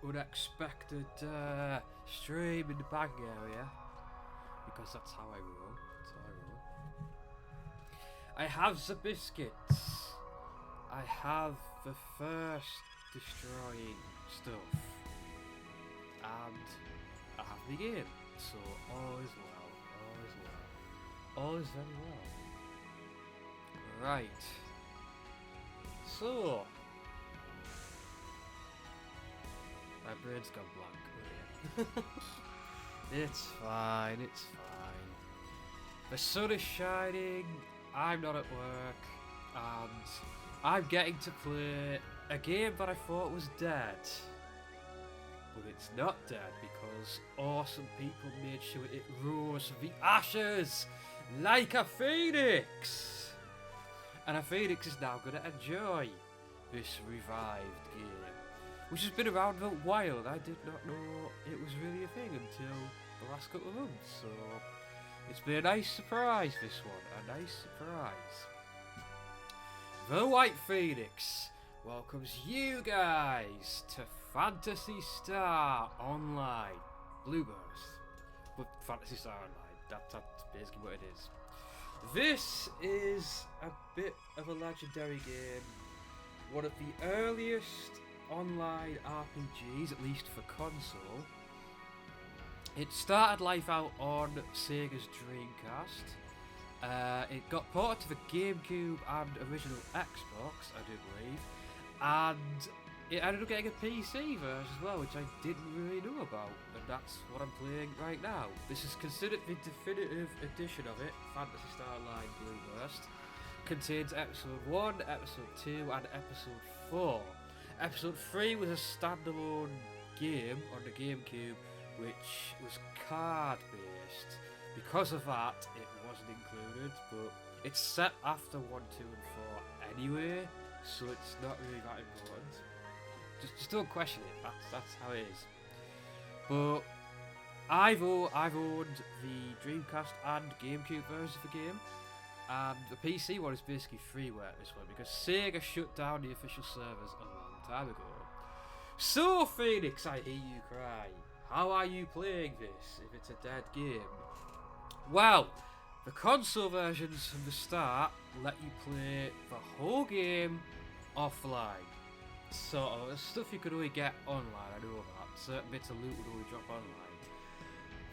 unexpected stream in the bank area, because that's how I roll. I have the biscuits. I have the first destroying stuff, and I have the game. So all is well. All is very well. Right. So my brain's gone blank. It's fine. The sun is shining. I'm not at work, and I'm getting to play a game that I thought was dead. But it's not dead because awesome people made sure it rose from the ashes like a phoenix. And a phoenix is now going to enjoy this revived game, which has been around for a while, and I did not know it was really a thing until the last couple of months. So it's been a nice surprise, this one. A nice surprise. The White Phoenix welcomes you guys to Phantasy Star Online. Blueburst. But Phantasy Star Online. That's basically what it is. This is a bit of a legendary game. One of the earliest online RPGs, at least for console. It started life out on Sega's Dreamcast. It got ported to the GameCube and original Xbox, I do believe, and it ended up getting a PC version as well, which I didn't really know about, and that's what I'm playing right now. This is considered the definitive edition of it. Phantasy Star Online Blueburst contains Episode 1, Episode 2, and Episode 4. Episode 3 was a standalone game on the GameCube, which was card-based. Because of that, it wasn't included, but it's set after 1, 2, and 4 anyway, so it's not really that important. Just don't question it. That's how it is. But I've owned the Dreamcast and GameCube versions of the game, and the PC one is basically freeware at this one because Sega shut down the official servers a long time ago. So Phoenix, I hear you cry. How are you playing this if it's a dead game? Well, the console versions from the start let you play the whole game offline. Sort of. There's stuff you could only get online, I know that. Certain bits of loot would only drop online.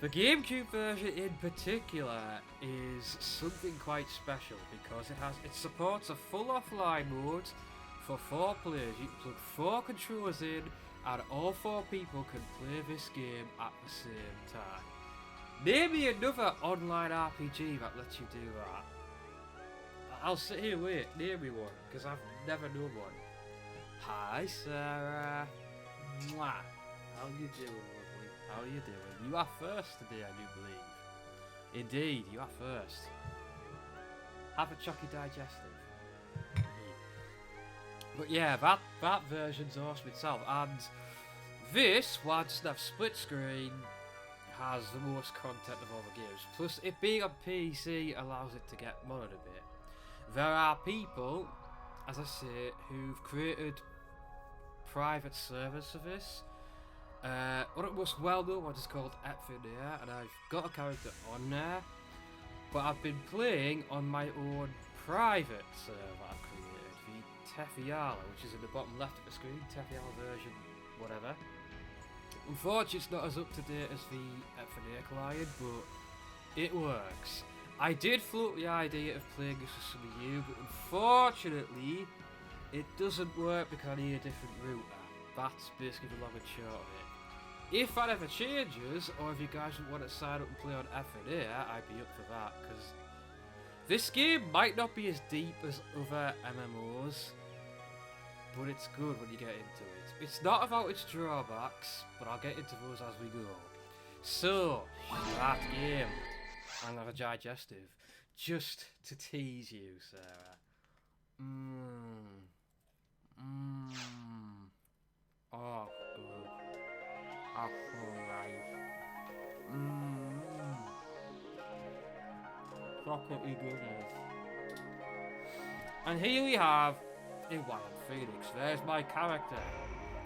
The GameCube version in particular is something quite special because it supports a full offline mode for 4 players. You can plug 4 controllers in and all 4 people can play this game at the same time. Name me another online RPG that lets you do that. I'll sit here and wait, name me one, because I've never known one. Hi Sarah. Mwah. How you doing, lovely? How you doing? You are first today, I do believe. Indeed, you are first. Have a chocky digestive. But yeah, that version's awesome itself, and this, while it doesn't have split screen, has the most content of all the games. Plus, it being on PC allows it to get modded a bit. There are people, as I say, who've created private servers for this. One of the most well-known ones is called Ephener, and I've got a character on there. But I've been playing on my own private server I've created, the Tefiala, which is in the bottom left of the screen, Tefiala version, whatever. Unfortunately, it's not as up to date as the Ephener client, but it works. I did float the idea of playing this with some of you, but unfortunately, it doesn't work because I need a different router. That's basically the long and short of it. If that ever changes, or if you guys would want to sign up and play on Ephener, I'd be up for that, because this game might not be as deep as other MMOs, but it's good when you get into it. It's not about its drawbacks, but I'll get into those as we go. So, that game. I'm gonna have a digestive, just to tease you, Sarah. Oh, good. Apple life. Chocolatey goodness. And here we have a Wild Phoenix. There's my character.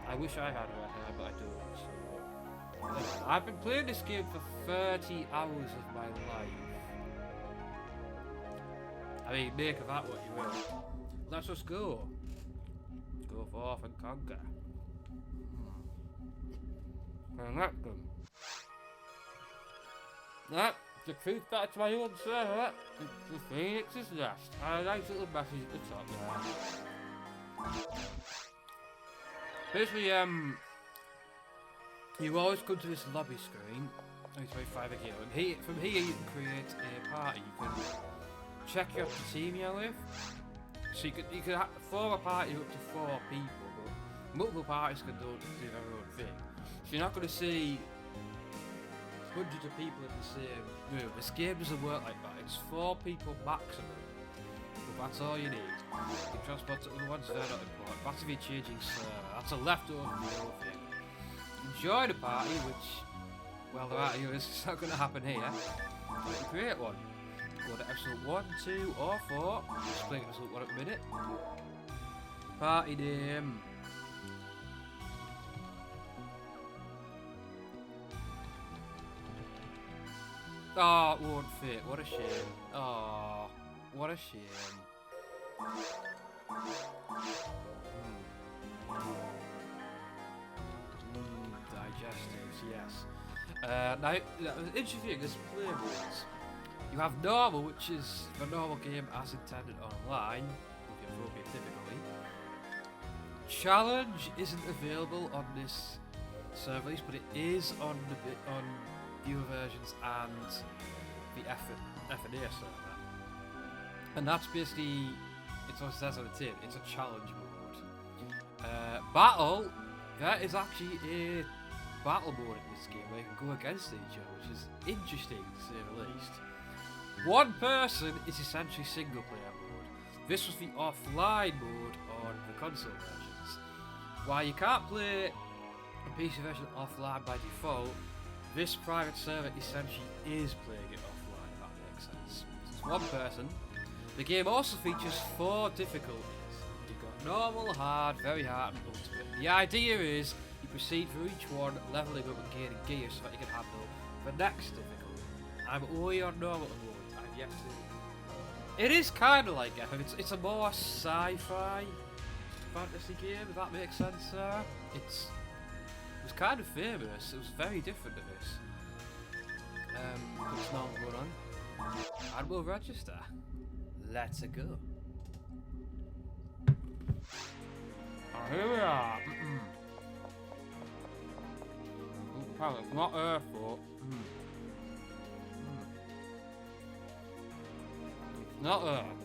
I wish I had red hair, but I don't. So. I've been playing this game for 30 hours of my life. I mean, make of that what you will. Let's just go. Go forth and conquer. And that's good. That decrease back to my own server. The Phoenix's Nest. And a nice little message at the top there. Basically, you always come to this lobby screen. It's very 5 again. And from here you can create a party. You can check your team you're with. So you can form a party up to 4 people, but multiple parties can do their own thing. So you're not going to see hundreds of people in the same room. This game doesn't work like that. It's 4 people maximum. But that's all you need. You can transport to other ones, they're not important. That's if you're changing server. That's a leftover video thing. Enjoy the party, which, well, the right here is it's not going to happen here. But you create one. Go to episode 1, 2, or 4. Just playing episode 1 at the minute. Party name. Oh, it won't fit. What a shame. Oh, what a shame. Digestives, yes. Now, the interesting thing is play modes. You have normal, which is the normal game as intended online, with the appropriate difficulty. Challenge isn't available on this server list, but it is on viewer versions and the FNA server. And that's basically, it's what it says on the tin, it's a challenge mode. Battle, there is actually a battle mode in this game where you can go against each other, which is interesting to say the least. One person is essentially single player mode. This was the offline mode on the console versions. While you can't play a PC version offline by default, this private server essentially is playing it offline, if that makes sense. It's one person. The game also features 4 difficulties. You've got normal, hard, very hard, and ultimate. The idea is you proceed through each one, leveling up and gaining gear so that you can handle the next difficulty. I'm only on normal mode. I've yet to. It is kind of like FF. It's a more sci-fi fantasy game, if that makes sense, sir. It was kind of famous. It was very different to this. But it's not going on. And we'll register. Let's go. Oh, here we are. Apparently it's not Earth, but it's not Earth.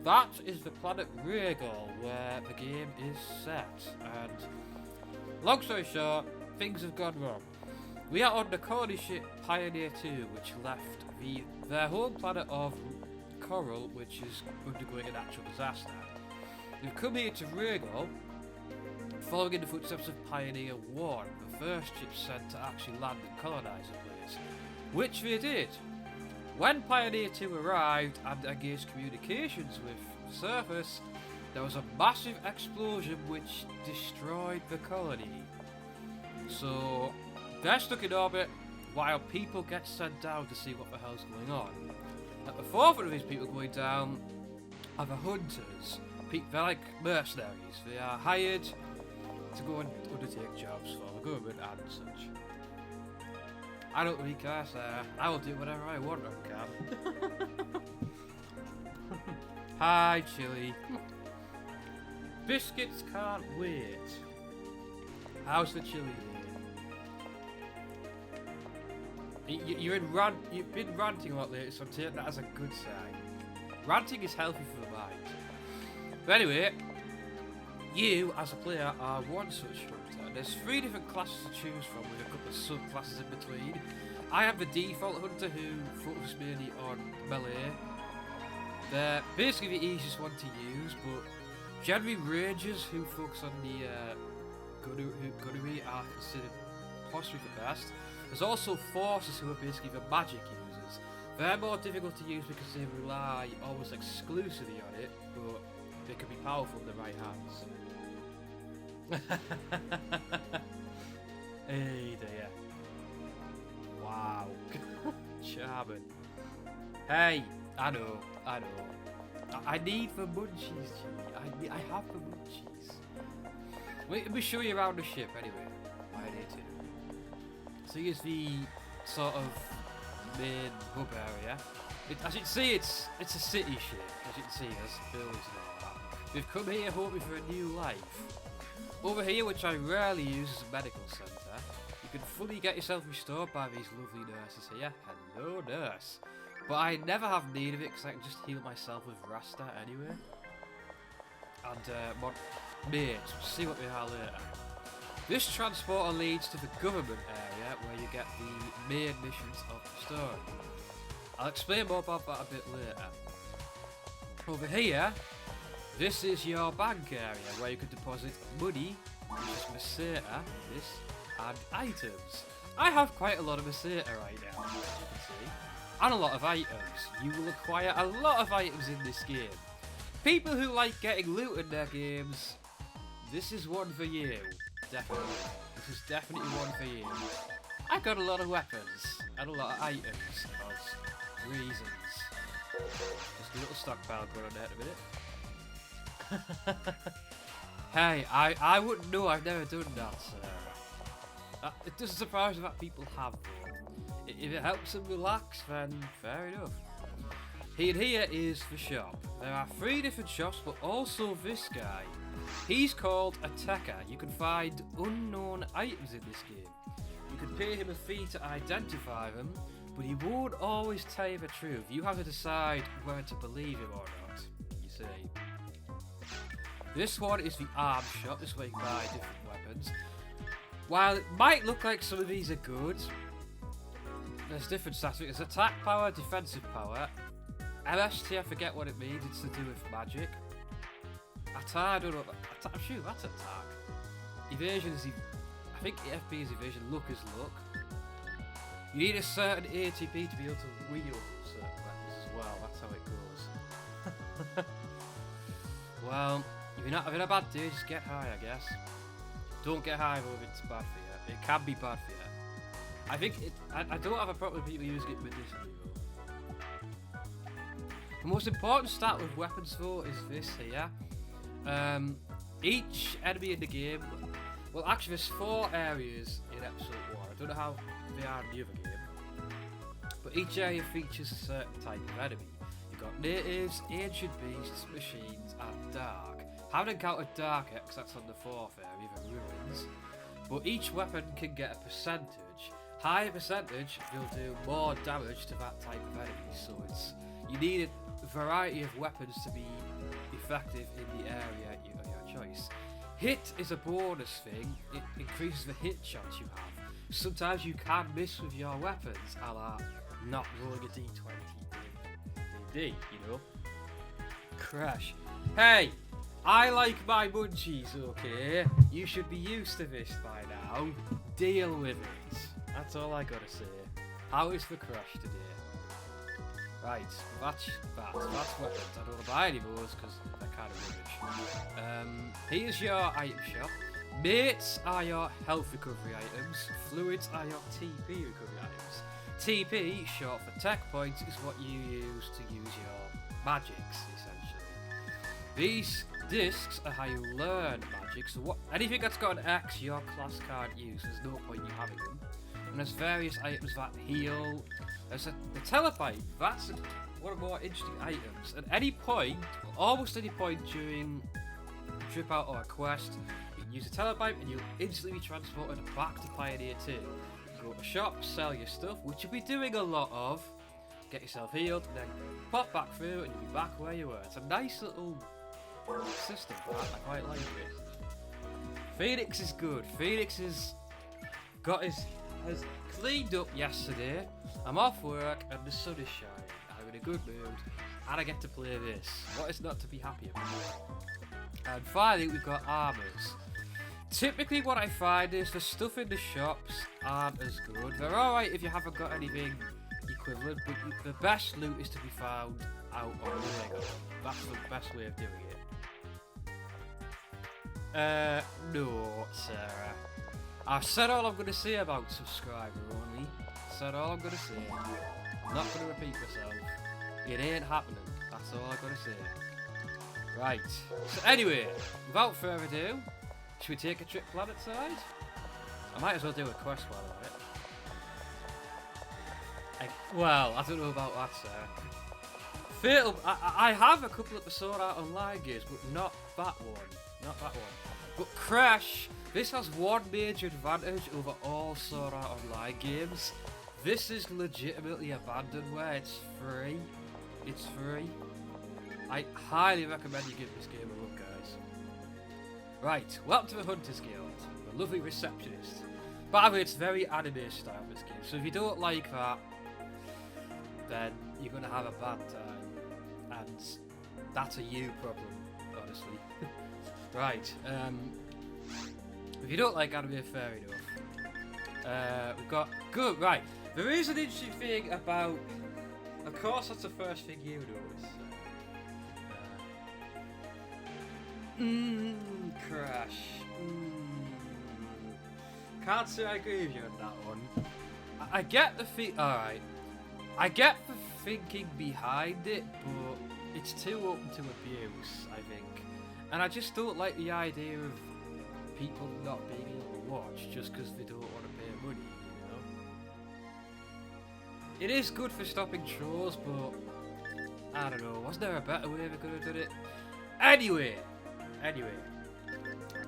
That is the planet Rhaegal, where the game is set. And long story short, things have gone wrong. We are on the colony ship Pioneer 2, which left their home planet of Coral, which is undergoing a natural disaster. We've come here to Rhaegal, following in the footsteps of Pioneer 1, the first ship sent to actually land and colonise the place, which they did. When Pioneer 2 arrived and engaged communications with the surface, there was a massive explosion which destroyed the colony. So they're stuck in orbit while people get sent down to see what the hell's going on. At the forefront of these people going down are the hunters. They're like mercenaries. They are hired to go and undertake jobs for the government and such. I don't really care, sir. I will do whatever I want on cam. Hi, Chili. Biscuits can't wait. How's the chili doing? You've been ranting a lot lately, so I'm taking that as a good sign. Ranting is healthy for the mind. But anyway, you as a player are one such hunter. There's 3 different classes to choose from with a couple of sub-classes in between. I am the default hunter who focuses mainly on melee. They're basically the easiest one to use, but generally rangers who focus on the gunnery are considered possibly the best. There's also forces who are basically the magic users. They're more difficult to use because they rely almost exclusively on it, but they can be powerful in the right hands. Hey dear. Wow. Charming. Hey, I know. I need the munchies, G. I have the munchies. Wait, let me show you around the ship anyway. I need to. So here's the sort of main hub area. As you can see, it's a city ship. As you can see, there's buildings and all that. We've come here hoping for a new life. Over here, which I rarely use as a medical centre, you can fully get yourself restored by these lovely nurses here. Hello, nurse. But I never have need of it because I can just heal myself with Rasta anyway. And, mate, see what we are later. This transporter leads to the government area where you get the main missions of the story. I'll explain more about that a bit later. Over here, this is your bank area where you can deposit money, which is Meseta, and items. I have quite a lot of Meseta right now, as you can see, and a lot of items. You will acquire a lot of items in this game. People who like getting loot in their games, this is one for you. Definitely. This is definitely one for you. I got a lot of weapons and a lot of items because reasons. Just a little stockpile going on there in a minute. Hey, I wouldn't know, I've never done that, so it doesn't surprise me that people have though. If it helps them relax, then fair enough. Here is the shop. There are 3 different shops, but also this guy. He's called a Techer. You can find unknown items in this game. You can pay him a fee to identify them, but he won't always tell you the truth. You have to decide whether to believe him or not, you see. This one is the arms shop. This way you can buy different weapons. While it might look like some of these are good, there's different stats. There's attack power, defensive power. LST, I forget what it means. It's to do with magic. Attack, I don't know. Shoot, that's attack. Evasion is... I think FP is evasion. Look is look. You need a certain ATP to be able to wield certain weapons as well. That's how it goes. Well, if you're not having a bad day, just get high, I guess. Don't get high though if it's bad for you. It can be bad for you. I think it... I don't have a problem with people using it medicinally though. The most important stat with weapons though is this here. Each enemy in the game, well actually there's 4 areas in episode 1, I don't know how they are in the other game, but each area features a certain type of enemy. You've got natives, ancient beasts, machines and dark. Haven't encountered dark yet because that's on the 4th area, the ruins, but each weapon can get a percentage. Higher percentage will do more damage to that type of enemy, so you need a variety of weapons to be effective in the area of your choice. Hit is a bonus thing. It increases the hit chance you have. Sometimes you can miss with your weapons, a la not rolling a d20 in D&D, you know? Crash. Hey! I like my munchies, okay? You should be used to this by now. Deal with it. That's all I gotta say. How is the crash today? Right, that's weapons. I don't want to buy any of those because they're kind of rubbish. Here's your item shop. Mates are your health recovery items. Fluids are your TP recovery items. TP, short for tech points, is what you use to use your magics, essentially. These discs are how you learn magic, so anything that's got an X your class can't use, there's no point you having them. And there's various items that heal. There's the telepipe, that's one of the more interesting items. At any point, almost any point during a trip out or a quest, you can use the telepipe and you'll instantly be transported back to Pioneer 2. You go to the shop, sell your stuff, which you'll be doing a lot of, get yourself healed, and then pop back through and you'll be back where you were. It's a nice little system, I quite like it. Phoenix is good. Phoenix has cleaned up yesterday. I'm off work and the sun is shining. I'm in a good mood and I get to play this. What is not to be happy about? And finally we've got armors. Typically what I find is the stuff in the shops aren't as good. They're alright if you haven't got anything equivalent, but the best loot is to be found out on Lego. That's the best way of doing it. No, Sarah. I've said all I'm going to say about subscriber only. Said all I'm going to say. I'm not going to repeat myself. It ain't happening. That's all I've got to say. Right. So anyway, without further ado, should we take a trip planet side? I might as well do a quest while I'm at it. Well, I don't know about that, Sarah. Fatal. I have a couple of the Sword Art Online games, but not that one. Not that one. But Crash, this has one major advantage over all Sword Art Online games. This is legitimately abandonware. It's free. It's free. I highly recommend you give this game a look, guys. Right, welcome to the Hunters Guild. The lovely receptionist. By the way, it's very anime style, this game. So if you don't like that, then you're going to have a bad time. And that's a you problem, honestly. Right, if you don't like anime, fair enough. We've got... Good, right. There is an interesting thing about... Of course, that's the first thing you notice. Crash. Can't say I agree with you on that one. I get the alright. I get the thinking behind it, but it's too open to abuse, I think. And I just don't like the idea of people not being able to watch just because they don't want to pay money, you know? It is good for stopping trolls, but I don't know. Was there a better way they could have done it? Anyway.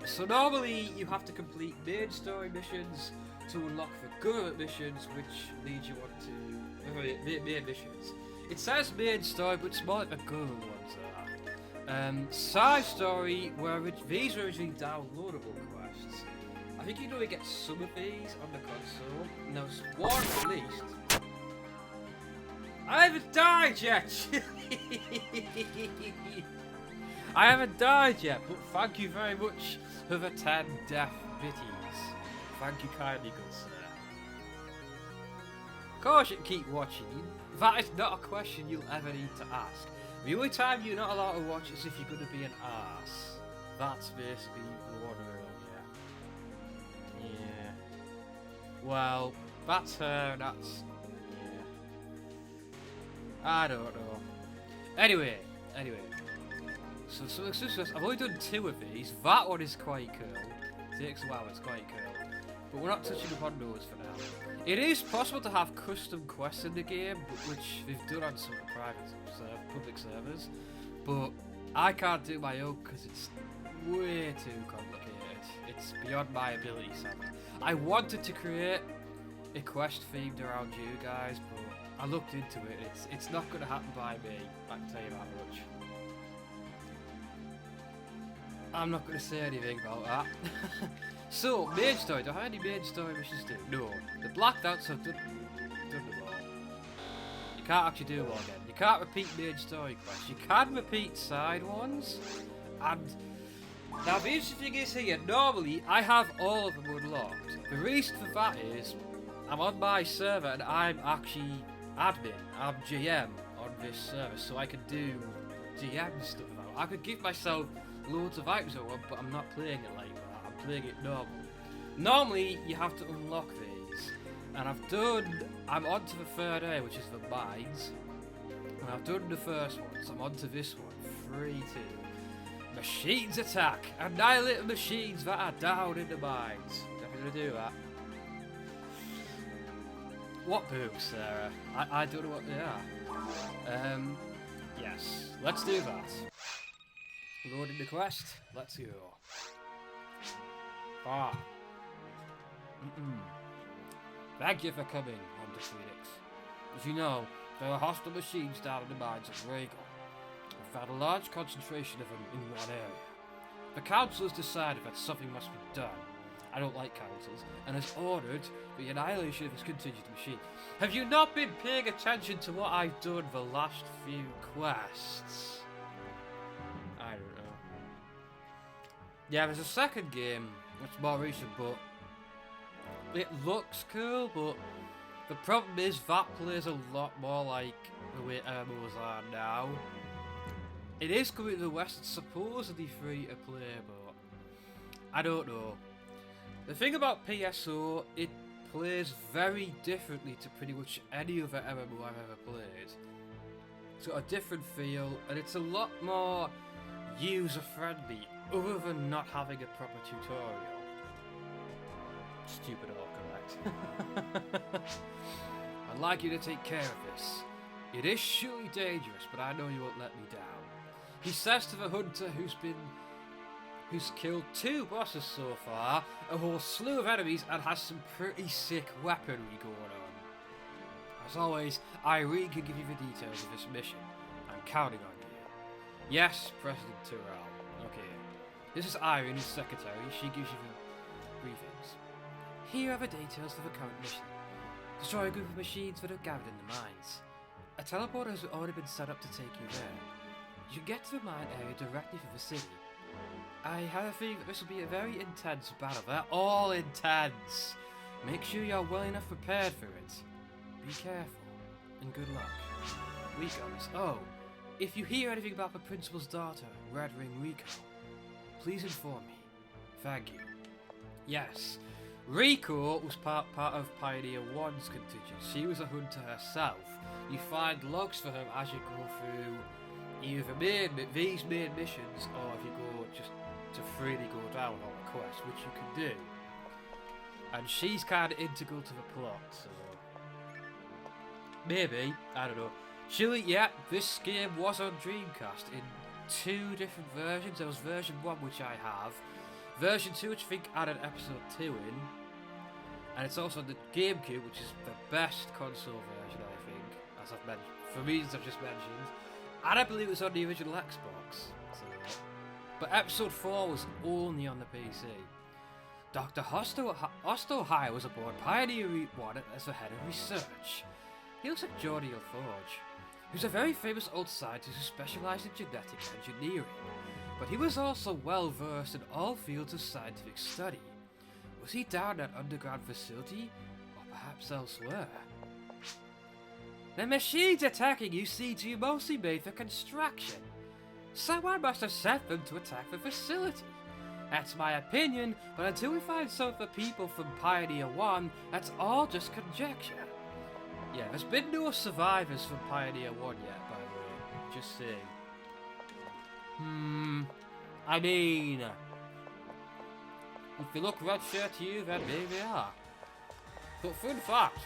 So normally you have to complete main story missions to unlock the government missions, which leads you on to main missions. It says main story, but it's more like the government ones are. Side story, where these are originally downloadable quests. I think you can only get some of these on the console. And there's one at least. I haven't died yet! I haven't died yet, but thank you very much for the 10 death bitties. Thank you kindly, good sir. Of course you can keep watching. That is not a question you'll ever need to ask. The only time you're not allowed to watch is if you're going to be an arse. That's basically the one rule, yeah. Yeah. Well, that's her, and that's... Yeah. I don't know. Anyway. So I've only done 2 of these. That one is quite cool. Takes a while, it's quite cool. But we're not touching upon those for now. It is possible to have custom quests in the game, which they've done on some public servers. But I can't do my own because it's way too complicated. It's beyond my ability, sadly. I wanted to create a quest themed around you guys, but I looked into it. It's not going to happen by me. I can tell you that much. I'm not going to say anything about that. So, main story. Do I have any main story missions to do? No. The blacked outs have done them all. You can't actually do them all again. You can't repeat main story quests. You can repeat side ones. And now the interesting thing is here, normally I have all of them unlocked. The reason for that is I'm on my server and I'm actually admin. I'm GM on this server, so I can do GM stuff now. I could give myself loads of items I want, but I'm not playing it like that. I'm playing it normal. Normally, you have to unlock these. And I'm on to the third area, which is the mines. And I've done the first one, so I'm on to this one. 3-2. Machines attack! Annihilate the machines that are down in the mines. Definitely gonna do that. What books, Sarah? I don't know what they are. Yes, let's do that. Loading the quest. Let's go. Thank you for coming, Hunter Phoenix. As you know, there are hostile machines down in the mines of Regal. We've found a large concentration of them in one area. The council has decided that something must be done. I don't like councils, and has ordered the annihilation of this contingent machine. Have you not been paying attention to what I've done the last few quests? I don't know. Yeah, there's a second game, which is more recent, but it looks cool, but the problem is that plays a lot more like the way MMOs are now. It is coming to the West, it's supposedly free to play, but I don't know. The thing about PSO, it plays very differently to pretty much any other MMO I've ever played. It's got a different feel, and it's a lot more user-friendly, other than not having a proper tutorial. Stupid autocorrect. I'd like you to take care of this. It is surely dangerous, but I know you won't let me down. He says to the hunter who's killed 2 bosses so far, a whole slew of enemies, and has some pretty sick weaponry going on. As always, Irene can give you the details of this mission. I'm counting on you. Yes, President Tyrell. Okay. This is Irene, his secretary. She gives you the briefings. Here are the details for the current mission. Destroy a group of machines that are gathered in the mines. A teleporter has already been set up to take you there. You can get to the mine area directly from the city. I have a feeling that this will be a very intense battle. They're all intense. Make sure you're well enough prepared for it. Be careful, and good luck. Rico's. Oh, if you hear anything about the principal's daughter, Red Ring Rico, please inform me. Thank you. Yes, Rico was part of Pioneer 1's contingent. She was a hunter herself. You find logs for him as you go through either these main missions, or if you go just to freely go down on a quest, which you can do. And she's kind of integral to the plot, so maybe, I don't know. Surely, yeah, this game was on Dreamcast in 2 different versions. There was version 1, which I have, version 2, which I think added episode 2 in, and it's also the GameCube, which is the best console version, I think, as I've mentioned, for reasons I've just mentioned. And I believe it was on the original Xbox. So. But episode 4 was only on the PC. Dr. Ostohire was aboard Pioneer 1 as the head of research. He looks like Jordi LaForge, who's a very famous old scientist who specialised in genetic engineering. But he was also well versed in all fields of scientific study. Was he down at underground facility, or perhaps elsewhere? The machines attacking you seem to be mostly made for construction. Someone must have sent them to attack the facility. That's my opinion, but until we find some of the people from Pioneer 1, that's all just conjecture. Yeah, there's been no survivors from Pioneer 1 yet, by the way. Just saying. I mean, if they look red shirt to you, then maybe they are. But fun fact,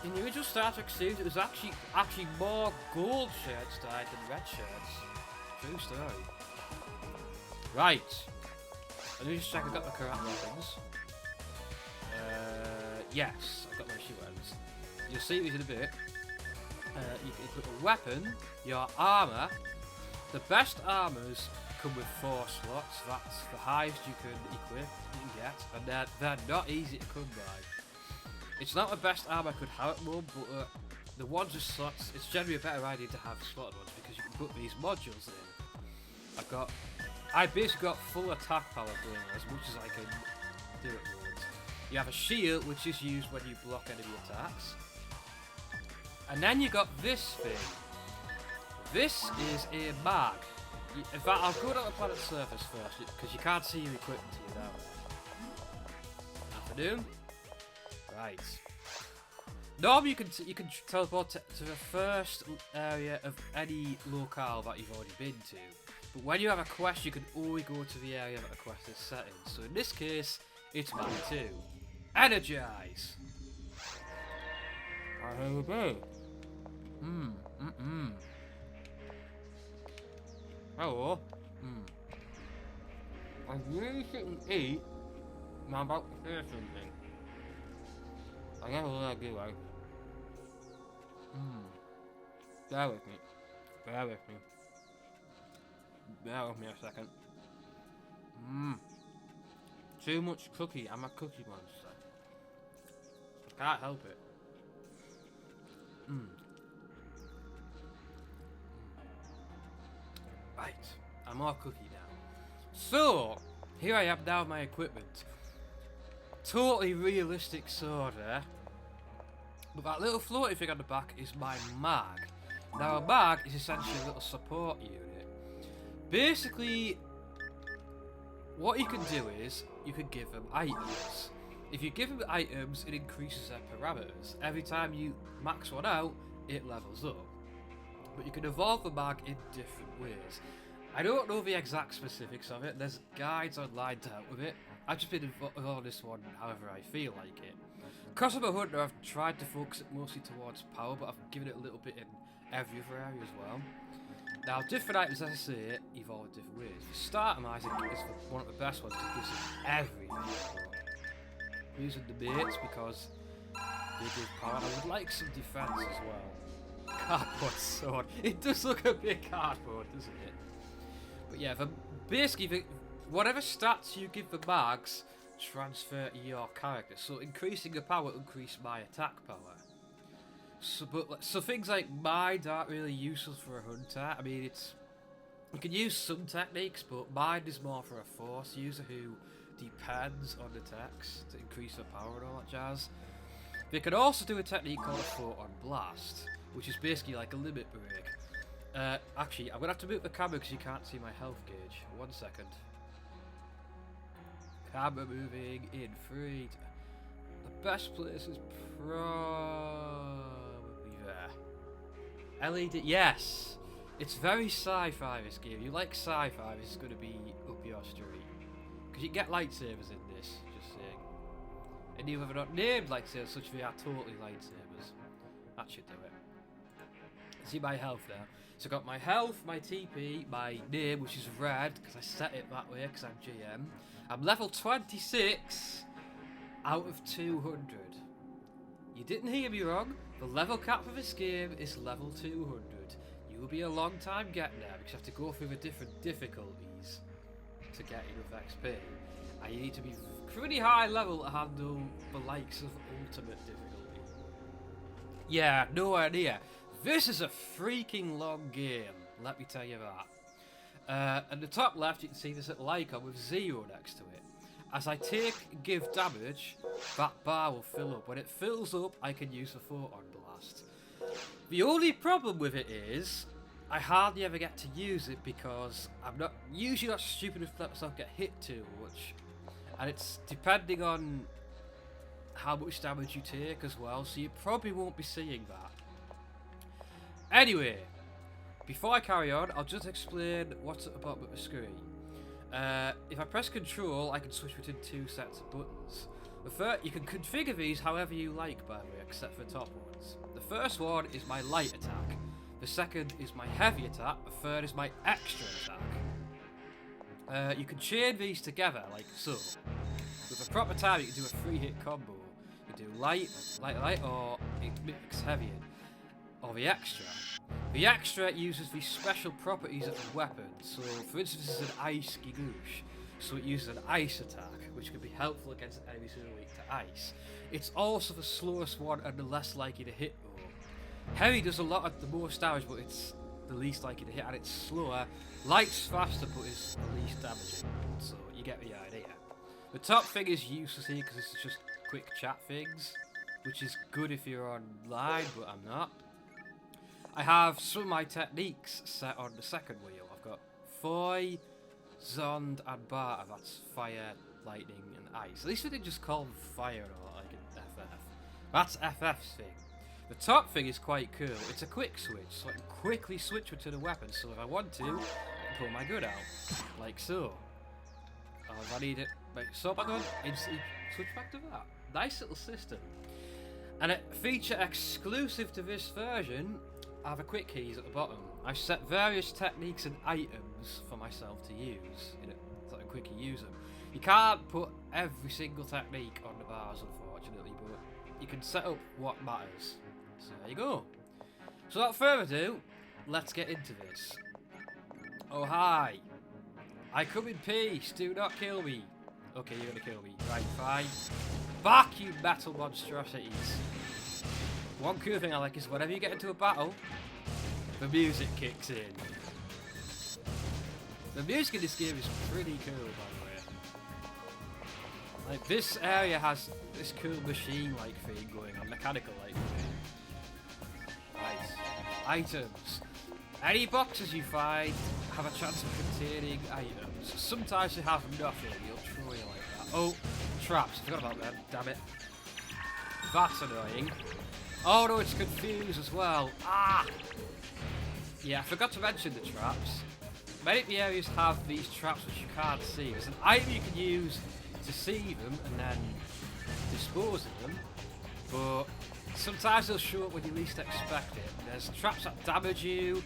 in the original Star Trek series, it was actually more gold shirts died than red shirts. True story. Right. Let me just check I got the correct weapons. Yes, I got my shoe weapons. You'll see these in a bit. You can equip a weapon, your armour. The best armours come with 4 slots. That's the highest you can equip, you can get, and they're not easy to come by. It's not the best armour I could have at the moment, but the ones with slots, it's generally a better idea to have slotted ones because you can put these modules in. I basically got full attack power going as much as I can do at the moment. You have a shield, which is used when you block enemy attacks. And then you got this thing. This is a mag. In fact, I'll go down the planet's surface first, because you can't see your equipment here down there. Afternoon. Right. Normally you can teleport to the first area of any locale that you've already been to. But when you have a quest, you can only go to the area that the quest is set in. So in this case, it's map 2. Energize! Here we go. Hello. I really shouldn't eat, and I'm about to say something. I gotta let it go. Bear with me. Bear with me. Bear with me a second. Too much cookie. I'm a cookie monster. I can't help it. Right. I'm all cookie now. So, here I am now with my equipment. Totally realistic sword there. But that little floaty thing on the back is my mag. Now a mag is essentially a little support unit. Basically, what you can do is, you can give them items. If you give them items, it increases their parameters. Every time you max one out, it levels up. But you can evolve the mag in different ways. I don't know the exact specifics of it. There's guides online to help with it. I've just been evolving this one however I feel like it. Because I'm a hunter, I've tried to focus it mostly towards power, but I've given it a little bit in every other area as well. Now, different items, as I say, evolve in different ways. The starter mag is one of the best ones because it gives you everything. I'm using the mates because they give power. I would like some defense as well. Cardboard sword. It does look a bit cardboard, doesn't it? But yeah, basically, whatever stats you give the mags transfer to your character. So increasing the power will increase my attack power. So things like mind aren't really useful for a hunter. I mean, you can use some techniques, but mind is more for a force user who depends on the text to increase their power and all that jazz. They can also do a technique called a photon blast, which is basically like a limit break. Actually, I'm gonna have to move the camera because you can't see my health gauge. 1 second. Camera moving in 3. The best place is probably there. LED, yes! It's very sci-fi, this game. You like sci-fi, this is going to be up your street. Because you can get lightsabers in this, just saying. And even if they're not named lightsabers, such they are totally lightsabers. That should do it. See my health there. So I got my health, my TP, my name, which is red, because I set it that way, because I'm GM. I'm level 26 out of 200. You didn't hear me wrong. The level cap for this game is level 200. You will be a long time getting there, because you have to go through the different difficulties to get enough XP. And you need to be pretty high level to handle the likes of ultimate difficulty. Yeah, nowhere near. This is a freaking long game, let me tell you that. At the top left, you can see this little icon with 0 next to it. As I give damage, that bar will fill up. When it fills up, I can use the photon blast. The only problem with it is, I hardly ever get to use it because I'm not usually not stupid enough to let myself get hit too much. And it's depending on how much damage you take as well, so you probably won't be seeing that. Anyway, before I carry on, I'll just explain what's at the bottom of the screen. If I press Control, I can switch between 2 sets of buttons. You can configure these however you like, by the way, except for the top ones. The first one is my light attack. The second is my heavy attack. The third is my extra attack. You can chain these together, like so. With a proper time, you can do a 3-hit combo. You do light, or it mix heavy in. Or the extra. The extra uses the special properties of the weapon. So, for instance, this is an ice gigoosh. So it uses an ice attack, which can be helpful against enemies who are weak to ice. It's also the slowest one and the less likely to hit though. Heavy does a lot of the most damage, but it's the least likely to hit, and it's slower. Light's faster, but is the least damaging. So you get the idea. The top thing is useless here because it's just quick chat things, which is good if you're online, but I'm not. I have some of my techniques set on the second wheel. I've got Foy, Zond, and Barter. That's fire, lightning, and ice. At least we didn't just call them fire or like an FF. That's FF's thing. The top thing is quite cool. It's a quick switch, so I can quickly switch between the weapons. So if I want to, I can pull my gun out, like so. Or if I need it, so my gun, instantly switch back to that. Nice little system. And a feature exclusive to this version, I have a quick keys at the bottom. I've set various techniques and items for myself to use in it, so I can quickly use them. You can't put every single technique on the bars, unfortunately, but you can set up what matters. So there you go. So without further ado, let's get into this. Oh hi. I come in peace, do not kill me. Okay, you're gonna kill me. Right, fine. Back, you metal monstrosities. One cool thing I like is whenever you get into a battle, the music kicks in. The music in this game is pretty cool, by the way. Like, this area has this cool machine-like thing going on, mechanical-like thing. Nice. Items. Any boxes you find have a chance of containing items. Sometimes they have nothing, he'll throw you like that. Oh, traps, I forgot about them, damn it. That's annoying. Oh no, it's confused as well. Ah! Yeah, I forgot to mention the traps. Many of the areas have these traps which you can't see. There's an item you can use to see them and then dispose of them, but sometimes they'll show up when you least expect it. There's traps that damage you,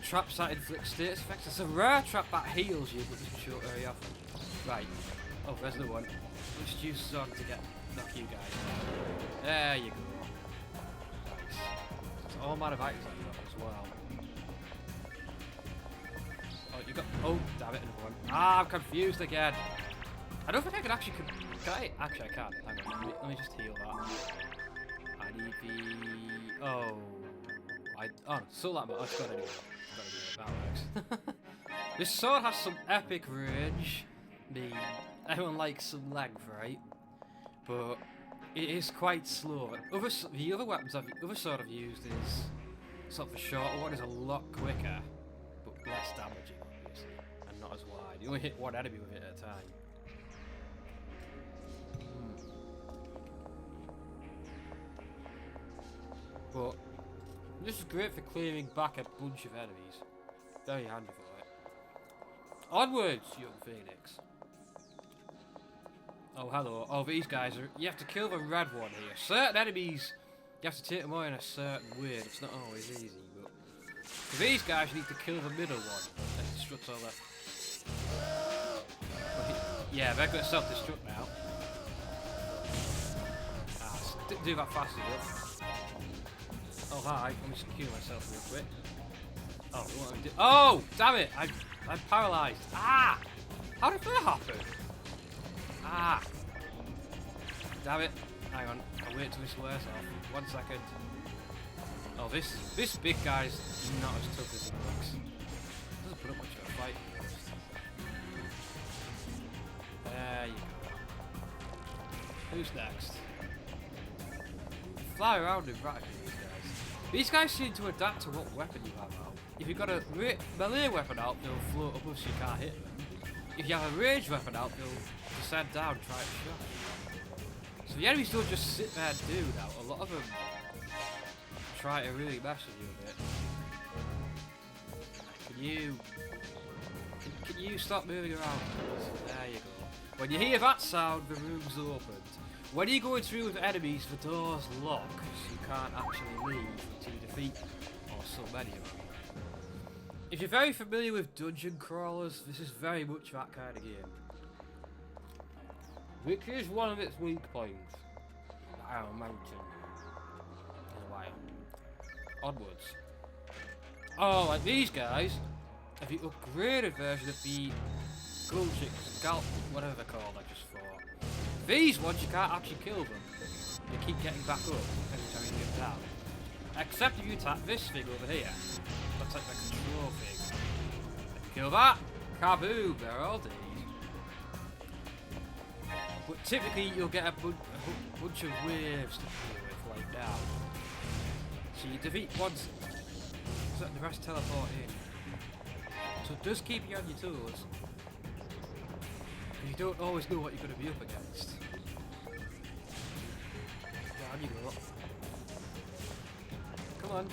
traps that inflict status effects. There's a rare trap that heals you but doesn't show up very often. Right. Oh, there's the one. Let's use Zog to knock you guys down. There you go. Nice. There's all manner of items I've got as well. Oh, you got. Oh, damn it, another one. Ah, I'm confused again. I don't think I can actually. Can I? Actually, I can. Hang on. Let me just heal that. I need the. Oh. Oh, so that. I've got it anyway. That works. This sword has some epic range. Everyone likes some length, right? But it is quite slow. The other weapons, the other sword I've used is sort of the shorter one, is a lot quicker, but less damaging, obviously, and not as wide. You only hit one enemy with it at a time. But this is great for clearing back a bunch of enemies. Very handy for it. Onwards, young Phoenix. Oh, hello. Oh, these guys are... You have to kill the red one here. Certain enemies, you have to take them on in a certain way. It's not always easy, but... For these guys, you need to kill the middle one. That destructs all that... Yeah, they're going to self-destruct now. Ah, didn't do that fast enough. Oh, hi. Let me just heal myself real quick. Oh, what do I do? Oh, damn it! I'm paralysed. Ah! How did that happen? Ah! Damn it. Hang on. I'll wait till this wears off. 1 second. Oh, this big guy's not as tough as he looks. Doesn't put up much of a fight. There you go. Who's next? Fly around in practice, these guys. These guys seem to adapt to what weapon you have out. If you've got a melee weapon out, they'll float above so you can't hit them. If you have a ranged weapon out, they'll descend down and try to shot. So the enemies don't just sit there and do that. A lot of them try to really mess with you a bit. Can you stop moving around, please? There you go. When you hear that sound, the room's opened. When you're going through with enemies, the doors lock, so you can't actually leave until you defeat so many of them. If you're very familiar with dungeon crawlers, this is very much that kind of game. Which is one of its weak points. I'll mention in a while. Onwards. Oh, like these guys have the upgraded version of the Gulchik, Scalp, whatever they're called, I just thought. These ones, you can't actually kill them. You keep getting back up every time you get down. Except if you attack this thing over here. That's like the control thing. Kill that! Kaboom! They're all dead. But typically you'll get a bunch of waves to deal with, like now. So you defeat once, so the rest teleport in. So it does keep you on your toes. You don't always know what you're going to be up against. Down you go. Come on.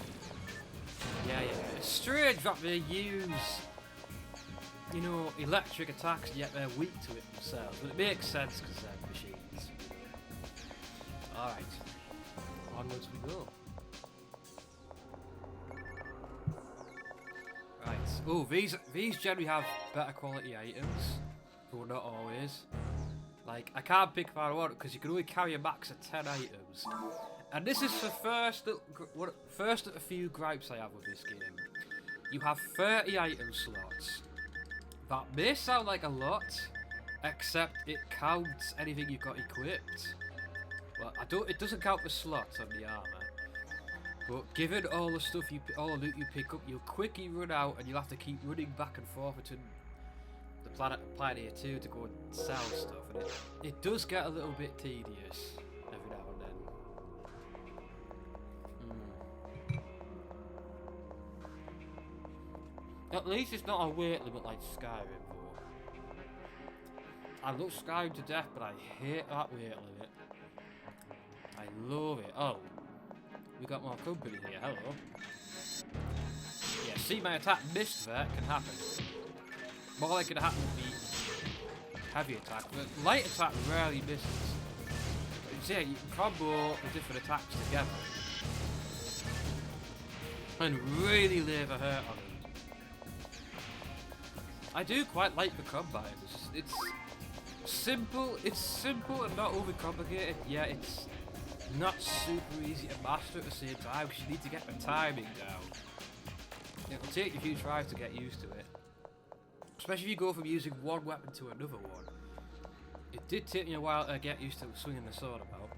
Yeah. It's strange that they use, you know, electric attacks, and yet they're weak to it themselves. But it makes sense because they're machines. Alright. Onwards we go. Right. Oh, these generally have better quality items. But not always. Like, I can't pick that one because you can only carry a max of 10 items. And this is the first of a few gripes I have with this game. You have 30 item slots. That may sound like a lot, except it counts anything you've got equipped. Well, it doesn't count the slots on the armor. But given all the stuff all the loot you pick up, you'll quickly run out, and you'll have to keep running back and forth between the planet here too to go and sell stuff. And it does get a little bit tedious every now and then. At least it's not a weight limit like Skyrim, though. I love Skyrim to death, but I hate that weight limit. I love it. Oh, we got more company here. Hello. Yeah, see, my attack missed there. Can happen. More like it happen would be heavy attack, but light attack rarely misses. But yeah, you can combo the different attacks together and really leave a hurt on them. I do quite like the combat. It's simple. It's simple and not overcomplicated. Yeah, it's not super easy to master at the same time because you need to get the timing down. It'll take you a few tries to get used to it. Especially if you go from using one weapon to another one. It did take me a while to get used to swinging the sword about.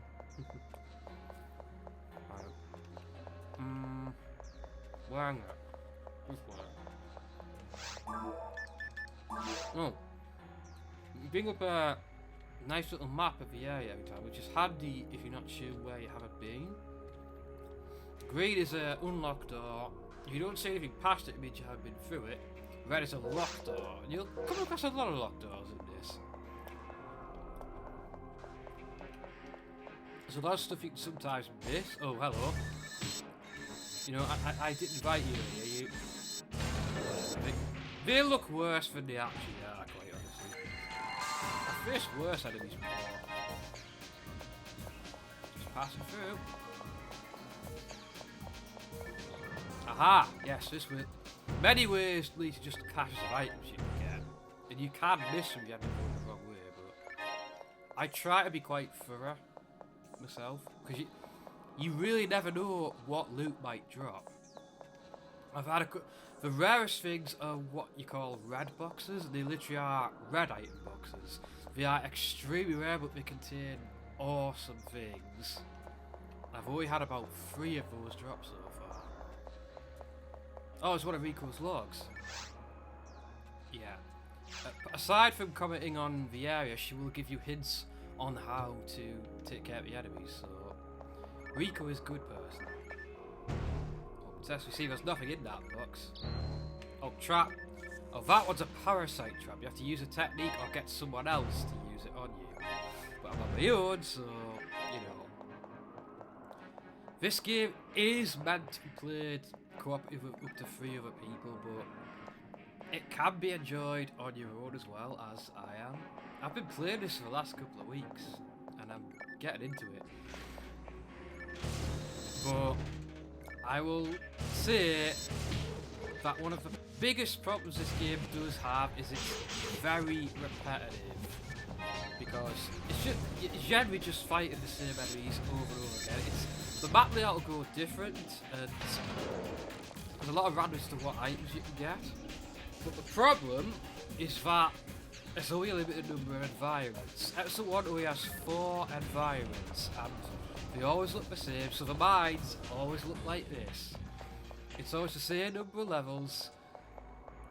Where am I? This one. Oh. You bring up a nice little map of the area every time, which is handy if you're not sure where you haven't been. Green is an unlocked door. If you don't see anything past it, it means you haven't been through it. Red is a locked door, and you'll come across a lot of locked doors in this. There's a lot of stuff you can sometimes miss. Oh, hello. You know, I didn't invite you here. They look worse than they actually are, quite honestly. I faced worse enemies before. Just passing through. Aha! Yes, this way. Many ways lead to just caches of items you can get. And you can miss them if you haven't gone the wrong way, but I try to be quite thorough myself, because you really never know what loot might drop. I've had the rarest things are what you call red boxes. They literally are red item boxes. They are extremely rare, but they contain awesome things. I've only had about 3 of those drops so far. Oh, it's one of Rico's logs. Yeah. Aside from commenting on the area, she will give you hints on how to take care of the enemies, so Rico is a good person. Oh, as we see, there's nothing in that box. Oh, trap. Oh, that one's a parasite trap. You have to use a technique or get someone else to use it on you. But I'm on my own, so, you know. This game is meant to be played cooperative with up to 3 other people, but it can be enjoyed on your own as well, as I am. I've been playing this for the last couple of weeks, and I'm getting into it. But I will say that one of the biggest problems this game does have is it's very repetitive. Because it's generally just fighting the same enemies over and over again. The map layout will go different, and there's a lot of randomness to what items you can get. But the problem is that there's only a limited number of environments. Episode 1 only has 4 environments, and they always look the same, so the mines always look like this. It's always the same number of levels,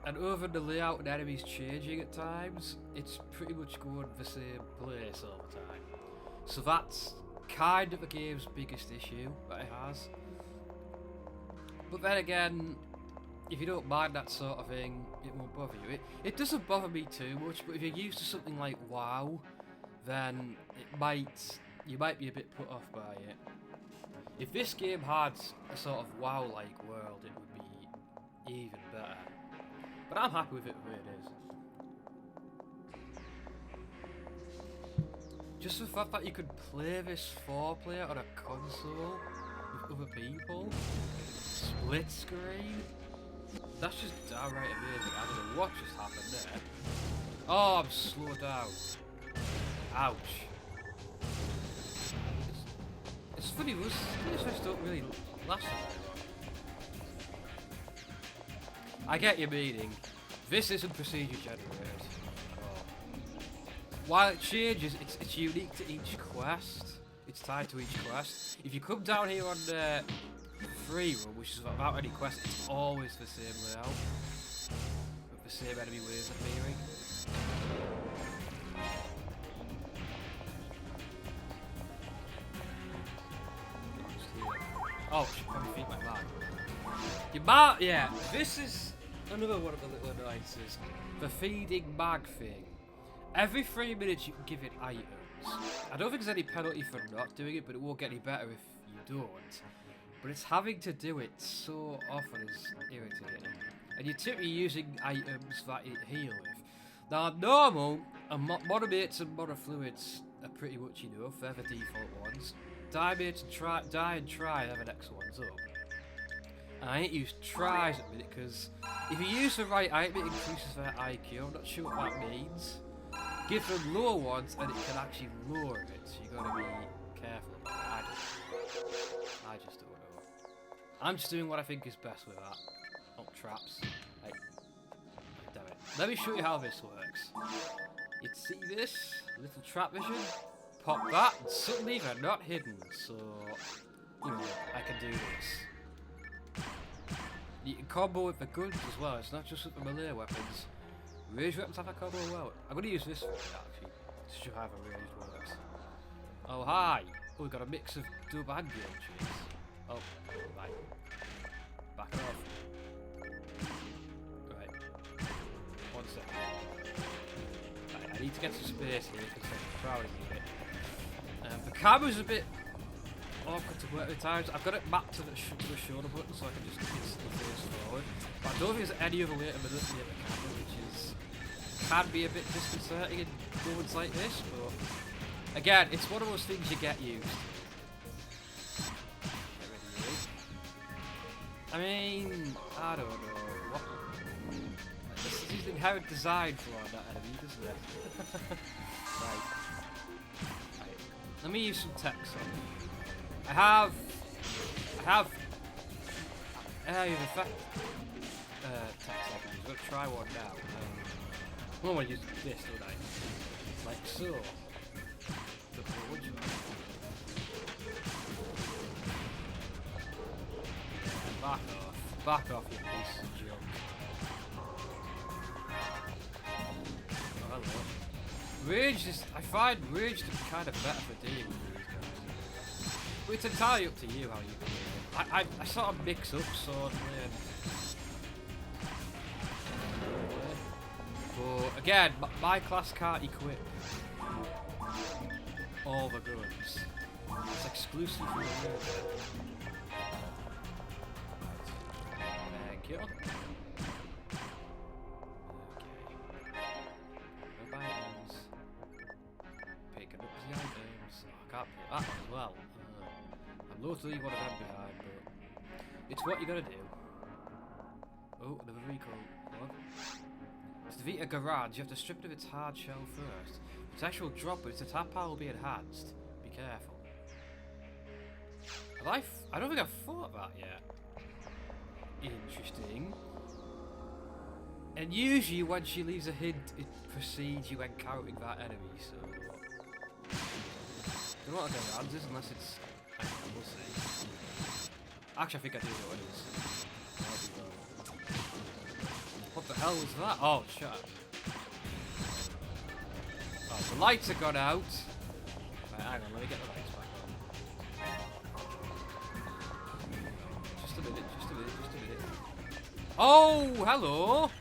and over the layout and enemies changing at times, it's pretty much going the same place all the time. So that's kind of the game's biggest issue that it has. But then again, if you don't mind that sort of thing, it won't bother you. It doesn't bother me too much, but if you're used to something like WoW, then you might be a bit put off by it. If this game had a sort of WoW-like world, it would be even better. But I'm happy with it the way it is. Just the fact that you could play this 4-player on a console with other people, split screen, that's just downright amazing. I don't know what just happened there. Oh, I'm slowed down. Ouch. It's funny, these fish don't really last very long. I get your meaning. This isn't procedure generated at all. While it changes, it's unique to each quest. It's tied to each quest. If you come down here on the free run, which is without any quest, it's always the same layout, with the same enemy waves appearing. Oh, I should probably feed my man. Your man, yeah, this is Another one of the little annoyances. The feeding mag thing. Every 3 minutes you can give it items. I don't think there's any penalty for not doing it, but it won't get any better if you don't. But it's having to do it so often is irritating. And you're typically using items that it heal with. Now, normal, and monomates and monofluids are pretty much enough. They're the default ones. Dimates and die and try, they're the next ones up. And I ain't used tries at the minute because if you use the right item, it increases their IQ. I'm not sure what that means. Give them lower ones and it can actually lower it, so you gotta be careful about that. I just don't know. I'm just doing what I think is best with that. Not traps. Hey. Damn it. Let me show you how this works. You see this? Little trap vision? Pop that, and suddenly they're not hidden, so you know, I can do this. You can combo with the guns as well, it's not just with the melee weapons. Ranged weapons have a combo as well. I'm going to use this for it actually, to show how the ranged works. Oh hi! Oh, we've got a mix of double and cheese. Oh, right. Back it off. Right. 1 second. Right, I need to get some space here because I'm crowding a bit. The camera's a bit awkward to work with times. I've got it mapped to the shoulder button so I can just instantly face forward. But I don't think there's any other way to manipulate the camera, which can be a bit disconcerting in moments like this, but again, it's one of those things you get used. Get rid of you. I mean, I don't know. What? This is the inherent design for that enemy, isn't it? Right. Let me use some text on it. I have effect text I can use. I'm gonna try one now. I want to use this, don't I? Like so. Back off, you piece of junk. Oh, hello. Rage is, I find rage to be kind of better for dealing with these guys. But it's entirely up to you how you play it. I sort of mix up sword and but again, my class can't equip all the guns. It's exclusive for the war. Thank you. Okay. No items. Picking up the items. Oh, I can't put that as well. I'm loath to leave one of them behind, but it's what you gotta do. Oh, another recall. What? To defeat a garage, you have to strip it of its hard shell first. Its actual drop, but its attack power will be enhanced. Be careful. I don't think I've thought that yet. Interesting. And usually when she leaves a hint, it precedes you encountering that enemy, so... I don't know what a garage is unless it's... we'll see. Actually, I think I do know what it is. What the hell was that? Oh, shut up. Oh, the lights have gone out. Right, hang on, let me get the lights back on. Just a minute. Oh, hello!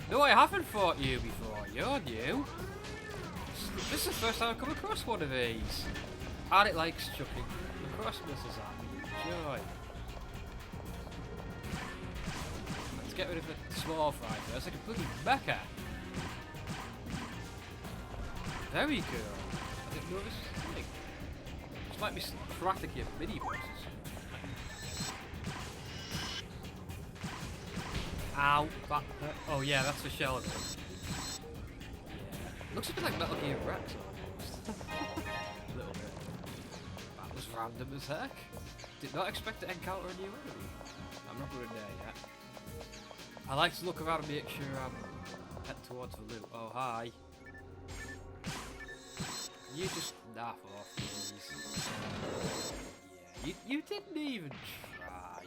No, I haven't fought you before. You're new. This is the first time I've come across one of these. And it likes chucking the cross missiles at me. Joy. Let's get rid of the small fry first. Like a bloody mecha. Very cool. I didn't know this was a thing. This might be practically a mini boss. Ow. That hurt. Oh yeah, that's the shell of it. Yeah. Looks a bit like Metal Gear Rex almost. A little bit. That was random as heck. Did not expect to encounter a new enemy. I'm not going there yet. I like to look around and make sure I'm head towards the loot. Oh, hi. You just naff off, please. Yeah, you didn't even try.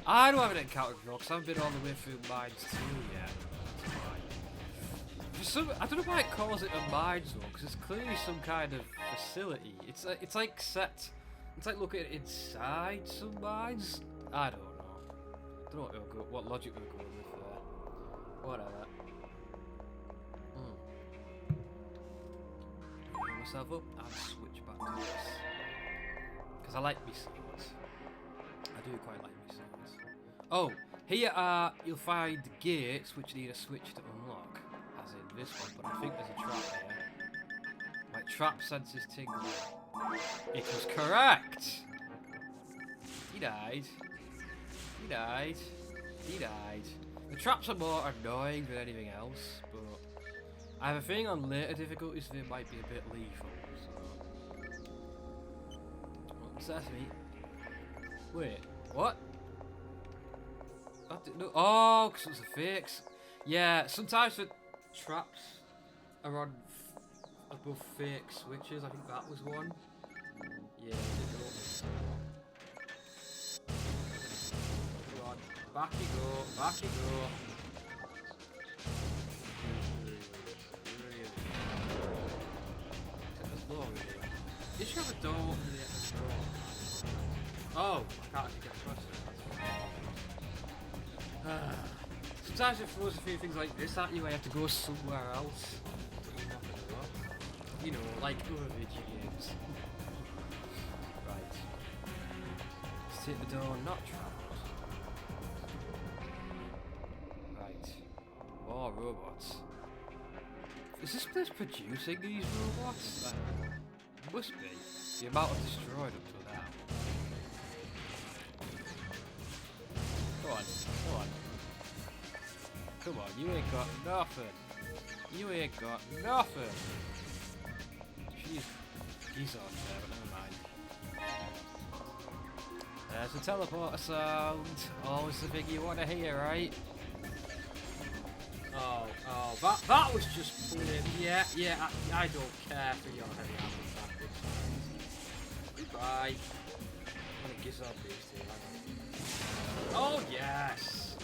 I don't have an encounter before because I haven't been all the way through mines too yet. I don't know why it calls it a mines though, because it's clearly some kind of facility. It's like set. It's like looking inside some mines. I don't know. don't know what logic we're going with there. Whatever. Heal myself up and switch back to this. Because I like me swords. I do quite like me swords. Oh, here you'll find gates which need a switch to unlock. As in this one, but I think there's a trap here. My trap senses tingling. It was correct! He died. He died. He died. The traps are more annoying than anything else, but I have a feeling on later difficulties they might be a bit lethal, so... Oh, sesame. Wait, what? No, oh, because it was the fakes. Yeah, sometimes the traps are on above fake switches. I think that was one. Yeah, come on, back you go, back you go. You should have a door open the door. Oh, I can't actually get across it. Sometimes it throws a few things like this at you where you have to go somewhere else. You know, like other video games. Right. Let's take the door not trapped. Right. More robots. Is this place producing these robots? Must be. The amount I've destroyed up till now. Come on, come on. Come on, you ain't got nothing. You ain't got nothing. Jeez, he's on there, but never mind. There's a teleporter sound. Always the thing you want to hear, right? Oh, that was just plain. Yeah, I don't care for your heavy handed tactics. Goodbye. I'm gonna gizzard boost here, hang on. Oh, yes!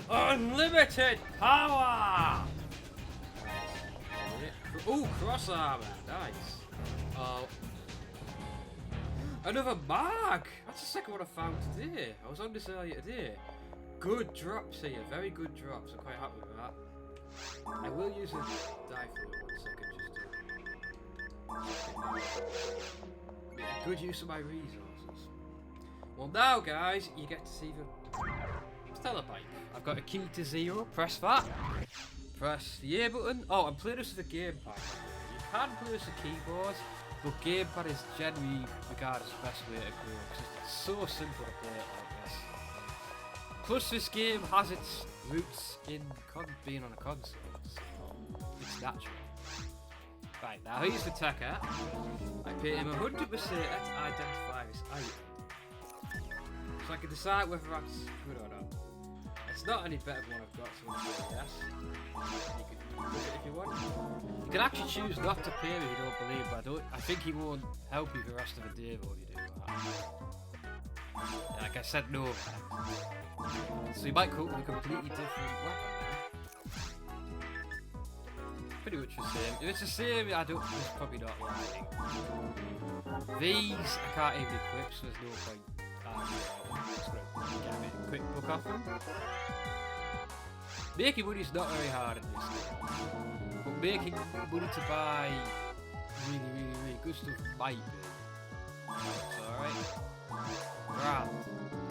Unlimited power! Oh, cross armor, nice. Oh. Another mag! That's the second one I found today. I was on this earlier today. Good drops here, very good drops. I'm quite happy with that. I will use a die for it 1 second just to make a good use of my resources. Well now guys, you get to see the telepipe. I've got a key to 0, press that. Press the A button. Oh, I'm playing this with a gamepad. You can play this with a keyboard, but gamepad is generally regarded as the best way to go because it's so simple to play it like this. Plus this game has its roots in being on a console, so it's natural. Right, now here's the techer. I pay him 100% to identify this item. So I can decide whether that's good or not. It's not any better than what I've got, so I'm going to say yes. You can do it if you want. You can actually choose not to pay me if you don't believe, but I think he won't help you the rest of the day though if you do that. Like I said, no. So you might come up with a completely different weapon now. Pretty much the same. If it's the same, it's probably not lying. These I can't even equip, so there's no point. Just gonna get a quick book off them. Making money is not very hard in this game, but making money to buy really good stuff might be. It's alright.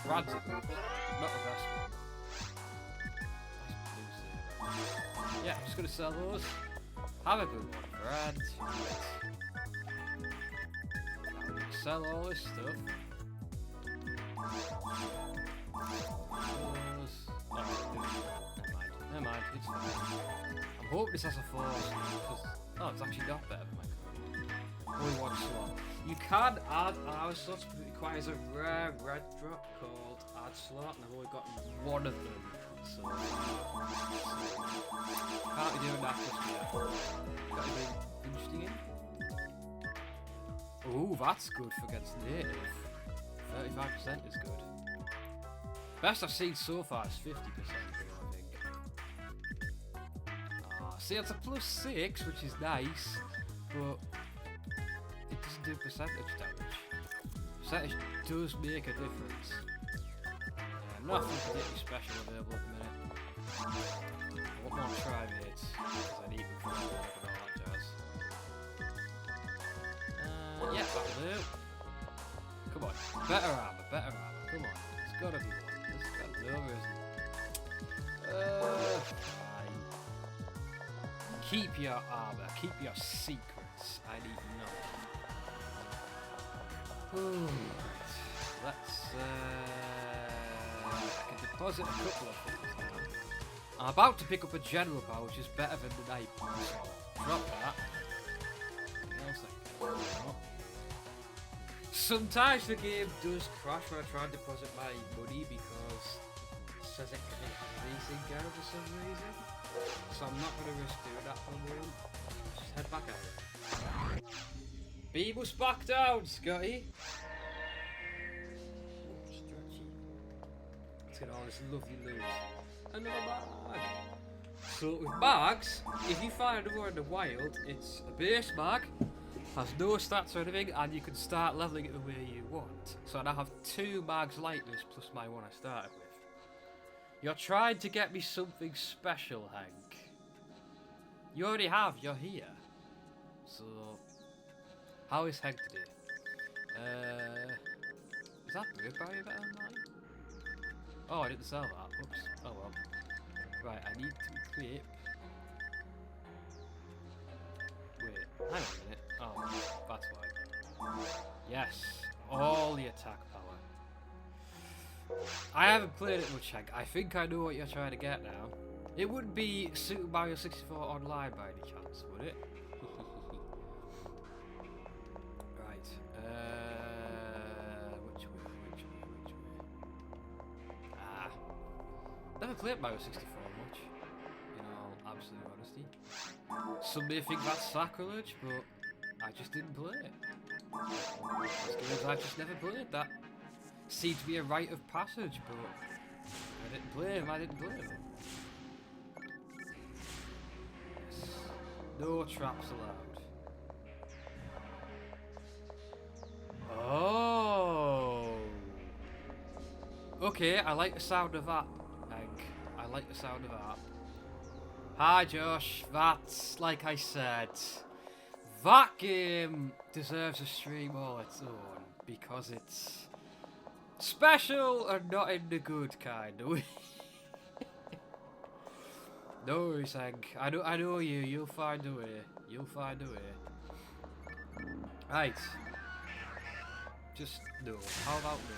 Brad's a good, not the best one. Yeah, I'm just gonna sell those. Have a good one, Brad. Sell all this stuff. Never mind, it's fine. I'm hoping this has a force because it's actually not better than my current. Only one slot. You can add hour slots, but it requires a rare red drop called add slot, and I've only got one of them, so can't be doing that just yet. Got anything interesting in? Oh, that's good for against native. 35% is good. Best I've seen so far is 50%, I think. See, it's a +6, which is nice, but it doesn't do percentage damage. Percentage does make a difference. Yeah, nothing particularly special available at the minute. I want more tri-mates, because I need them for my work and all that jazz. Yeah, that'll do. Come on, better armor, better armor. Come on, there's gotta be one. There's gotta be over, isn't fine. Keep your armor, keep your secrets. I need none. Right. Let's. I can deposit a couple of things now. I'm about to pick up a general power, which is better than the night power. So drop that. Sometimes the game does crash when I try and deposit my money because it says it can freezing down for some reason. So I'm not going to risk doing that for the moment. Just head back out. Beam us back down, Scotty. Stretchy. Let's get all this lovely loot. Another mag. So with mags, if you find another one in the wild, it's a base mag. Has no stats or anything, and you can start leveling it the way you want. So I now have 2 mags like this plus my one I started with. You're trying to get me something special, Hank. You already have, you're here. So, how is Hank today? Is that bird barrier better than mine? Oh, I didn't sell that. Oops. Oh well. Right, I need to equip. Wait, hang on a minute. Oh, that's why. Yes, all the attack power. I haven't played it much, Hank. I think I know what you're trying to get now. It wouldn't be Super Mario 64 Online by any chance, would it? Right. Which way? Ah. Never played Mario 64 much, in all absolute honesty. Some may think that's sacrilege, but I just didn't play it. These games I've just never played. That seemed to be a rite of passage, but I didn't play them. Yes. No traps allowed. Oh. Okay, I like the sound of that, Hank. I like the sound of that. Hi, Josh. That's like I said. That game deserves a stream all its own because it's special and not in the good kind of way. No worries, Hank. I know you. You'll find a way. Right. Just no. How about no?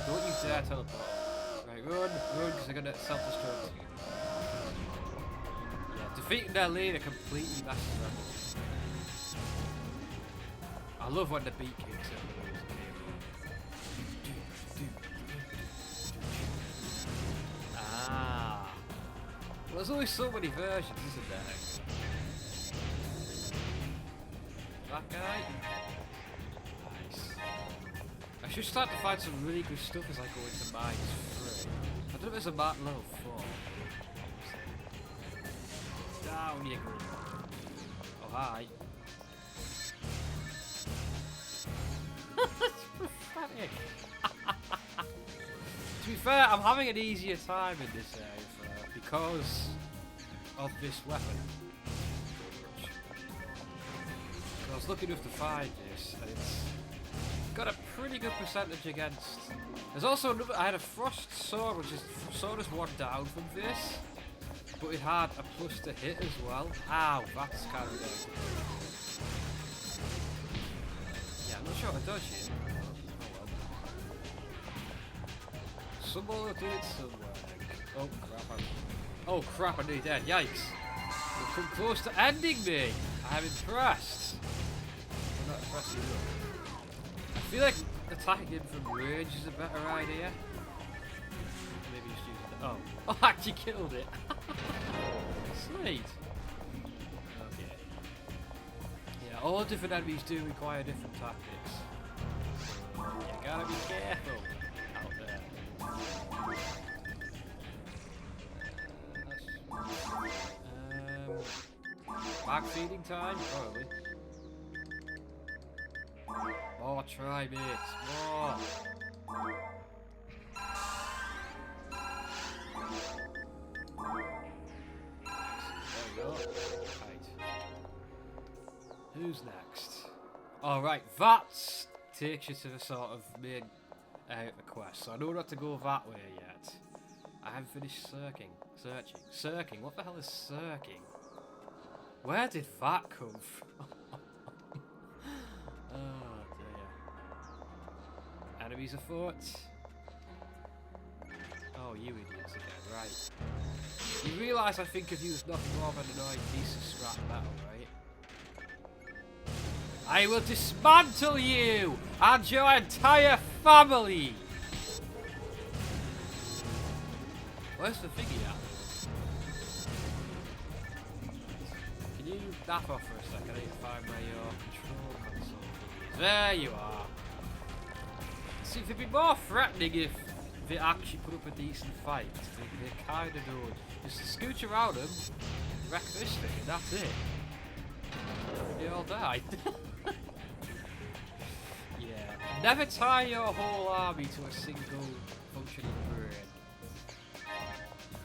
Don't you dare teleport. Right, run, because they're gonna self-destruct. Defeating their leader completely messes them. I love when the beat kicks in. Ah. Well, there's always so many versions, isn't there? That guy? Nice. I should start to find some really good stuff as I go into mines 3. I don't know if there's a map level 4. Down you go. Oh, hi. That's pathetic. To be fair, I'm having an easier time in this area because of this weapon. I was lucky enough to find this, and it's got a pretty good percentage against. There's also another. I had a frost sword, which is sword is 1 down from this. But it had a plus to hit as well. Ow, that's kind of ridiculous. Yeah, I'm not sure what it does yet. Oh well. Someone will do it somewhere. Oh crap, I'm nearly dead. Yikes. You've come close to ending me. I'm impressed. I'm not impressed enough. I feel like attacking him from range is a better idea. Maybe just use it. Oh, I actually killed it. Sweet. Okay. Yeah, all different enemies do require different tactics. So, you gotta be careful out there. Back feeding time? Probably. More tri-mates. More. go. Right. Who's next? Alright, that takes you to the sort of main area of the quest. So I know not to go that way yet. I haven't finished searching. Searching? What the hell is searching? Where did that come from? Oh dear. Enemies afoot. Oh, you idiots again, right. You realise I think of you as nothing more than an annoying piece of scrap metal, right? I will dismantle you and your entire family! Where's the thingy at? Can you nap off for a second? I need to find where your control console is. There you are. See, it'd be more threatening if they actually put up a decent fight. They kind of don't. Just scooch around them, wreck this thing, and that's it. They all died. Yeah. Never tie your whole army to a single functioning brain.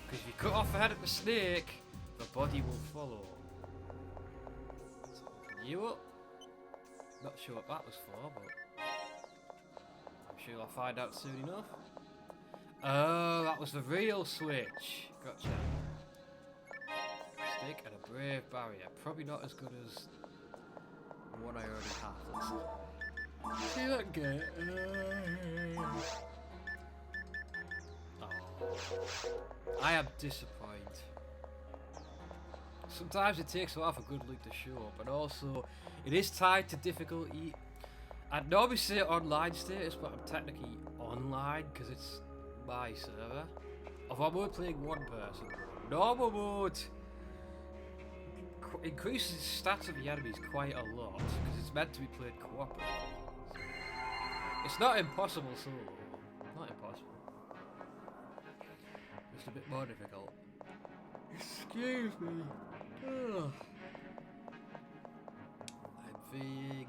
Because if you cut off the head of the snake, the body will follow. So open you up. Not sure what that was for, but I'm sure I'll find out soon enough. Oh, that was the real switch. Gotcha. Stick and a brave barrier. Probably not as good as what I already have. Let's see that get. Oh, I am disappointed. Sometimes it takes a while for good luck to show up, and also it is tied to difficulty. I'd normally say online status, but I'm technically online because it's my server. Although I'm only playing one person. Normal mode increases the stats of the enemies quite a lot because it's meant to be played cooperatively. It's not impossible solo. Not impossible. Just a bit more difficult. Excuse me. Ugh. I'm feeling...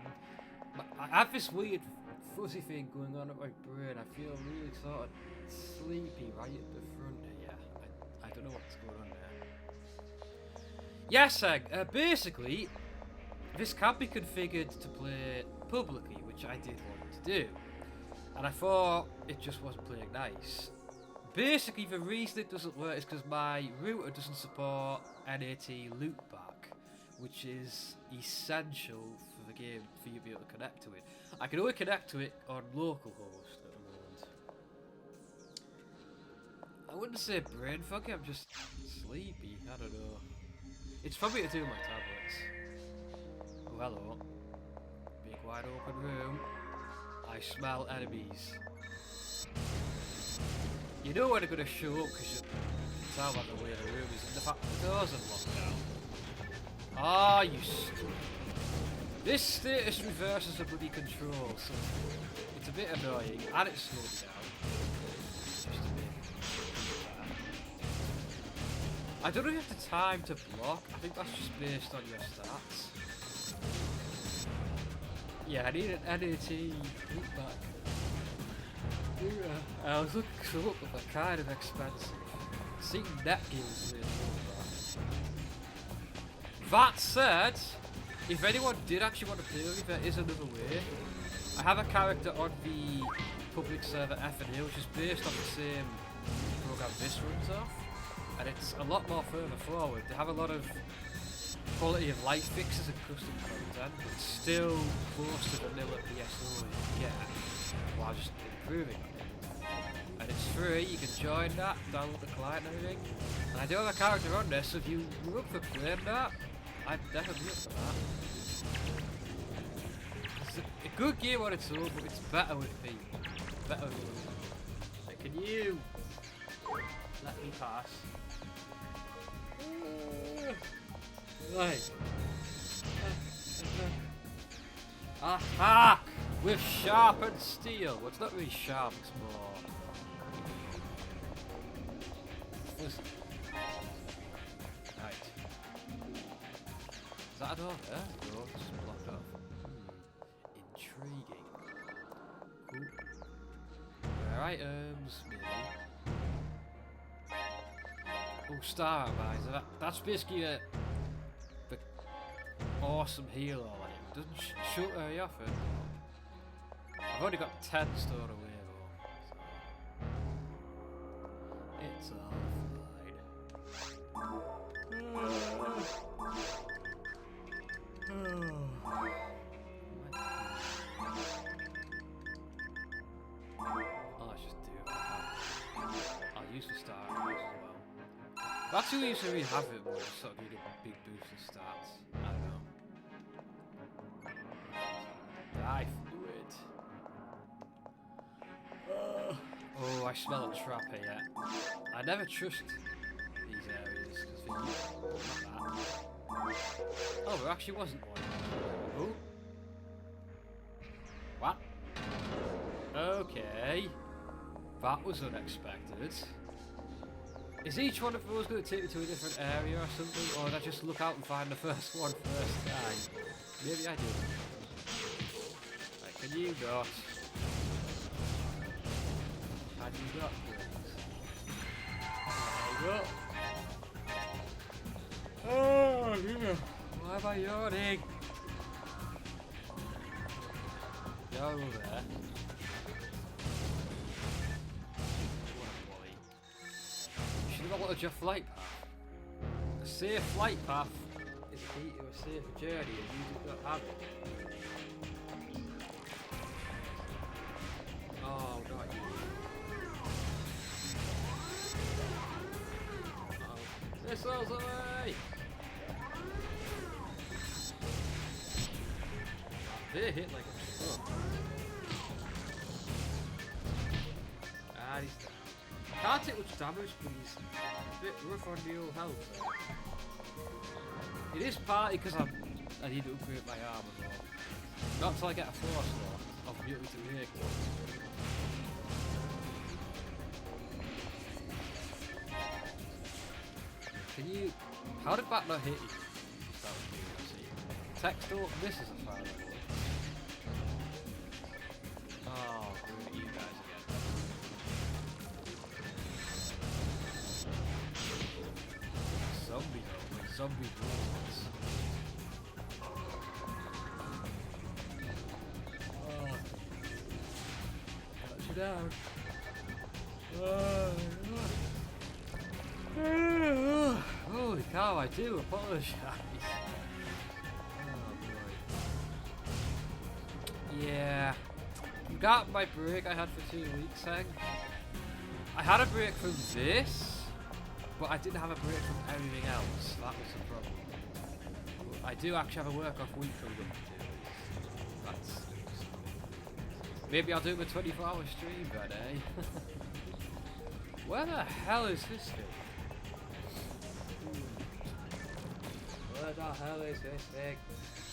I have this weird fuzzy thing going on at my brain. I feel really sort of sleepy right at the front here. I don't know what's going on there. Yes, basically, this can be configured to play publicly, which I did want to do. And I thought it just wasn't playing nice. Basically, the reason it doesn't work is because my router doesn't support NAT loopback, which is essential for the game for you to be able to connect to it. I can only connect to it on localhost at the moment. I wouldn't say brain foggy, I'm just sleepy, I don't know. It's probably to do with my tablets. Oh, hello. Big wide open room. I smell enemies. You know when they're going to show up because you can tell by the way the room is and the fact the doors are locked down. Ah, you stupid. This status reverses the bloody control, so it's a bit annoying and it slows me down. Just a bit. I don't know if you have the time to block. I think that's just based on your stats. Yeah, I need an NAT loopback. I was looking some up, but they're kind of expensive. Seeing Netgames with that. That said, if anyone did actually want to play with me, there is another way. I have a character on the public server FNA, which is based on the same program this runs off, and it's a lot more further forward. They have a lot of quality of life fixes and custom content, but it's still close to vanilla PSO you can get, while just improving on it. And it's free, you can join that, download the client and everything. And I do have a character on there, so if you were up for playing that, I'd definitely be up for that. It's a good game on its own, but it's better with me. Better with me. Like, can you let me pass? Right. Aha! With sharpened steel. Well, it's not really sharp, it's more... Listen. Right. Is that a door there? No, it's just blocked off. Intriguing. Ooh. Rare items, maybe. Oh, star advisor. That's basically a awesome healer like him. Doesn't shoot very often. I've already got 10 stored away though. So it's all fine. Let's just do it. I'll use the starters as well. That's who usually have it more, just sort of need a big boost of stats. I don't know. Die fluid. Oh, I smell a trap here. I never trust these areas because not that. Oh, there actually wasn't one. Oh. What? Okay. That was unexpected. Is each one of those going to take me to a different area or something? Or did I just look out and find the first one first time? Maybe I did. Right, can you not? Can you not, please? There you go. Oh, yeah. Why am I yawning? Go over there. What is your flight path? A safe flight path is key to a safer journey and you do not have it. Oh, not you. Uh-oh. Missiles away! They hit like a truck. Ah, he's down. Can't take much damage, please. A bit rough on the old health. It is partly because I need to upgrade my armor more. Not until I get a force slot of ability to make one. Can you... How did that not hit you? That was curiosity. Text don't miss as a fire level. Oh, great, you guys again. Zombie though, like zombie robots. Oh. Touch you down. Holy cow, I do apologise. Oh boy. Yeah. Got my break I had for 2 weeks, Hang. I had a break from this. But I didn't have a break from everything else. That was the problem. But I do actually have a work off week coming up to 2 weeks. That's maybe I'll do a 24-hour stream then, eh? Where the hell is this thing? Where the hell is this thing?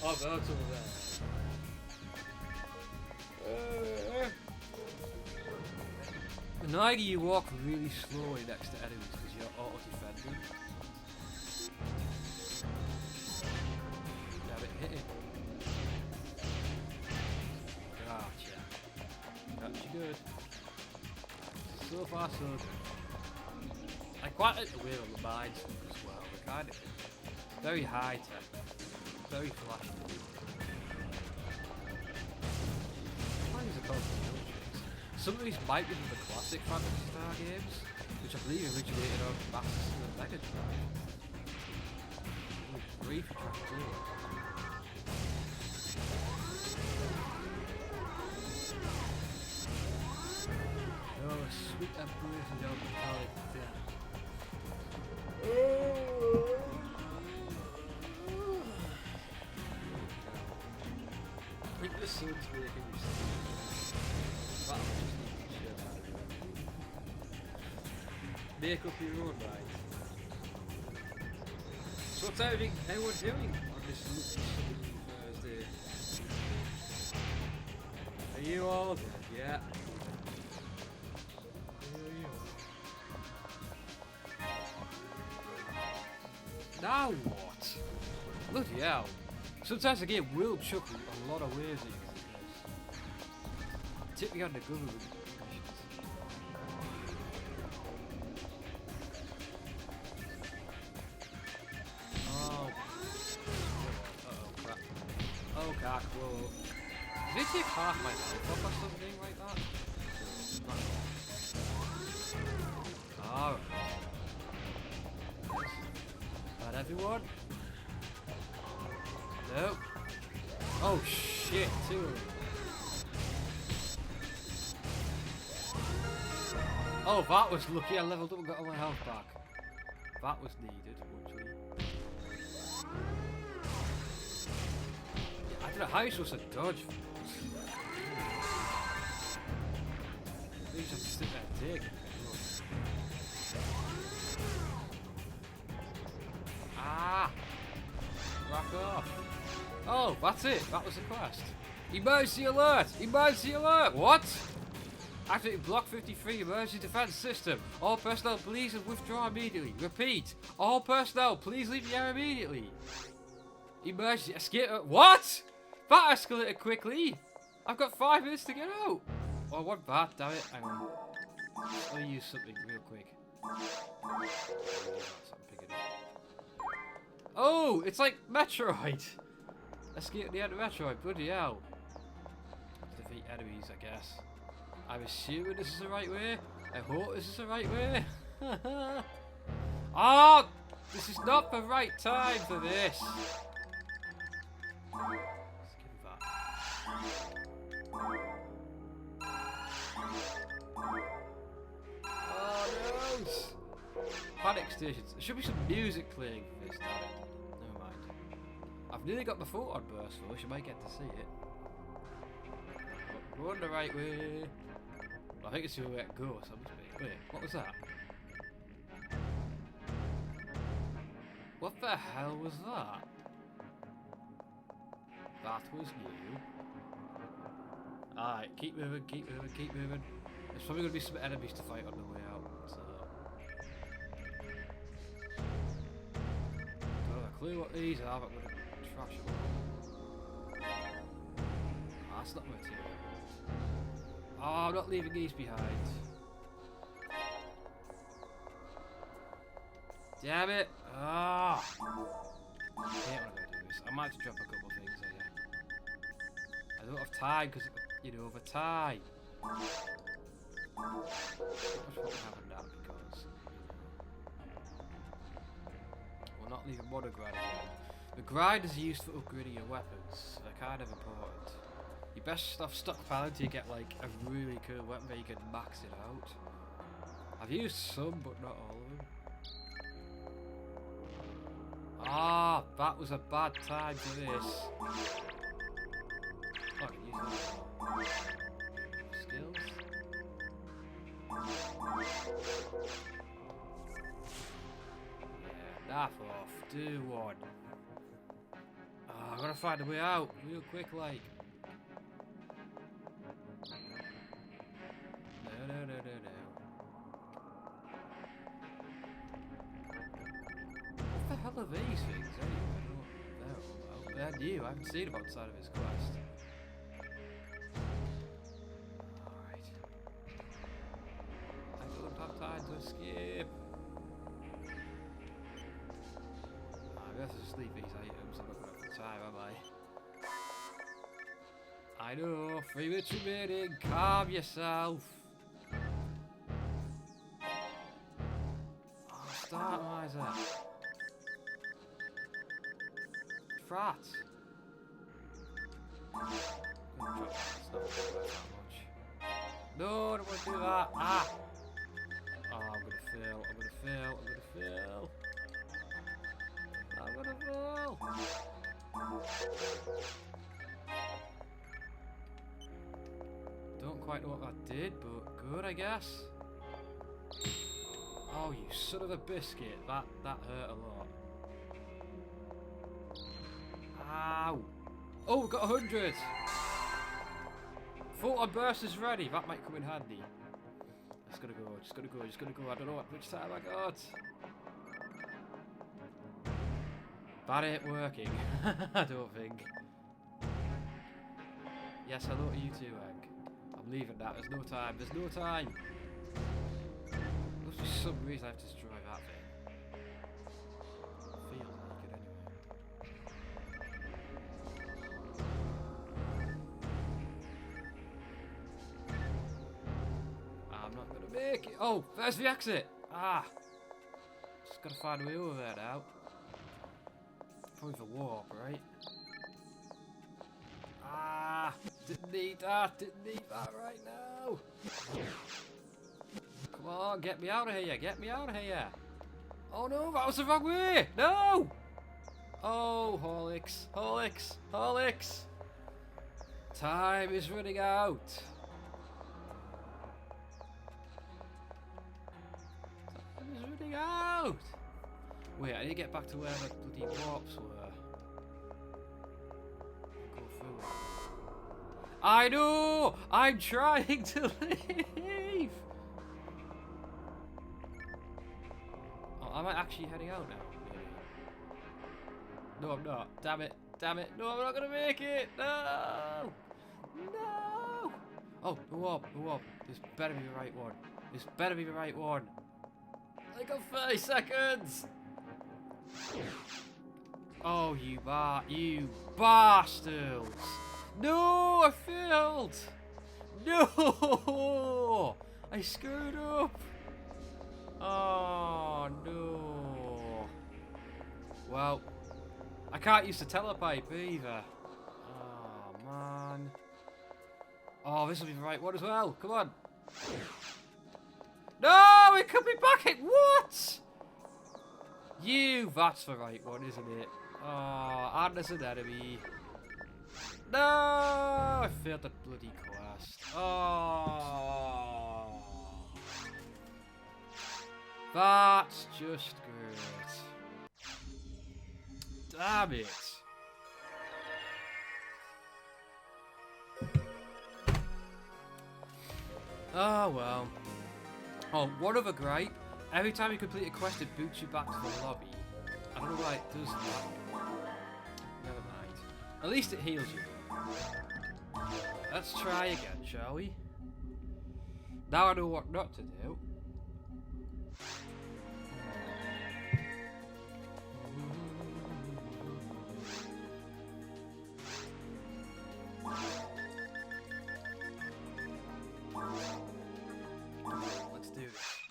Oh, go to there. Neither you walk really slowly next to enemies because you're auto-defending. Damn it, hit it. Gotcha. Gotcha good. So far so good. I quite like the way on the mines as well. They're kind of very high tech. Very flashy. Why is it called? Some of these might be from the classic Phantasy Star games, which I believe originated on Master System and Mega Drive. Brief track too. Oh, sweet apparition of metallic death. I think the sun's making me sick. Make up your own mind. So what's everyone doing on this lucky sunny Thursday? Are you all good? Yeah. Now what? Bloody hell. Sometimes the game will chuck a lot of waves at you. Tip me on the government missions. Oh. Uh-oh. Shark blow up. Did it take half my life off or something like that? Alright. Not everyone. No. Oh shit, two of them. Oh, that was lucky. I leveled up and got all my health back. That was needed, actually. I don't know how you're supposed to dodge. You just sit there and dig. Ah! Rock off. Oh, that's it. That was the quest. Emergency alert! Emergency alert! What? Activate Block 53 Emergency Defense System. All personnel, please withdraw immediately. Repeat. All personnel, please leave the area immediately. Emergency escape. What? That escalated quickly. I've got 5 minutes to get out. Oh, one bat. Damn it. Hang on. Let me use something real quick. Oh, it's like Metroid. Escape at the end of Metroid. Bloody hell. Defeat enemies, I guess. I'm assuming this is the right way. I hope this is the right way. Oh, this is not the right time for this. Let's give that. Oh no! Panic stations. There should be some music playing for this time. Never mind. I've nearly got my photon burst though, so you might get to see it. Going the right way. I think it's the way it goes. Wait, what was that? What the hell was that? That was new. Alright, keep moving, keep moving, keep moving. There's probably going to be some enemies to fight on the way out, so... Don't have a clue what these are, but I'm going to trash them all. Oh, that's not material. Oh, I'm not leaving these behind. Damn it! Ah! I hate when I do this. I might have to drop a couple of things here. I don't have time because, you know, over time. Not much what happened now because we're not leaving monogrind again. The grinders are used for upgrading your weapons, so they're kind of important. You best have stockpiling until you get like a really cool weapon where you can max it out. I've used some, but not all of them. Ah, that was a bad time for this. Oh, I can use that. Skills. Yeah, naff off. Do one. Oh, I gotta find a way out real quick, like. No. What the hell are these things anyway? They're new. I haven't seen them outside of his quest. Alright. I don't have time to escape. I guess I'll just leave these items. I'm not going to have time, am I? I know. 3 minutes remaining. Calm yourself. Start miser. Frat. No, I don't want to do that. Ah. Oh, I'm gonna fail. I'm gonna fail. I'm gonna fail. I'm gonna fail. Don't quite know what that did, but good, I guess. Oh, you son of a biscuit. That hurt a lot. Ow. Oh, we got 100. Photon burst is ready. That might come in handy. Just gotta go. Just gotta go. Just gotta go. I don't know how much time I got. That ain't working. I don't think. Yes, hello to you too, Hank. I'm leaving that. There's no time. There's no time. For some reason I have to destroy that thing. Feels like it make it. Oh, there's the exit. Ah. Just gotta find a way over there now. Probably the warp, right? Ah. Didn't need that right now. Come on, get me out of here. Get me out of here. Oh no, that was the wrong way. No. Oh, Horlicks. Horlicks. Horlicks. Time is running out. Time is running out. Wait, I need to get back to where the bloody warps were. Go through it. I know! I'm trying to leave! Oh, am I actually heading out now? No, I'm not. Damn it. Damn it. No, I'm not going to make it. No. No. Oh, the warp. The warp. This better be the right one. This better be the right one. I got 30 seconds. Oh, you bastards. No, I failed. No. I screwed up. Oh, no. Well, I can't use the telepipe either. Oh, man. Oh, this will be the right one as well. Come on. No, it could be back in. What? That's the right one, isn't it? Oh, and there's an enemy. No, I failed the bloody quest. Oh. That's just great. Damn it. Oh well. Oh, one other gripe. Every time you complete a quest, it boots you back to the lobby. I don't know why it does that. Never mind. At least it heals you. Let's try again, shall we? Now I know what not to do.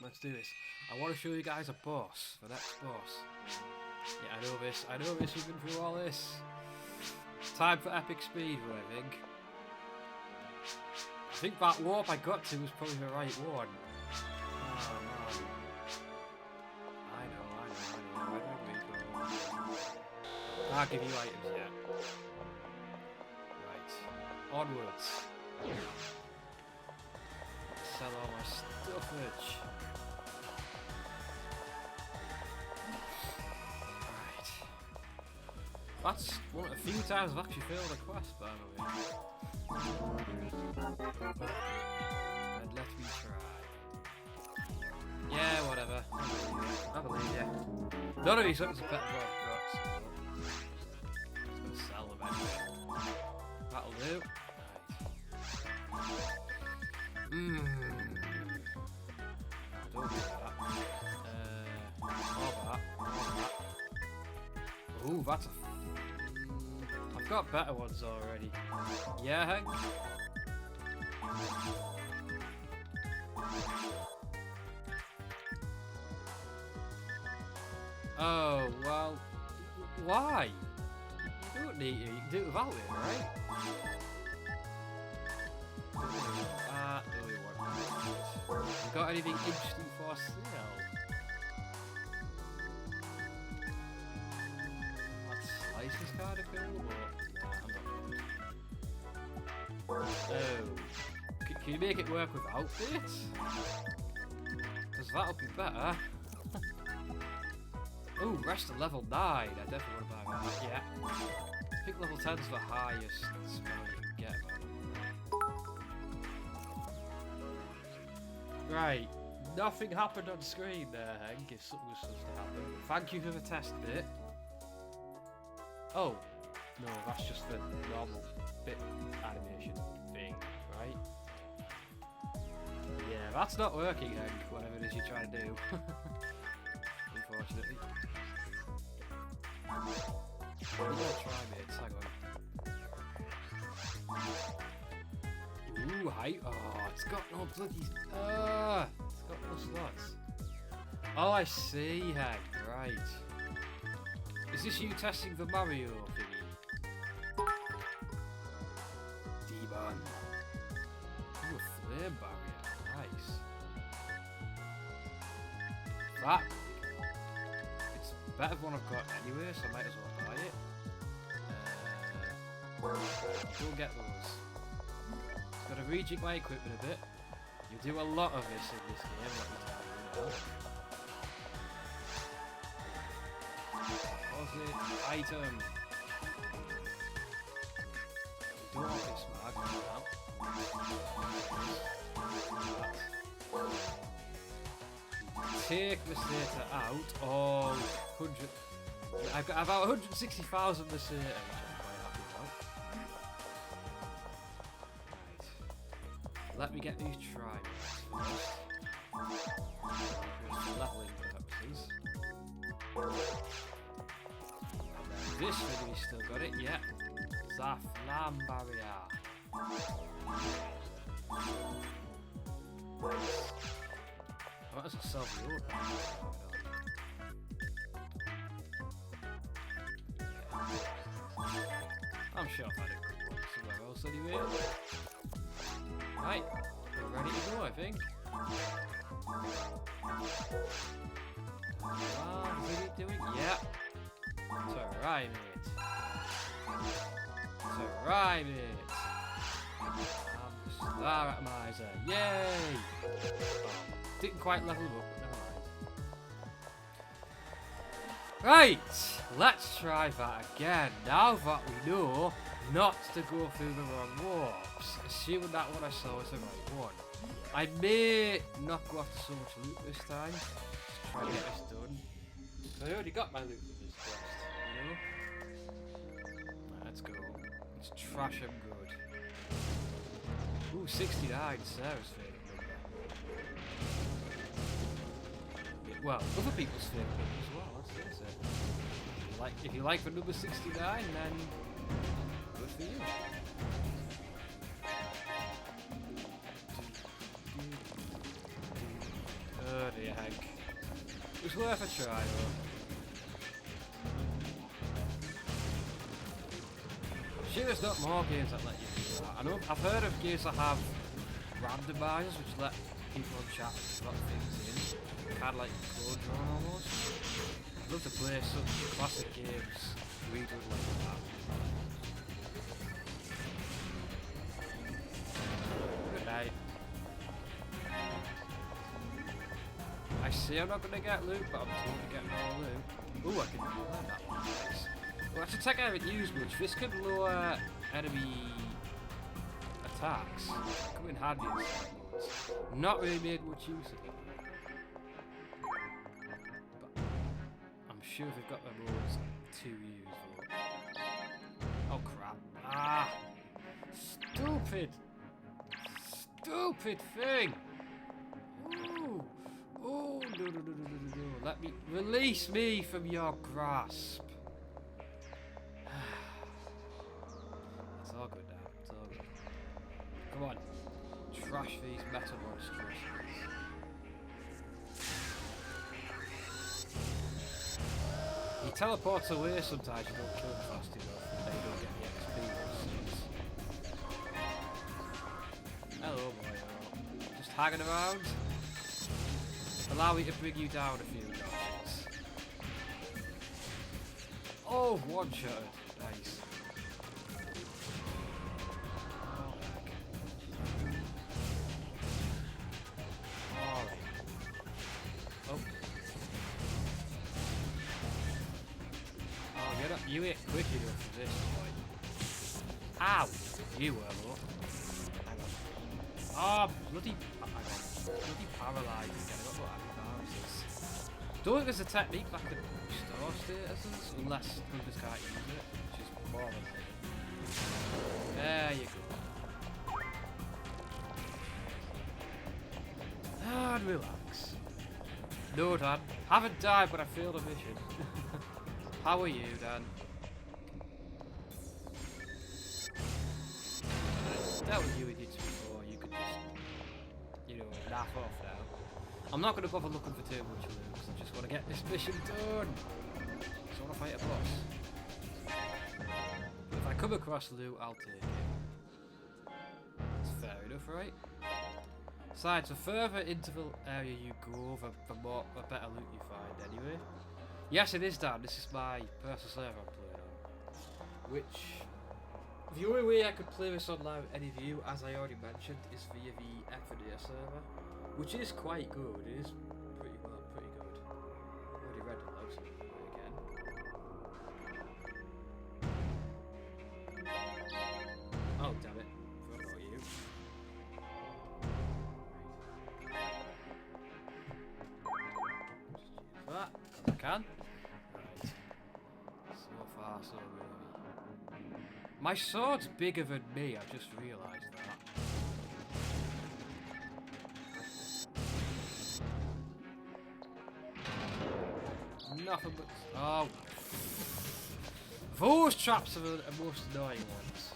Let's do this. I want to show you guys a boss, the next boss. Yeah, I know this. I know this. We've been through all this. Time for epic speed, I think. I think that warp I got to was probably the right one. Oh, man. I know. Where do we go? Can't give you items yet. Right. Onwards. Sell all my stuffage. That's one of the few times I've actually failed a quest, by the way. And let me try. Yeah, whatever. I believe you. None of these looks a pet rock, I'm just gonna sell them anyway. That'll do. Right. Don't do that. All that. Ooh, that's a... I've got better ones already. Yeah, Hank? Oh, well... Why? You don't need to. You can do it without it, right? No, you want it. You got anything interesting for sale? This is kind of cool, but oh, can you make it work without this? Because that'll be better. Oh, rest of level 9. I definitely want to buy that. Yeah. I think level 10 is the highest spell you can get. Right. Nothing happened on screen there, Hank, if something was supposed to happen. Thank you for the test bit. Oh, no, that's just the normal bit animation thing, right? Yeah, that's not working, Hank, whatever it is you're trying to do. Unfortunately. I'm gonna try bits, hang on. Ooh, height. Oh, it's got no bloody... it's got slots. Oh, I see, heck, right. Is this you testing the Mario thingy? Demon. Ooh, a flame barrier, nice. That, it's better than one I've got anyway, so I might as well buy it. Go get those. Just gotta rejig my equipment a bit. You do a lot of this in this game, let me tell you. What's it? Item. Don't want this mag now. Take the Sata out. Oh, 100. I've got about 160,000 the Sata, which I'm quite happy about. Right. Let me get these tribes first. Just for leveling purposes. And then this video still got it, yeah. Zaflam barrier. I might as well sell the old I'm sure I've had a good one somewhere else anyway. Right, we're ready to go, I think. Is it doing? Yeah. To rhyme it. To rhyme it. Star Atomizer. Yay! Oh, didn't quite level up, but never mind. Right, let's try that again. Now that we know not to go through the wrong warps, assuming that one I saw was the right one. I may not go after so much loot this time. Just try to get this done. I already got my loot from this quest, you know? Right, let's go. Let's trash them good. Ooh, 69, Sarah's favourite number. Well, other people's favourite number as well, let's face it. If you like the number 69, then good for you. Oh dear, Hank. It was worth a try, though. I'm sure there's not more games that let you do that. I know I've heard of games that have randomizers which let people on chat drop things in. Kind of like code drawn almost. I'd love to play some classic games redone like that. Good night. I see I'm not going to get loot, but I'm totally getting more loot. Ooh, I can learn that one. Nice. Well, that's a tech I haven't used much. This could lower enemy attacks. Come in handy in certain modes. Not really made much use of it. But I'm sure they've got their modes to use though. Oh crap. Ah! Stupid! Stupid thing! Ooh! Oh, no. Let me release me from your grasp. It's all good now. It's all good. Come on. Trash these metal monstrosities. He teleports away sometimes, you don't kill him fast enough, and then you don't get the XP. Hello, boy. Just hanging around. Allow me to bring you down a few notches. Oh, one shot. Nice. Oh. Oh, get up. You hit quick enough for this point. Ow! You were low. Hang on. Oh, bloody. Hang on. Bloody paralysing. Don't think there's a technique that can restore statuses unless members can't use it, which is more than likely. There you go. And relax. No, Dan. Haven't died, but I failed a mission. How are you, Dan? I dealt with you idiots before. You could just, you know, naff off now. I'm not going to bother looking for too much loot, because I just want to get this mission done. So I want to fight a boss. But if I come across loot, I'll take it. That's fair enough, right? Besides, the further into the area you go, the better loot you find anyway. Yes, it is Dan. This is my personal server I'm playing on. Which, the only way I could play this online with any of you, as I already mentioned, is via the Phantasy server. Which is quite good. It is pretty good. Already read the logs again. Oh damn it! Forgot about you. That because I can. Right. So far, so good. My sword's bigger than me. I just realised that. Nothing but those traps are the most annoying ones.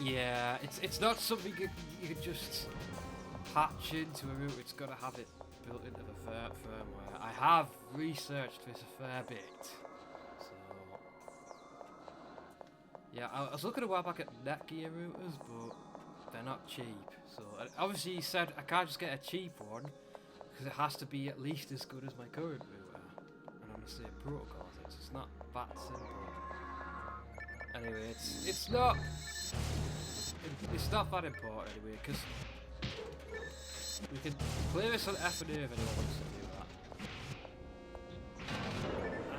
Yeah, it's not something you can just patch into a route. It's got to have it built into the firmware. I have researched this a fair bit, so yeah. I was looking a while back at Netgear routers, but they're not cheap. So obviously, he said I can't just get a cheap one because it has to be at least as good as my current router. The same protocol, it's not that simple. Anyway, it's not that important anyway, because we can play this on F and A if anyone wants to do that.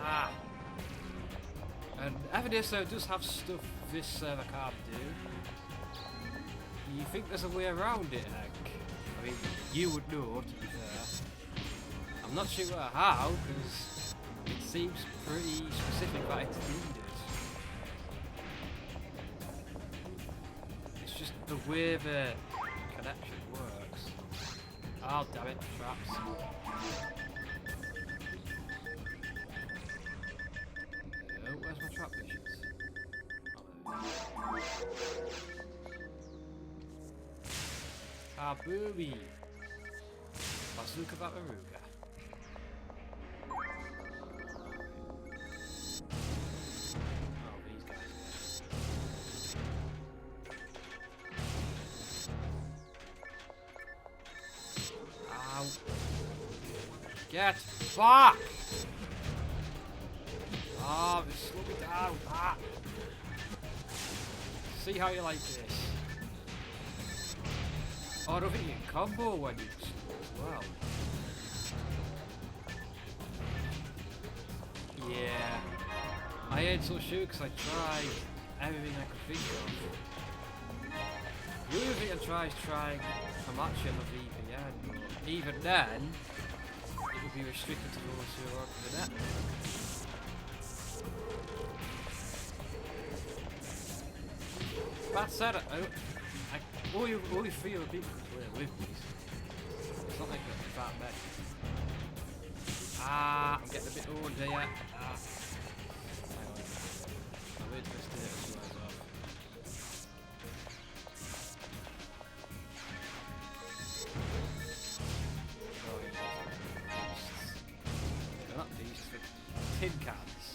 Ah, and F and A server does have stuff this server can't do. You think there's a way around it, Hank? I mean, you would know, to be fair. I'm not sure how, because it seems pretty specific that it's needed. It's just the way the connection works. Oh damn it, traps. Where's my trap missions? Ah, booby! Bazooka Bataruga. Get back! Oh, slow me down. Ah. See how you like this. Oh, I don't think you can combo when you slow as well. Yeah. I ain't so sure because I tried everything I could think of. The only thing I tried is trying a match on the VPN, but even then, it would be restricted to those who are on the network. That said, only 3 other people can play with me. It's not like it's that many. Ah, I'm getting a bit old here. Ah. Hang on. I'll wait till this data wears off. They're not beasts, they're tin cans.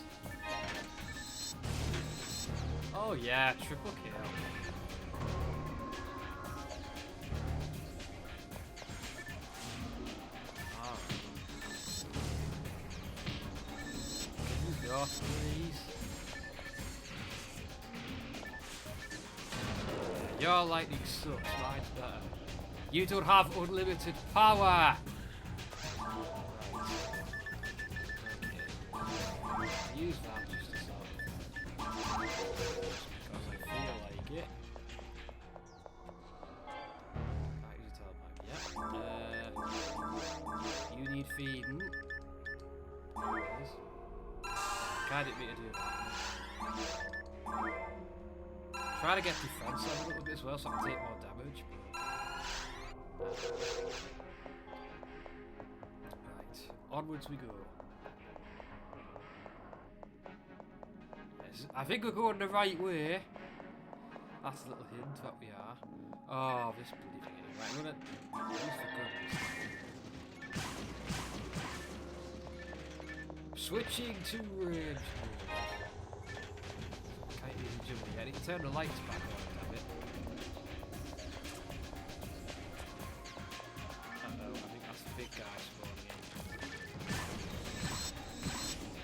Oh yeah, triple kill. Please. Your lightning sucks, mine's better. You don't have unlimited power! Okay. Use that just to sort of... because I feel like it. Right, use a telepipe, yep. You need feeding. There it is. I didn't mean to do that. Try to get defense on a little bit as well so I can take more damage. Right, onwards we go. Yes, I think we're going the right way. That's a little hint that we are. Oh, this bloody thing. Right, I'm gonna use the gun. Switching to rage mode. Can't even jump yet. I need to turn the lights back on, damn it. Uh-oh, I think that's the big guy spawning in.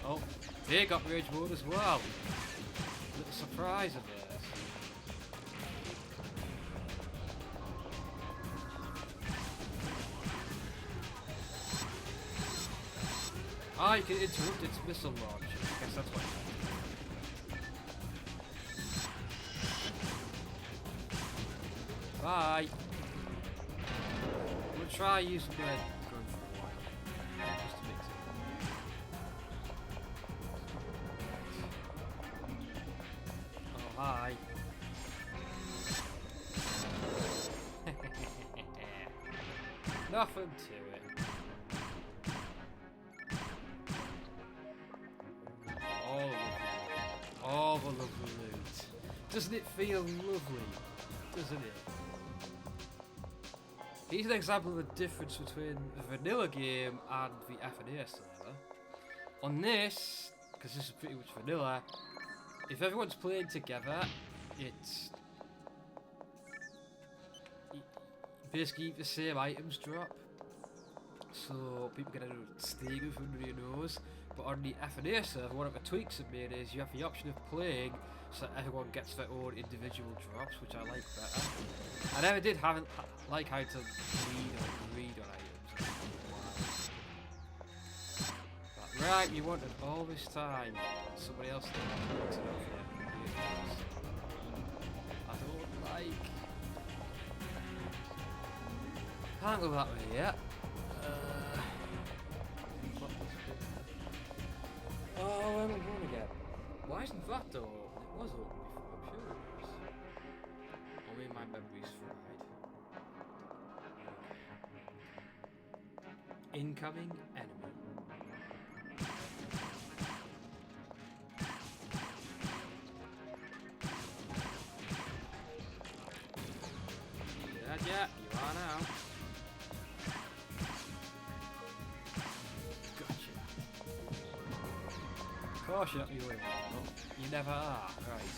Oh, they got rage mode as well. Little surprise of theirs. Ah, you can interrupt its missile launch. I guess that's what it meant. Bye. We'll try using the gun for a while. Just to mix it. Oh, hi. Nothing to it. All the lovely loot. Doesn't it feel lovely? Doesn't it? Here's an example of the difference between the vanilla game and the FNA server. On this, because this is pretty much vanilla, if everyone's playing together, it's basically the same items drop. So people get a sting under your nose. But on the FNA server, one of the tweaks it made is you have the option of playing so everyone gets their own individual drops, which I like better. I never did like how to read on items. But right, you wanted all this time. Somebody else did it off yet. I don't like. Can't go that way yet. Oh, where am I going again? Why isn't that door open? It was open before, I'm sure it was. Only my memory's fried. Incoming enemy. Yeah, you are now. Of course you're not the only one. You never are, right.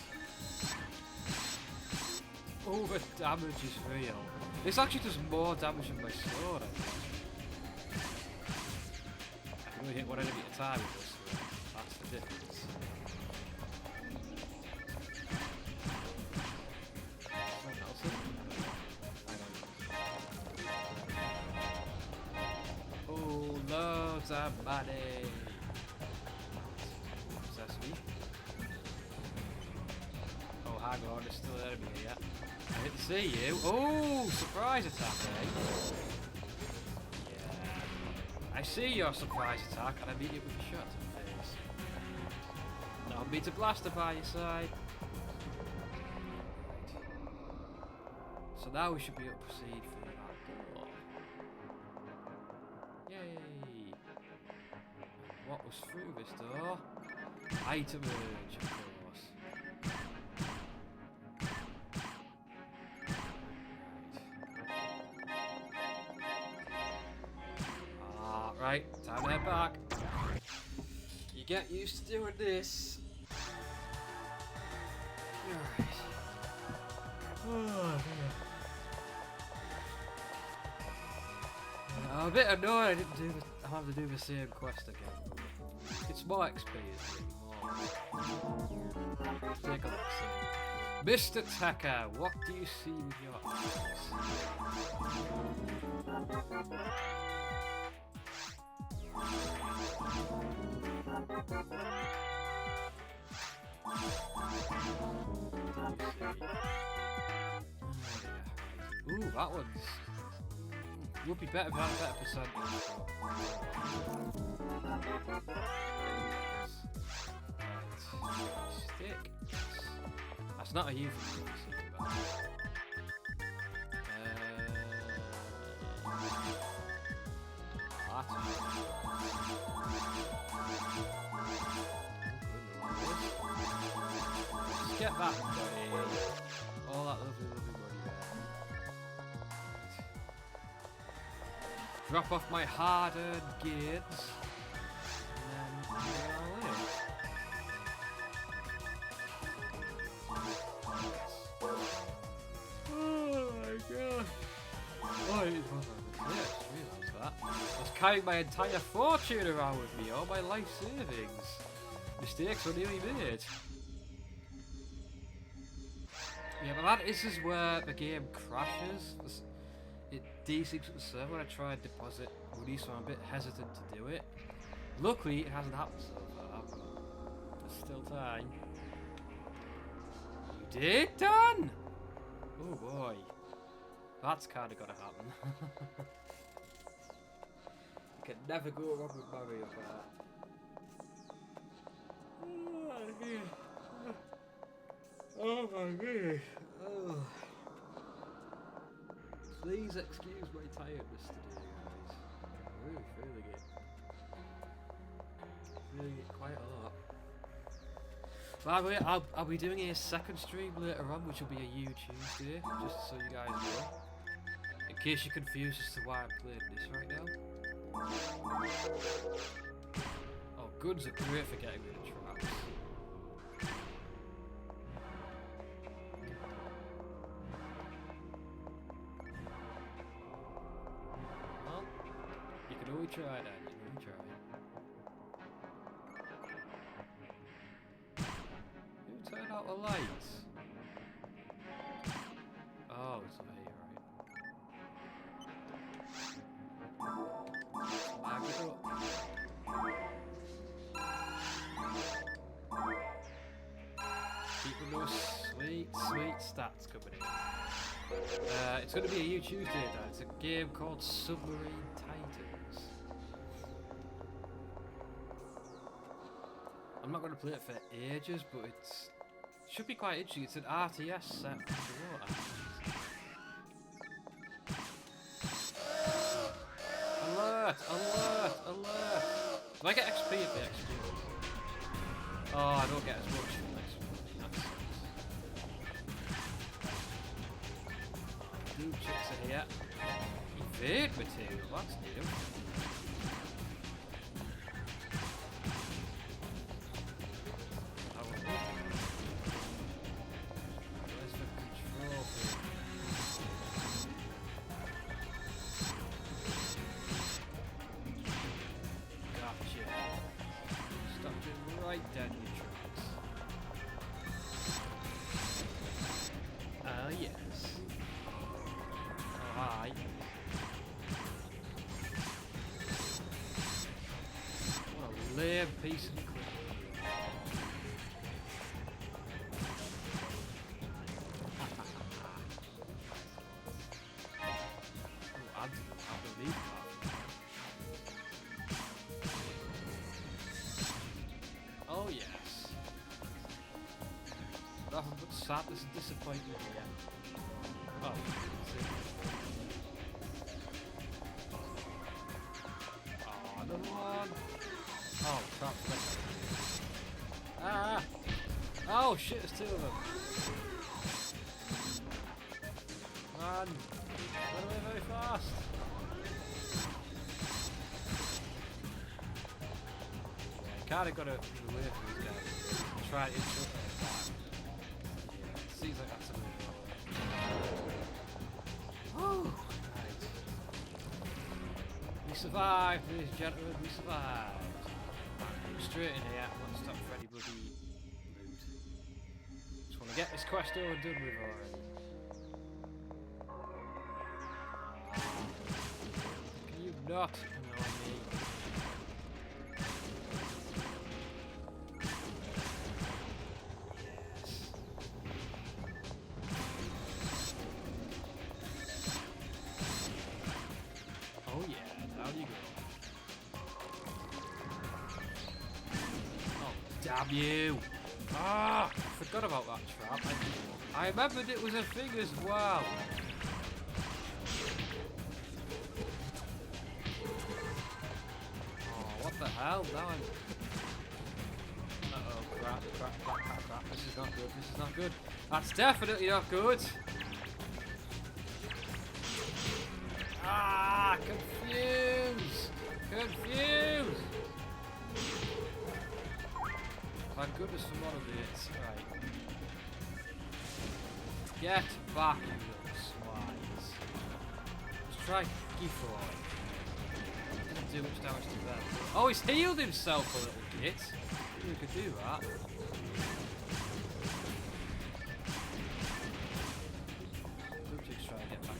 Oh, the damage is real. This actually does more damage than my sword, I think. I can only hit one enemy at a time with this sword. That's the difference. Someone else in? I don't know. Oh, loads of money. Oh, hang on, there's still an enemy here. I didn't see you. Oh, surprise attack, eh? Yeah. I see your surprise attack and I meet it with a shot to the face. Now beat a blaster by your side. Right. So now we should be able to proceed through that door. Yay! What was through this door? Item urge, of course. Right, time to head back. You get used to doing this. Alright. Oh, I'm a bit annoyed I didn't do I have to do the same quest again. It's more experience. Take a look, see. Mr. Tucker, what do you see with your eyes? Ooh, that one's would be better if I had a better percentage. Right. Stick. That's not a useful thing to think about. Let's get that money. All that lovely, lovely money there. drop off my hard-earned goods, and then we're all in. Oh my god! Oh, it was I just realised that. I was carrying my entire fortune around with me, all my life savings. Mistakes were nearly made. Yeah, but that is where the game crashes. It desynced the server when I try and deposit money, so I'm a bit hesitant to do it. Luckily, it hasn't happened so far, but there's still time. You did, Dan? Oh boy. That's kind of gotta happen. You can never go wrong with Mario Kart. Oh my goodness. Oh. Please excuse my tiredness today, guys. I'm really feeling it. Feeling it quite a lot. By the way, I'll be doing a second stream later on, which will be a huge Tuesday, just so you guys know. In case you're confused as to why I'm playing this right now. Oh, guns are great for getting rid of traps. Well, you can only try that, you can only try. Who turned out the lights? Oh, it's over here, right? Mag it up. Keeping those sweet stats coming in. It's going to be a huge Tuesday, Dan. It's a game called Submarine Titans. I'm not going to play it for ages, but it should be quite interesting. It's an RTS set underwater. Alert! Alert! Alert! Do I get XP if they XP? Oh, I don't get as much from XP. That sucks. Blue chicks are here. Evade material, that's new. Where's the control thing? Gotcha. Stopped you right dead in your tracks. Ah, yes. Oh, hi. What a lame piece of equipment. Oh, I believe that. Oh yes. Nothing but sadness and disappointment again. Oh, oh, another one. Oh, crap. Ah! Oh shit, there's two of them. Run! Run away very fast! Kinda gotta move away from these guys. Try to interrupt their attack. Yeah, seems like that's a move. Oh, right. We survived, ladies and gentlemen, we survived. Straight in here, one stop for any bloody loot. Just wanna get this quest over and done with already. Can you not annoy me? Oh yeah, down you go. Oh, damn you! Ah, I forgot about that trap. I remembered it was a thing as well. Oh, what the hell? Now I'm... Uh-oh, crap. This is not good, this is not good. That's definitely not good. Ah, confused! Confused! Thank goodness for one of these. Right. Get back, you little swines. Let's try Gifford. Didn't do much damage to them. Oh, he's healed himself a little bit. We could do that. Ludwig's trying to get back up.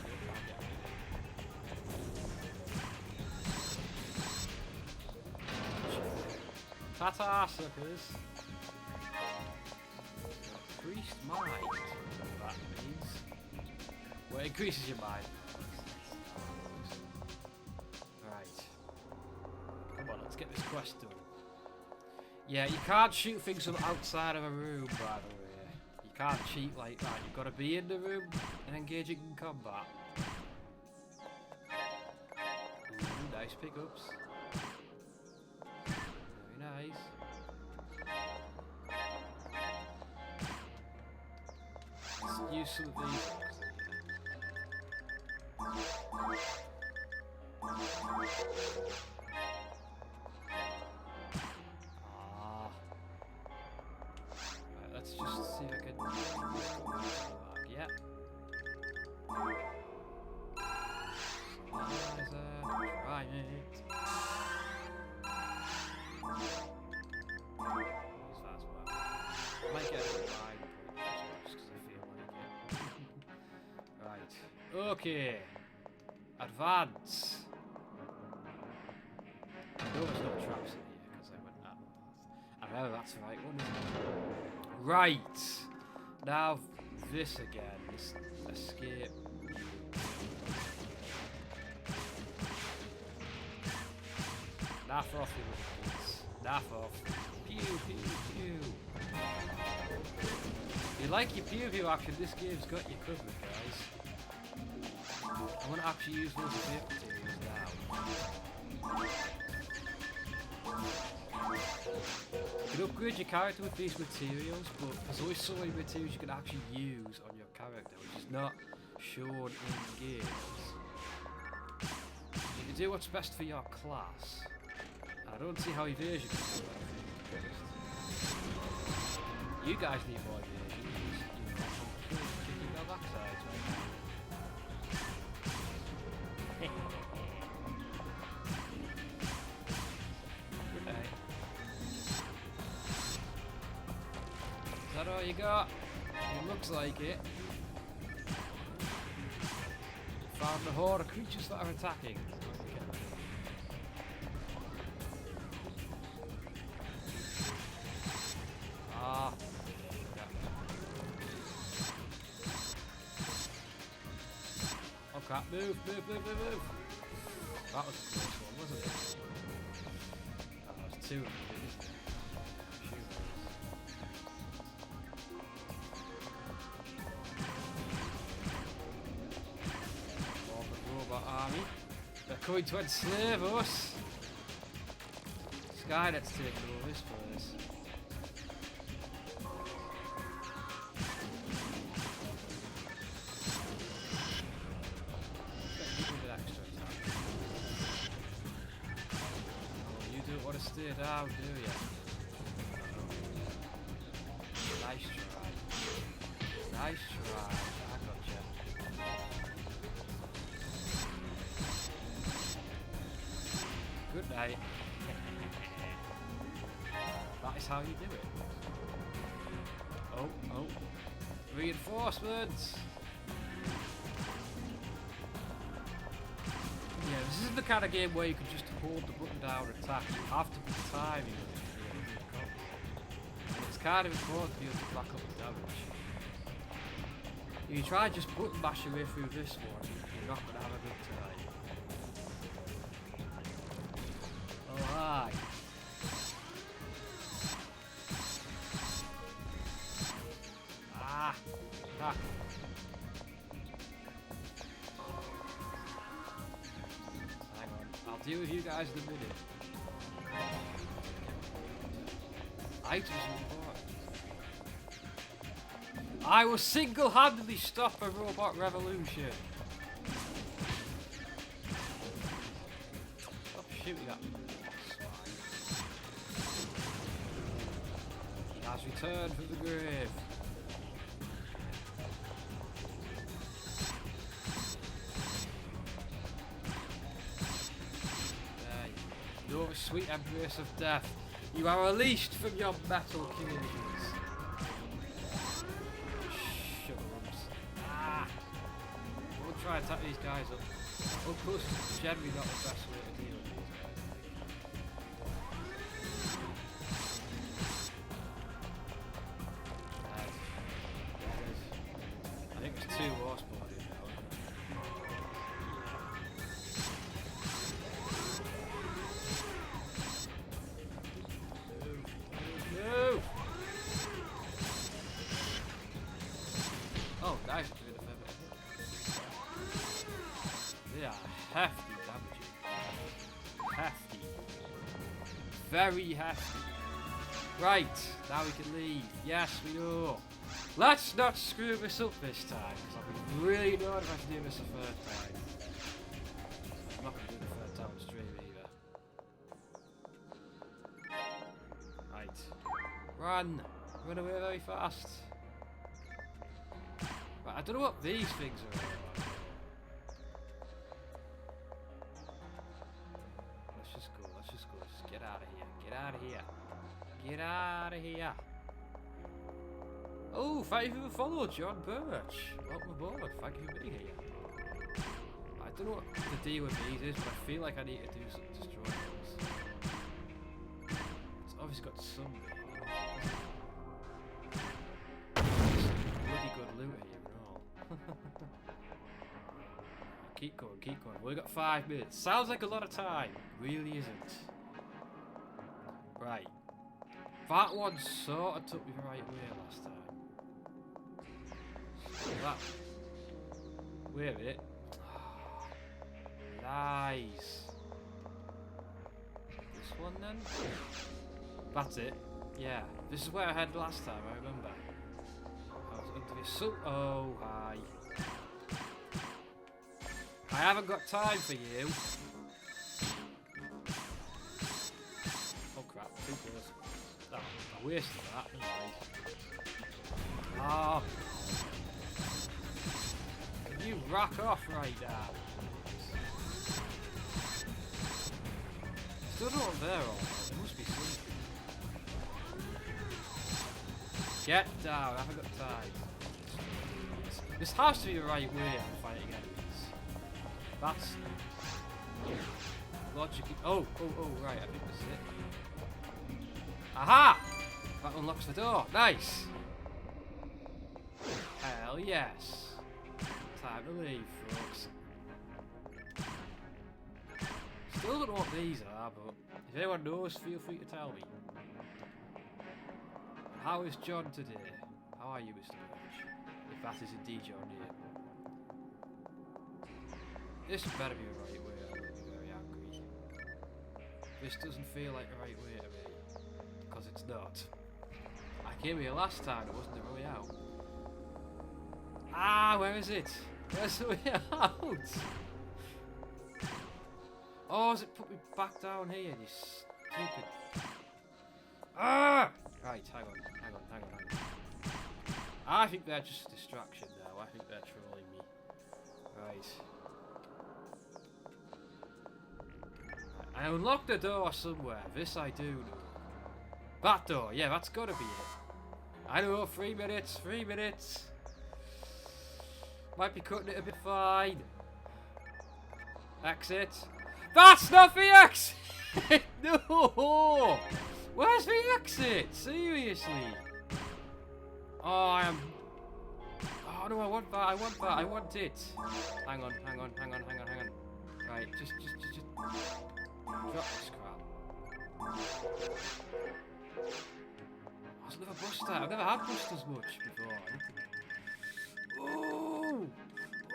Ta-ta, suckers. Increased mind. That means. Well, it increases your mind. Right. Come on, let's get this quest done. Yeah, you can't shoot things from outside of a room, by the way. You can't cheat like that. You've got to be in the room and engage in combat. Ooh, nice pickups. Very nice. Let's use some of these. Right, let's just see if I can. Yep. Try it. I might get a line just because I feel like it. Right. Okay. Advance. I know there's no traps in here because I went that path. I know that's the right one, isn't it? Right. Now this again. This escape. Naff off, you little kids. Naff off. Pew, pew, pew. You like your pew pew action, this game's got you covered, guys. I want to actually use those escape materials now. You can upgrade your character with these materials, but there's always so many materials you can actually use on your character, which is not shown in games. You can do what's best for your class. I don't see how evasion can do that. You guys need more evasion because you know, I'm kicking their backsides right now. Good night. Is that all you got? It looks like it. Found the horde of creatures that are attacking. Ah. Yeah. Oh crap, move. That was a close one, wasn't it? That was two of them, isn't it? More of the robot army. They're coming to enslave us! Skynet's taking over this place. Stay down, do you? Nice try. Nice try. I gotcha. Good night. That is how you do it. Oh. Reinforcements! Yeah, this isn't the kind of game where you can just hold the button down and attack. You have to be timing it. It's kind of important to be able to back up the damage. If you try and just button mash your way through this one, you're not going to have a good time. Oh hi. Attack. I'll deal with you guys in a minute. Items report. I will single-handedly stop a robot revolution. returned from the grave. There, you're a sweet embrace of death. You are released from your metal cages. Shrubs. Ah! We'll try and attack these guys up. Of course, it's generally not the best way to deal with these guys. I think there's 2 horse bodies now. No! Oh, nice. They are hefty damaging. Hefty. Very hefty. Right, now we can leave. Yes, we know. Let's not screw this up this time, because I'll be really annoyed if I have to do this a 3rd time. I'm not going to do the 3rd time on stream either. Right. Run! Run away very fast. Right, I don't know what these things are all about. Let's just go, just get out of here. Get out of here. Get out of here. Oh, thank you for the follow, John Birch. Welcome aboard. Thank you for being here. I don't know what the deal with these is, but I feel like I need to do something to destroy those. It's obviously got some bloody good loot here and all. Keep going, keep going. We've got 5 minutes. Sounds like a lot of time. Really isn't. Right. That one sort of took me the right way last time. That. Wait a minute. Nice. This one then? That's it. Yeah. This is where I had last time, I remember. I was under this. Oh, hi. I haven't got time for you. Oh crap, too close. Oh, I wasted that, didn't I? Ah. Can you rock off right now? Still don't know what they're on. There must be something. Get down, I haven't got time. This has to be the right way of fighting enemies. That's logically. Oh, right, I think that's it. Aha! That unlocks the door. Nice! Hell yes. Time to leave, folks. Still don't know what these are, but if anyone knows, feel free to tell me. How is John today? How are you, Mr. Birch? If that is indeed your name. This better be the right way, I'm going to be very angry. This doesn't feel like the right way to me. Because it's not. I came here last time, it wasn't the way out. Ah, where is it? Where's the way out? Oh, has it put me back down here, you stupid... Ah! Right, hang on. I think they're just a distraction now. I think they're trolling me. Right. I unlocked the door somewhere. This I do know. That door. Yeah, that's gotta be it. I know. 3 minutes. 3 minutes. Might be cutting it a bit fine. Exit. That's not the exit! No! Where's the exit? Seriously? Oh, I am... Oh no, I want that, I want it. Hang on. Right, just... Drop this crap. Oh, it's another buster. I've never had busters much before. Oh!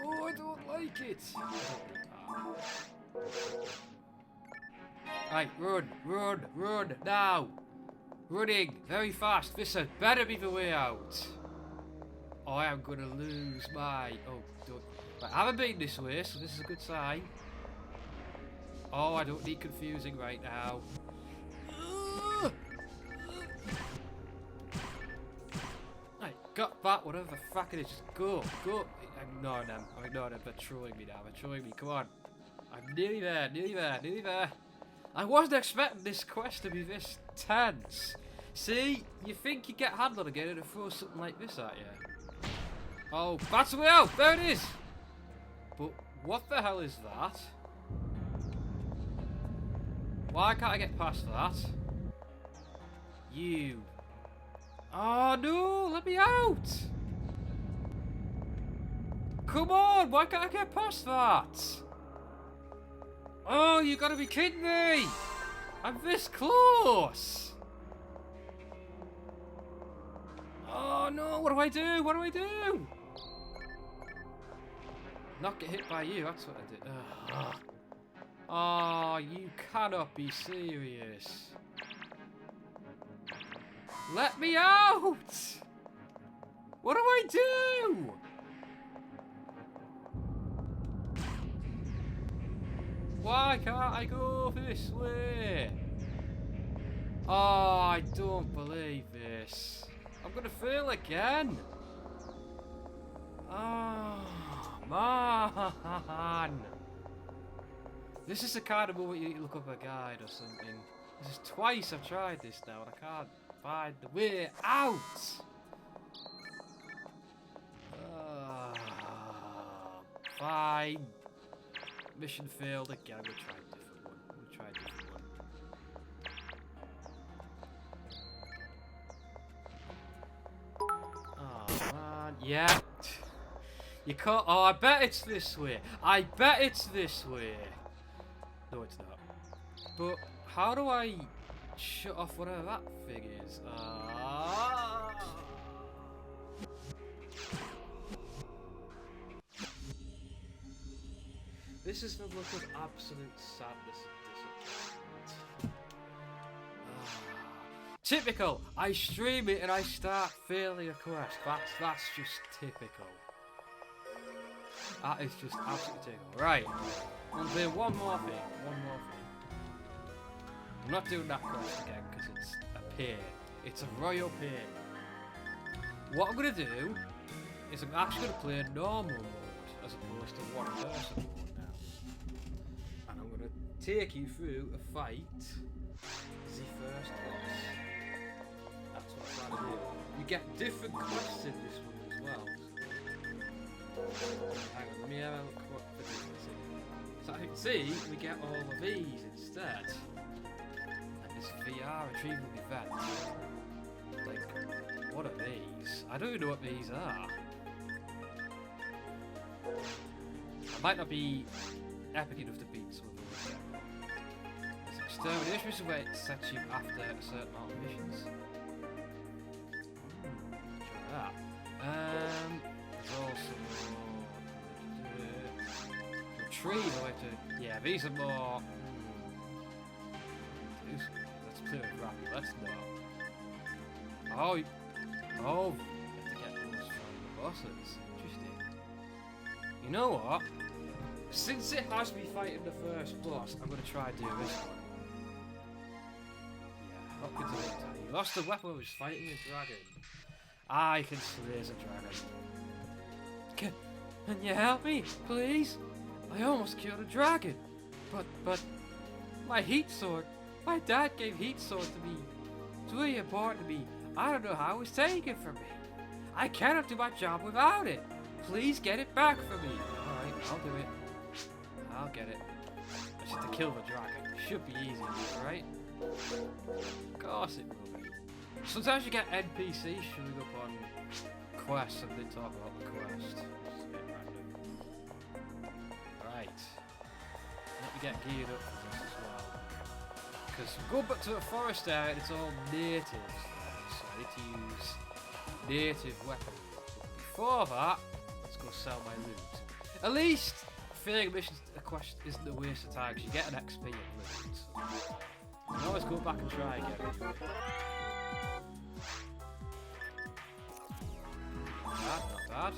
Oh, I don't like it. Right, run, now! Running, very fast. This had better be the way out. Oh, I am gonna lose my... Oh, don't... Right, I haven't been this way, so this is a good sign. Oh, I don't need confusing right now. got that, whatever the fuck it is, just go. I'm ignoring them, they're trolling me now, they're trolling me, come on. I'm nearly there. I wasn't expecting this quest to be this tense. See, you think you get handled again and it throws something like this at you. Oh, that's the way out, there it is! But what the hell is that? Why can't I get past that? You. Oh no, let me out! Come on, why can't I get past that? Oh, you gotta be kidding me! I'm this close! Oh no, what do I do? What do I do? Not get hit by you, that's what I did. Ugh. Oh, you cannot be serious. Let me out! What do I do? Why can't I go this way? Oh, I don't believe this. I'm gonna fail again. Oh, man. This is the kind of moment you need to look up a guide or something. This is twice I've tried this now and I can't find the way out. Fine. Mission failed again. I'm gonna try a different one. Oh man, yeah. You can't. Oh, I bet it's this way. I bet it's this way. No, it's not. But how do I shut off whatever that thing is? This is the look of absolute sadness and disappointment. Typical! I stream it and I start failing a quest. That's just typical. That is just absolutely typical. Right. I'm doing one more thing. I'm not doing that quest again because it's a pain. It's a royal pain. What I'm going to do is I'm actually going to play normal mode as opposed to one person mode now. And I'm going to take you through a fight the first boss. That's what I'm trying to do. You get different quests in this one as well. Hang on, let me have a look what the difference is. So I can see we get all of these instead. And this VR retrieval event. Like, what are these? I don't even know what these are. I might not be epic enough to beat some of those yet. Extermination is where it sets you after a certain amount of missions. Try that. There's also retrieve. Yeah, these are more. Let's play with rapid. Let's not. Oh, you have to get those from the bosses. Interesting. You know what? Since it has me fighting the first boss, I'm gonna try and do this one. Yeah, not good to it. You lost the weapon, was fighting a dragon. I can slay a dragon. Can you help me, please? I almost killed a dragon. But my heat sword. My dad gave heat sword to me. It's really important to me. I don't know how it was taken from me. I cannot do my job without it. Please get it back for me. Alright, I'll do it. I'll get it. I just have to kill the dragon. Should be easy, right? Of course it will be. Sometimes you get NPCs showing up on quests and they talk about the quest. It's a bit random. Right. Let me get geared up for this as well. Because go back to the forest area and it's all natives there, so I need to use native weapons. But before that, let's go sell my loot. At least failing a mission a quest isn't a waste of time because you get an XP and loot. So you can always go back and try again. Not bad.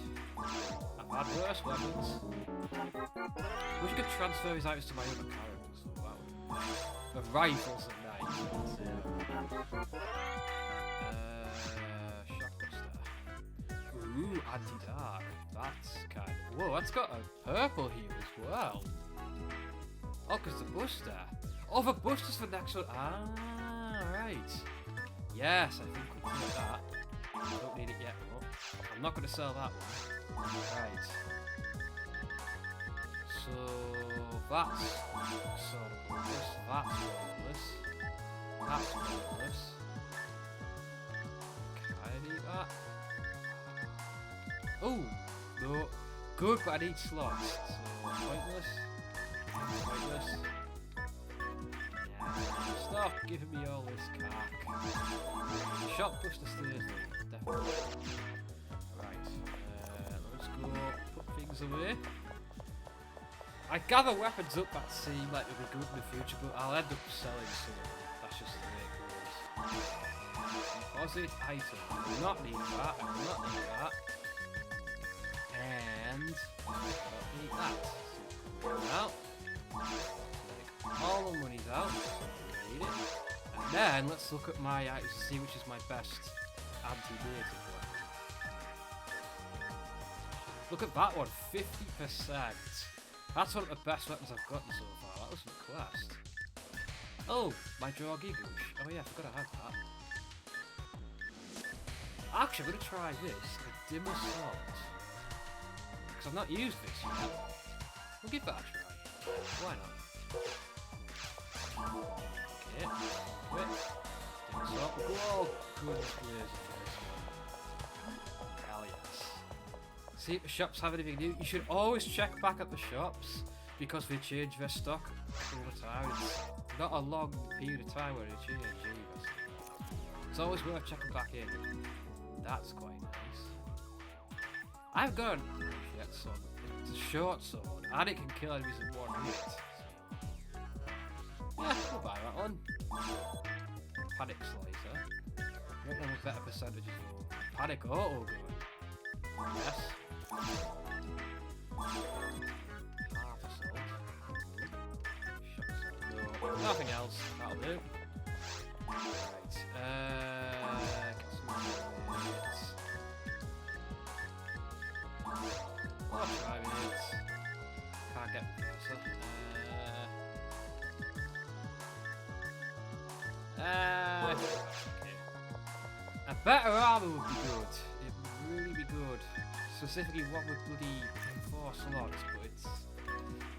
I've had worse weapons. Wish I could transfer these items to my other characters as well. The rifles are nice. Shockbuster. Ooh, anti-dark. That's kind of... Whoa, that's got a purple hue as well. Oh, because the Buster. Oh, the Buster's for next one. Ah, right. Yes, I think we'll do that. I don't need it yet, though. I'm not going to sell that one. Right. So, that's sort of pointless. That's pointless. That's pointless. Can I need that? Oh, no. Good, but I need slots. So, pointless. Pointless. Yeah, stop giving me all this cack. Shot Buster stairs though, definitely. Right, let's go put things away. I gather weapons up that seem like they'll be good in the future, but I'll end up selling some of them. That's just the way it goes. Deposit item. I will not need that. I will not need that. And I don't need that. So out. Take all the money's out. Need it. And then let's look at my items to see which is my best anti-native weapon. Look at that one, 50%. That's one of the best weapons I've gotten so far. That was a quest. Oh, my draw gigoosh. Oh yeah, I forgot I had that. Actually, I'm going to try this, the dim assault. Because I've not used this yet. We'll give that a try. Why not? Okay, quit. Dim assault. Whoa, goodness laser for this one. Hell yes. See if the shops have anything new. You should always check back at the shops because they change their stock over time. It's not a long period of time where they change either. It's always worth checking back in. That's quite nice. I've got yet sword. It's a short sword and it can kill enemies in one hit. So. Yeah, we'll buy that one. Panic slicer. What one with better percentages though? Panic auto gun. Yes. Half assault. Shot assault. No, nothing else. That'll do. Right. Get some minutes. I'll try minutes. Can't get closer. Okay. A better armor would be good. It would really be good. Specifically one with bloody 4 slots, but it's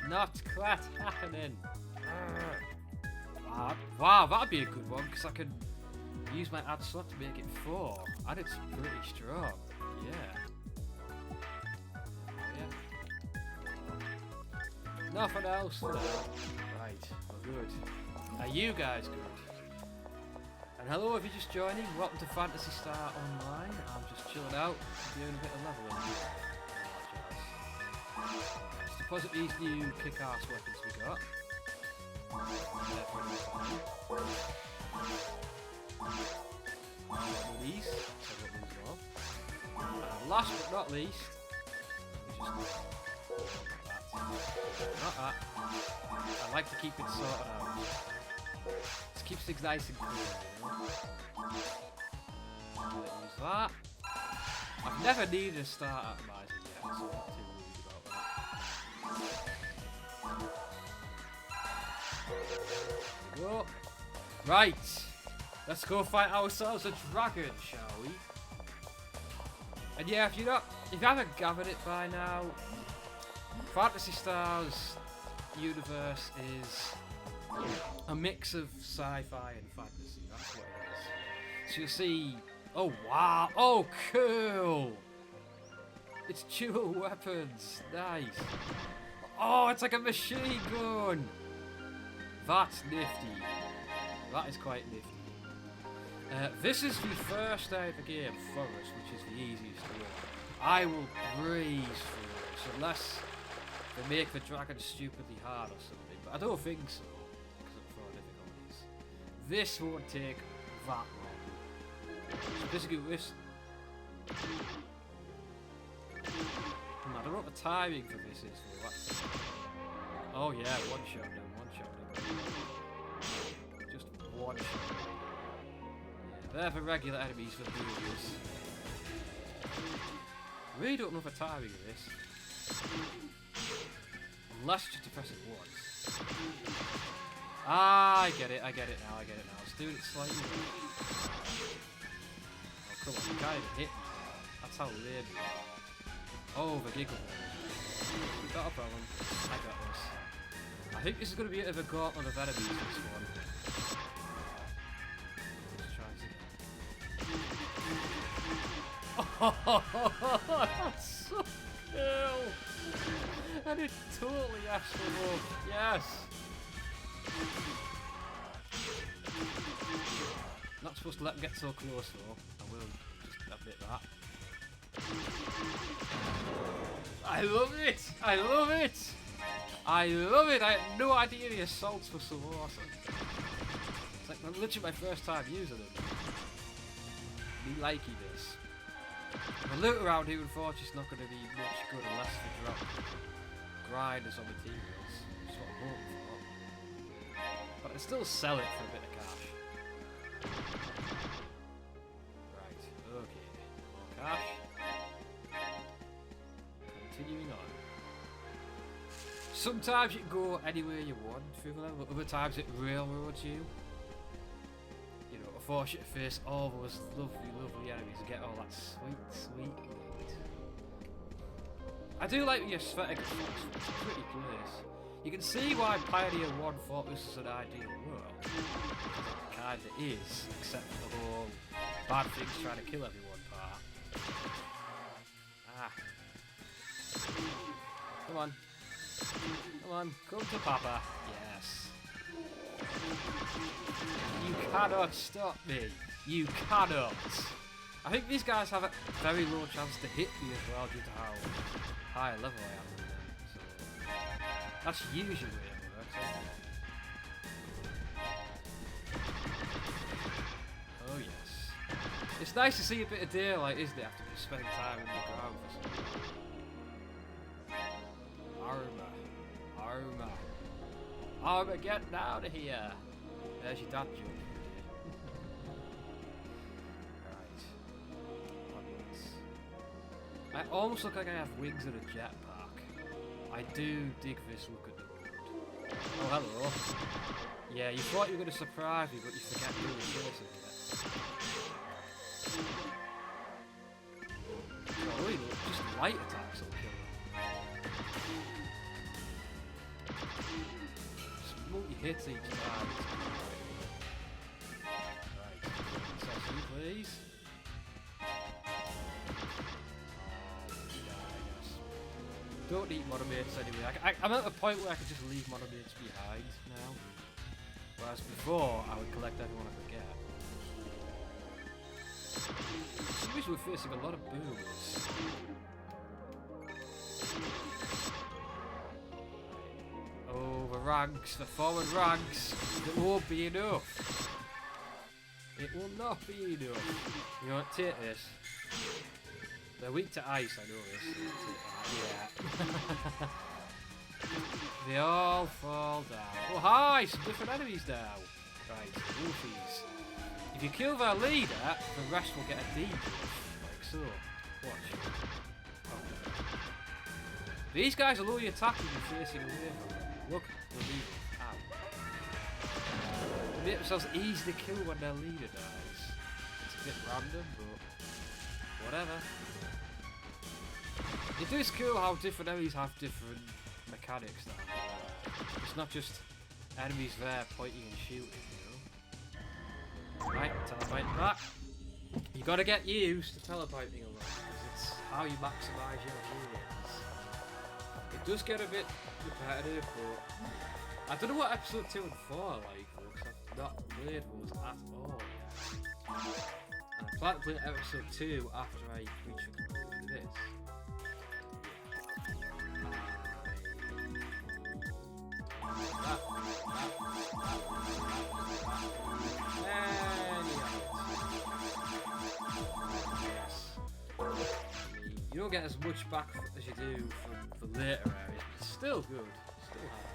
not quite happening. Wow, that'd be a good one because I could use my add slot to make it 4, and it's pretty strong. Yeah. Yeah. Nothing else for now. Right, we're good. Are you guys good? And hello if you're just joining, welcome to Phantasy Star Online. I'm just chilling out, doing a bit of leveling. Let's deposit these new kick-ass weapons we got. These, so what these are. And last but not least, not that. I like to keep it sorted out. Just keeps things nice and clean, you know? Use that. I've never needed a start atomizer yet, so I'm not too worried about that. There we go. Right, let's go fight ourselves a dragon, shall we? And yeah, if you haven't gathered it by now, Phantasy Star's universe is a mix of sci-fi and fantasy. That's what it is. So you'll see. Oh wow! Oh cool! It's dual weapons. Nice. Oh, it's like a machine gun. That's nifty. That is quite nifty. This is the first out of the game for us, which is the easiest one. I will breeze through this unless they make the dragon stupidly hard or something, but I don't think so because of the difficulties. This won't take that long. So basically this... I don't know what the timing for this is though. Oh yeah, one shot them. Just one shot. Yeah, they're the regular enemies for the viewers. Really don't know the timing of this. Unless just to press it once. Ah, I get it now, It's doing it slightly. Oh, come on, you can't even hit me. That's how lame you are. Oh, the giggle. Not a problem. I got this. I think this is going to be a bit of a gauntlet of enemies, this one. Let's try it again. Oh, that's so cool! And it totally asked for more. Yes! Not supposed to let him get so close though. I will just admit that. I love it! I love it! I love it! I had no idea the assaults were so awesome. It's like literally my first time using them. Me liking this. The loot around here unfortunately is not going to be much good unless we drop grinders on materials. That's what I'm hoping for. But I can still sell it for a bit of cash. Right, okay. More cash. Continuing on. Sometimes you can go anywhere you want through the level, but other times it railroads you. You know, to force you to face all those lovely, lovely enemies and get all that sweet, sweet loot. I do like the aesthetic of this. It's a pretty place. You can see why Pioneer 1 thought this was an ideal world. It kinda is, except for the whole bad things trying to kill everyone part. Ah. Come on. Come on, come to Papa. Yes. You cannot stop me. You cannot. I think these guys have a very low chance to hit me as well due to how high a level I am with them. So that's usually the way it works, isn't it? Oh yes. It's nice to see a bit of daylight, isn't it, after just spending time in the ground for some reason. Armor, getting out of here! There's your dad joke. Right. I almost look like I have wings and a jetpack. I do dig this look at the road. Oh, hello. Yeah, you thought you were going to surprise me, but you forget who was chasing me. Oh, look, just light attacks will kill them. Multi-hits each time. Right, session please. Don't need monomates anyway. I'm at a point where I can just leave monomates behind now. Whereas before, I would collect everyone I could get. For some reason we're facing a lot of boomers. Oh, the ranks, the forward ranks. It won't be enough. It will not be enough. You know what, take this. They're weak to ice, I know this. Yeah. They all fall down. Oh hi, some different enemies now. Right, wolfies. If you kill their leader, the rest will get a debuff. Like so. Watch. Oh. These guys will only attack if you're facing away from them. Look, the leader. Ow. They make themselves easy to kill when their leader dies. It's a bit random, but whatever. It is cool how different enemies have different mechanics now. It's not just enemies there pointing and shooting, you know. Right, teleporting back. You gotta get used to teleporting a lot, because it's how you maximise your gains. It does get a bit repetitive, but I don't know what episode 2 and 4 are like, though, because I've not played those at all yet. And I plan to play episode 2 after I reach a conclusion to this. You don't get as much back as you do from the later areas, but it's still good. Still happy.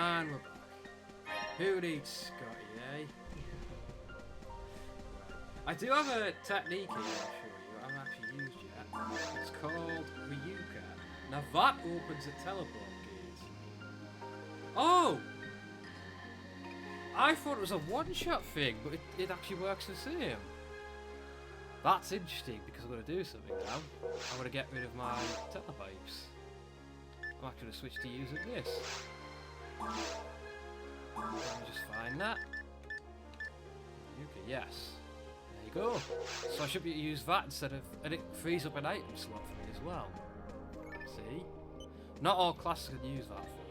And we're back. Who needs Scotty, eh? I do have a technique here I'll show you I haven't actually used yet. It's called Ryuka. Now that opens a teleport gate. Oh! I thought it was a one-shot thing, but it actually works the same. That's interesting because I'm going to do something now. I'm going to get rid of my telepipes. I'm actually going to switch to using this. Let me just find that. Okay, yes. There you go. So I should be able to use that instead of... And it frees up an item slot for me as well. See? Not all classes can use that for.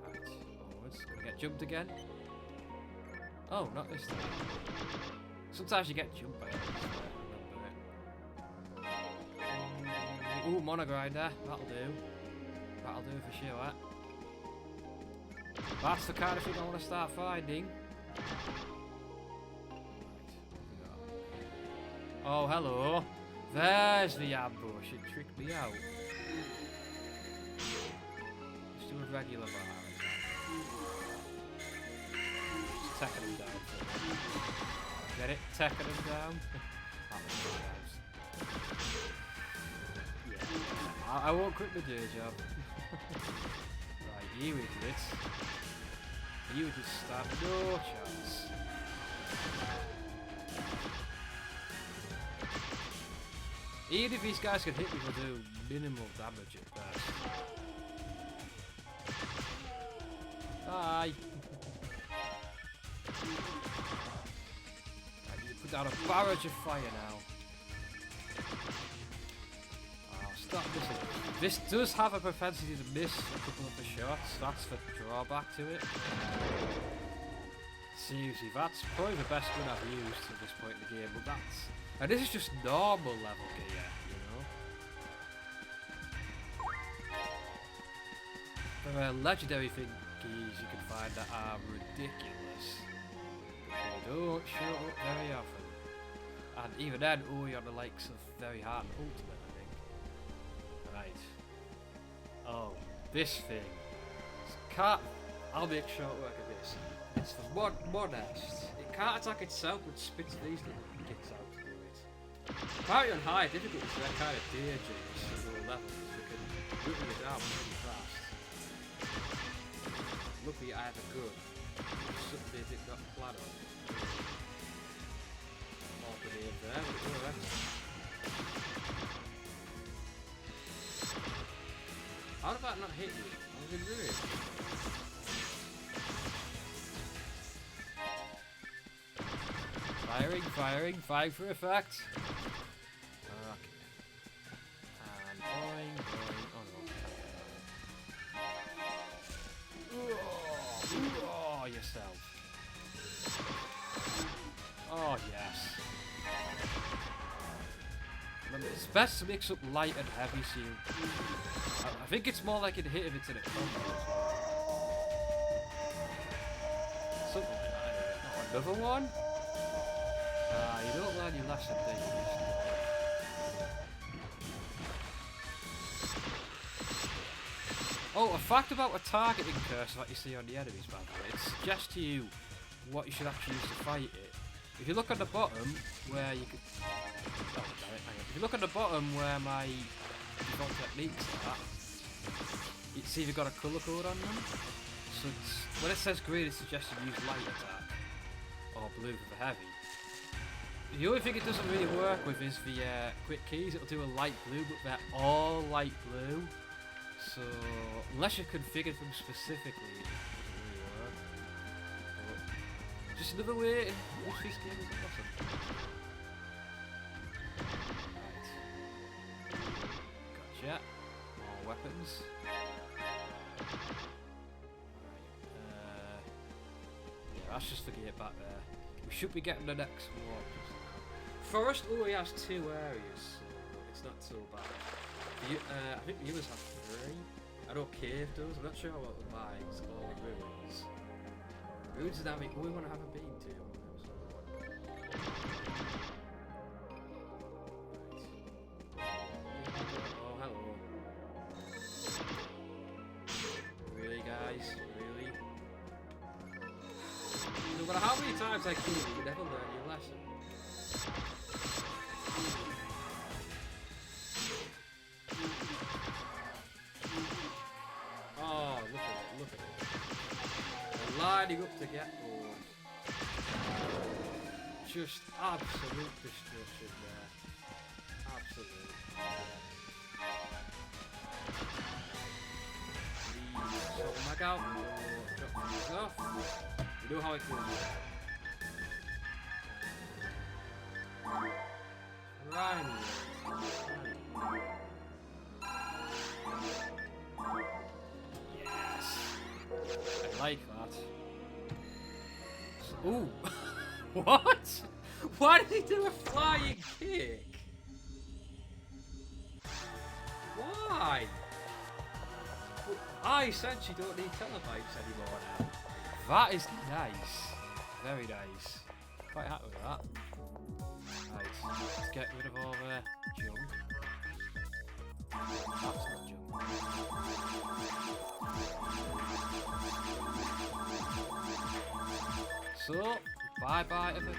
Right, onwards. Gonna get jumped again. Oh, not this time. Sometimes you get jumped by it. Ooh, mono grinder. That'll do. That'll do for sure. That's the kind of thing I want to start finding. Oh, hello. There's the ambush. It tricked me out. Just do a regular bar. Just taking them down. Get it? Taking them down. Yeah. I won't quit my day job. Right, you idiot. You just stand no chance. Even if these guys can hit me, they'll do minimal damage at best. Bye! I need to put down a barrage of fire now. Oh, stop missing. This does have a propensity to miss a couple of the shots. That's the drawback to it. Seriously, that's probably the best gun I've used at this point in the game, but that's... And this is just normal level gear, you know? There are legendary gears you can find that are ridiculous. They don't show up very often. And even then, only on the likes of very hard and ultimate, I think. Right. Oh, this thing. I'll make short work of this. It's the modest. It can't attack itself, but spits these little kits out to do it. Apparently on high difficulties, they're kind of dangerous at lower levels. They can whittle you down really fast. Luckily, I have a gun. Something they did not plan on. More grenade there, but it's alright. How did that not hit you? I was in ruin. Firing for effect. Okay. And boing. Oh no. Oh, yourself. Oh, yes. Remember, it's best to mix up light and heavy so you... I think it's more like it hit if it's in a combo. Something like that. Oh, another one? You don't learn your lesson, do you? Oh, a fact about a targeting cursor that you see on the enemies, by the way. It suggests to you what you should actually use to fight it. If you look at the bottom where you could... Oh, damn it, hang on. If you look at the bottom where my default techniques are, it's either got a colour code on them. So when it says green, it suggests you use light attack. Or blue for the heavy. The only thing it doesn't really work with is the quick keys. It'll do a light blue, but they're all light blue. So, unless you configured them specifically, it doesn't really work. But just another way in which this game is awesome. Right. Gotcha. More weapons. Right. Yeah, that's just the gate back there. We should be getting the next one. Forest only has 2 areas, so it's not so bad. I think the others have 3. I know Cave does, I'm not sure what the mines or Ruins. Ruins is the only one I haven't been to. Right. Oh, hello. no matter how many times I kill you, you never learn your lesson. Oh, look at it, look at it. They're lining up to get bored. Just absolute destruction there. Absolute. Sort the mag out. Drop things off. You know how it goes. Right. Yes. I like that. Ooh. What? Why did he do a flying kick? Why? I essentially don't need telepipes anymore now. That is nice. Very nice. Quite happy with that. Right, let's get rid of all the junk. That's not junk. So, bye-bye to the...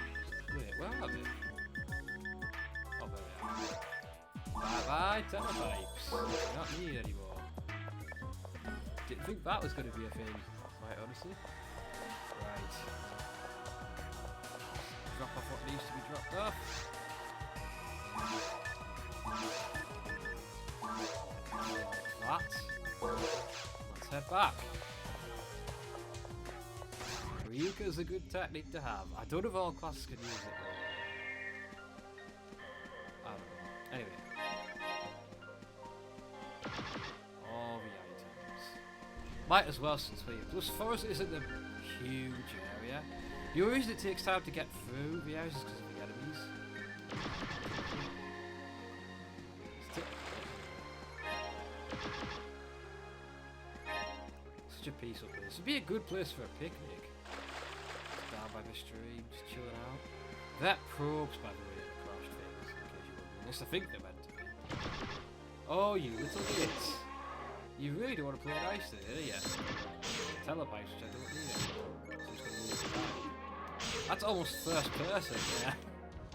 Wait, where are they? Oh, there they are. Bye-bye telepipes. They're not needed anymore. Didn't think that was going to be a thing, quite honestly. Right. Drop off what needs to be dropped off. That. Let's head back. Ryuka's a good technique to have. I don't know if all classes can use it though. I don't know. Anyway. All the items. Might as well since we're here. Plus forest isn't a huge area. The only reason it takes time to get through the areas is because of the enemies. Such a peaceful place. It'd be a good place for a picnic. Just down by the stream, just chilling out. That probes, by the way, the crashed things, in case you were wondering. At least I think they're meant to be. Oh, you little bits. You really don't want to play nice today, do you? Telepipes, which I don't need anymore. So I'm just going to move it back. That's almost first person, yeah. I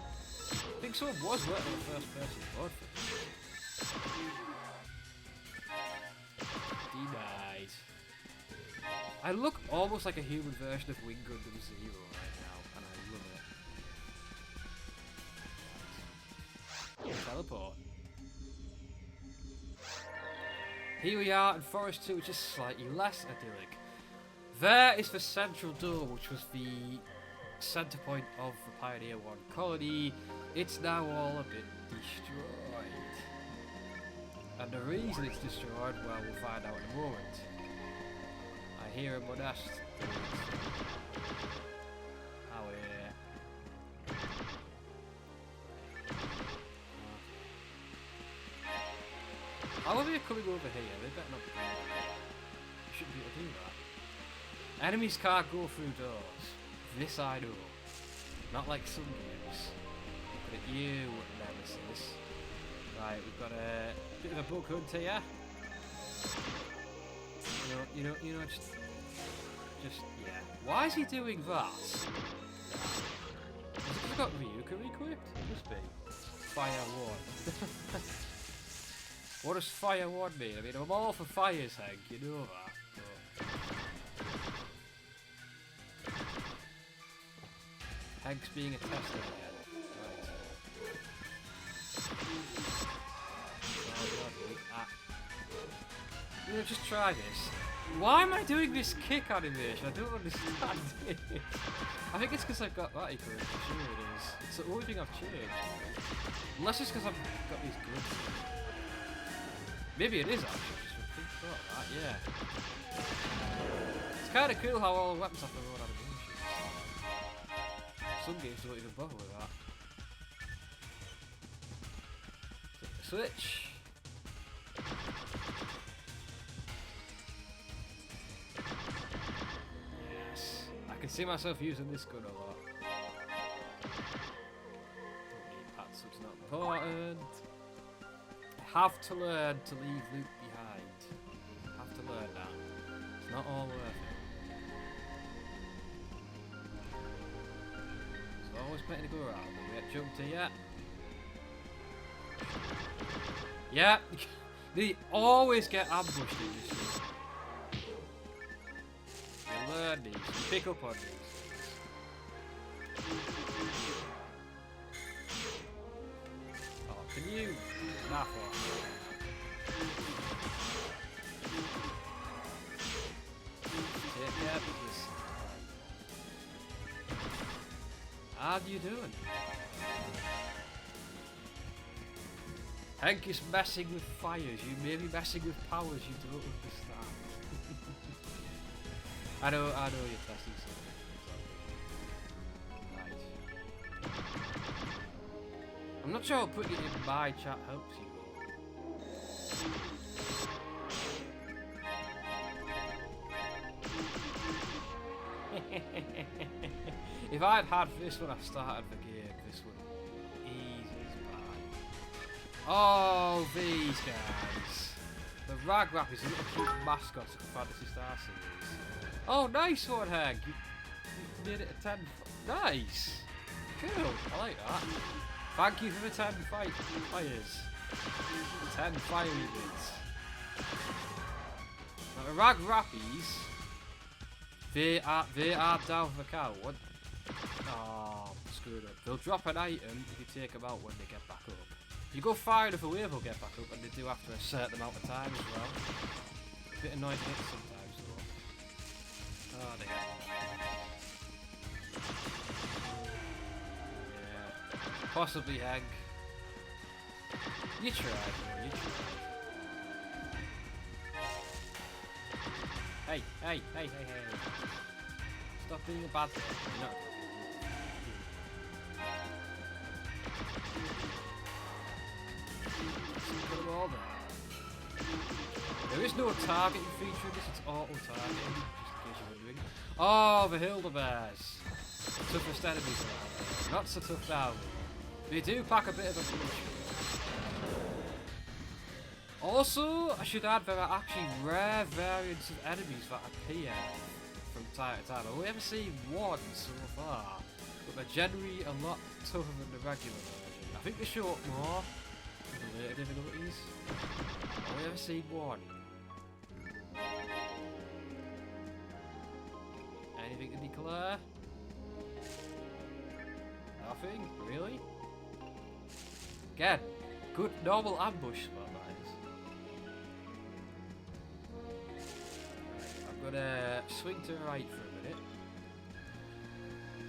think someone was working on the first person board for this. Denied. I look almost like a human version of Wing Gundam Zero right now, and I love it. Teleport. Here we are in Forest 2, which is slightly less idyllic. There is the central door, which was the center point of the Pioneer 1 colony. It's now all a bit destroyed. And the reason it's destroyed, well, we'll find out in a moment. I hear a Modest. Oh yeah. How are they coming over here? They better not be doing that. Shouldn't be able to do that. Enemies can't go through doors. This I know. Not like some games. But at you, nemesis. Right, we've got a bit of a bug hunt here. You know, just, yeah. Why is he doing that? Has he got Ryuka equipped? It must be. Fire 1. What does Fire 1 mean? I mean, I'm all for fires, Hank, you know that. But... Hank's being a tester again. Right. You know, just try this. Why am I doing this kick animation? I don't understand it. I think it's because I've got that equipped. Sure it is. It's the only thing I've changed. Unless it's because I've got these grids. Maybe it is actually. Just think about that, yeah. It's kind of cool how all the weapons have their own animations. Some games don't even bother with that. Switch. Yes. I can see myself using this gun a lot. Don't need pats, so it's not important. Have to learn to leave loot behind. Have to learn that. It's not all worth always plenty to go around. We get jumped here. Yeah, they always get ambushed in this game. You learn these, you pick up on these. Oh, can you? Nah, take care of this. How you doing? Hank is messing with fires. You may be messing with powers you don't understand. I know you're testing something. Right. I'm not sure putting it in my chat helps you. If I'd had this when I started the game, this would easy as pie. Oh, these guys. The Rag Rap is a little cute mascot of the Phantasy Star series. Oh, nice one, Hank. You made it a 10. Nice. Cool. I like that. Thank you for the 10 fires. 10 fiery bits. Now, the Rag Rappies, they are down for the count. What? Oh, screwed up. They'll drop an item if you take them out when they get back up. If you go far enough away, they'll get back up, and they do after a certain amount of time as well. A bit annoying to hit sometimes, though. Oh, they get. Yeah. Possibly Hank. You tried, bro. You tried. Hey. Stop being a bad boy. You're not. Put them all there. There is no targeting feature in this, it's auto-targeting, just in case you're wondering. Oh, the Hildebears. Toughest enemies around. Not so tough now. They do pack a bit of a punch. Also, I should add there are actually rare variants of enemies that appear from time to time. I've only ever seen one so far, but they're generally a lot tougher than the regular version. I think they show up more in the later difficulties. I've only ever seen one. Anything to declare? Nothing? Really? Again, good normal ambush spot that is. Right, I'm gonna swing to the right for a minute.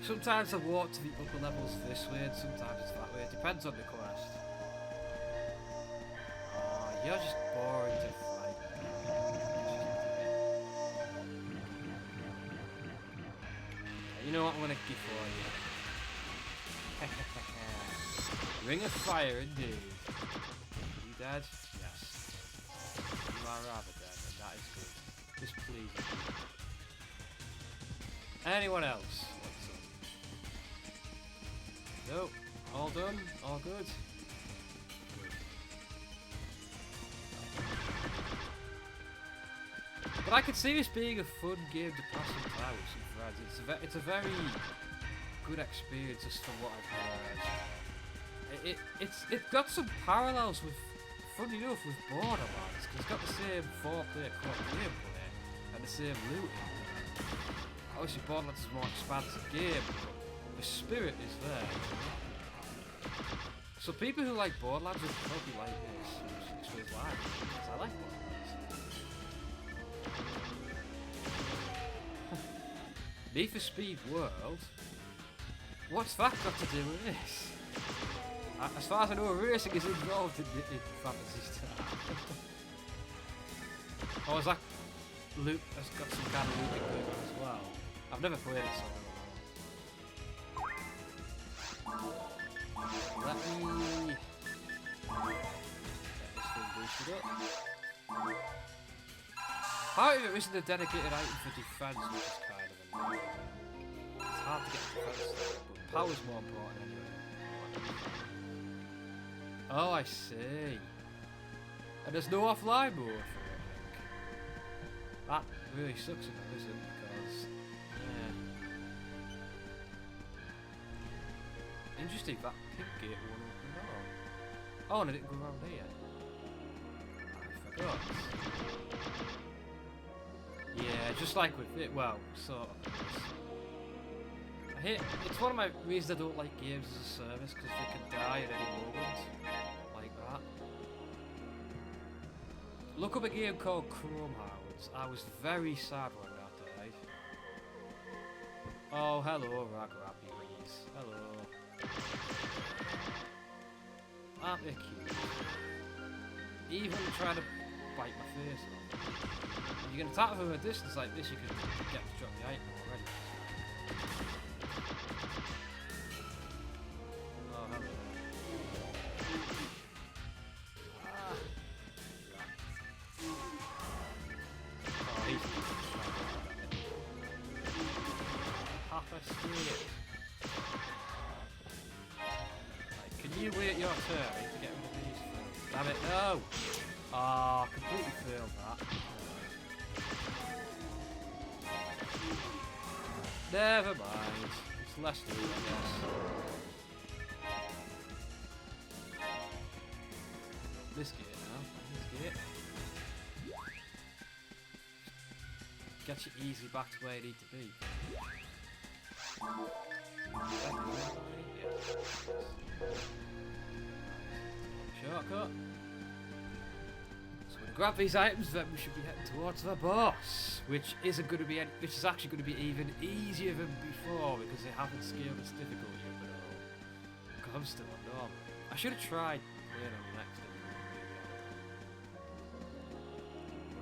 Sometimes I walk to the upper levels this way and sometimes it's that way. It depends on the quest. Oh, you're just boring to fight. You know what I'm gonna give for you? Ring of Fire indeed. You dead? Yes. You are rather dead, and that is good. Just please. Anyone else? Nope. All done? All good? But I could see this being a fun game to pass some time with some friends. It's a very good experience just from what I've heard. It's got some parallels with, funny enough, with Borderlands, because it's got the same 4-player co-op gameplay and the same looting. Obviously Borderlands is a more expansive game, but the spirit is there. So people who like Borderlands will probably like this, which explains why, because I like Borderlands. Need for Speed World? What's that got to do with this? As far as I know, racing is involved in Phantasy Star. Oh, is that loot? That's got some kind of looting going on as well. I've never played it, so I don't know. Let me get this thing boosted up. Part of it isn't a dedicated item for defense, which is kind of annoying. It's hard to get defense, but power's more important anyway. Oh, I see. And there's no offline mode for it, That really sucks if it isn't, because... Interesting, that pink gate won't open now. Oh, and I didn't go around here. I forgot. Yeah, just like with it, well, sort of. It's one of my reasons I don't like games as a service, because they can die at any moment. Like that. Look up a game called Chrome Hounds. I was very sad when that died. Oh, hello, Ragrappies. Hello. Aren't they cute? Even trying to bite my face off. If you can attack from a distance like this, you can get to drop the item already. Oh, hello. Oh, he's half a spear. Right, can you wait your turn to get rid of these things? Damn it, no! Ah, completely failed that. Never mind. It's less to do, I guess. This gate now. This gate. Gets you easily back to where you need to be. Shortcut. So to grab these items, then we should be heading towards the boss, which is actually going to be even easier than before because they haven't scaled its difficulty up at all. Because I'm still on normal. I should have tried playing on the next difficulty.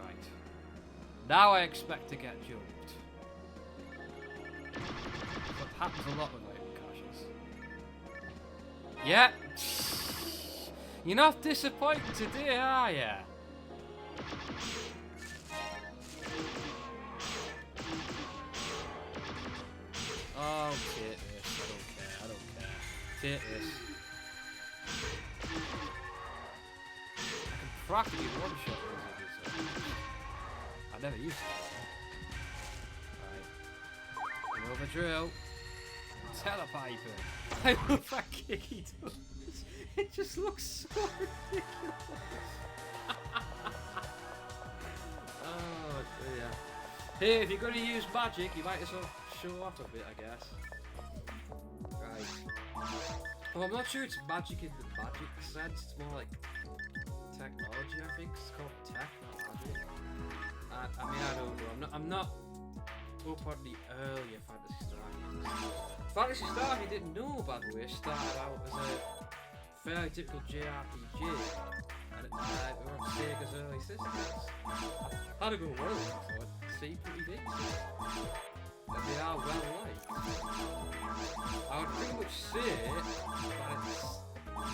Right. Now I expect to get jumped. That happens a lot with item caches. Yeah. You're not disappointed today, are ya? Oh, take this. I don't care. Take this. I can practically one-shot those. I never used to. Right. You know the drill. Telepiping. I love that kick he does. It just looks so ridiculous. Oh dear. Hey, if you're going to use magic, you might as well show off a bit, I guess. Right. Well, I'm not sure it's magic in the magic sense. It's more like technology, I think. It's called tech, not magic. I mean, I don't know. I'm not up on the earlier Phantasy Star games. Phantasy Star, if you didn't know, by the way, started out as a fairly typical JRPG, and we were on Sega's early systems. Had to go well, so it seemed pretty decent. And they are well liked. I would pretty much say that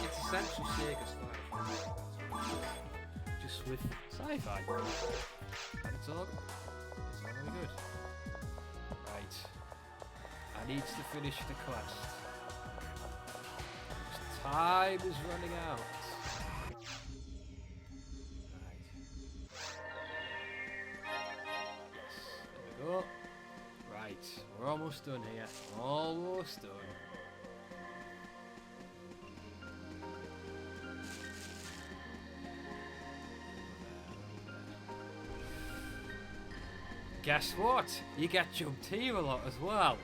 it's essentially Sega's style, just with sci-fi. And it's all very good. Right. I need to finish the quest. Time is running out. Right. Yes, there we go. Right, we're almost done here. Almost done. Guess what? You get jumped here a lot as well.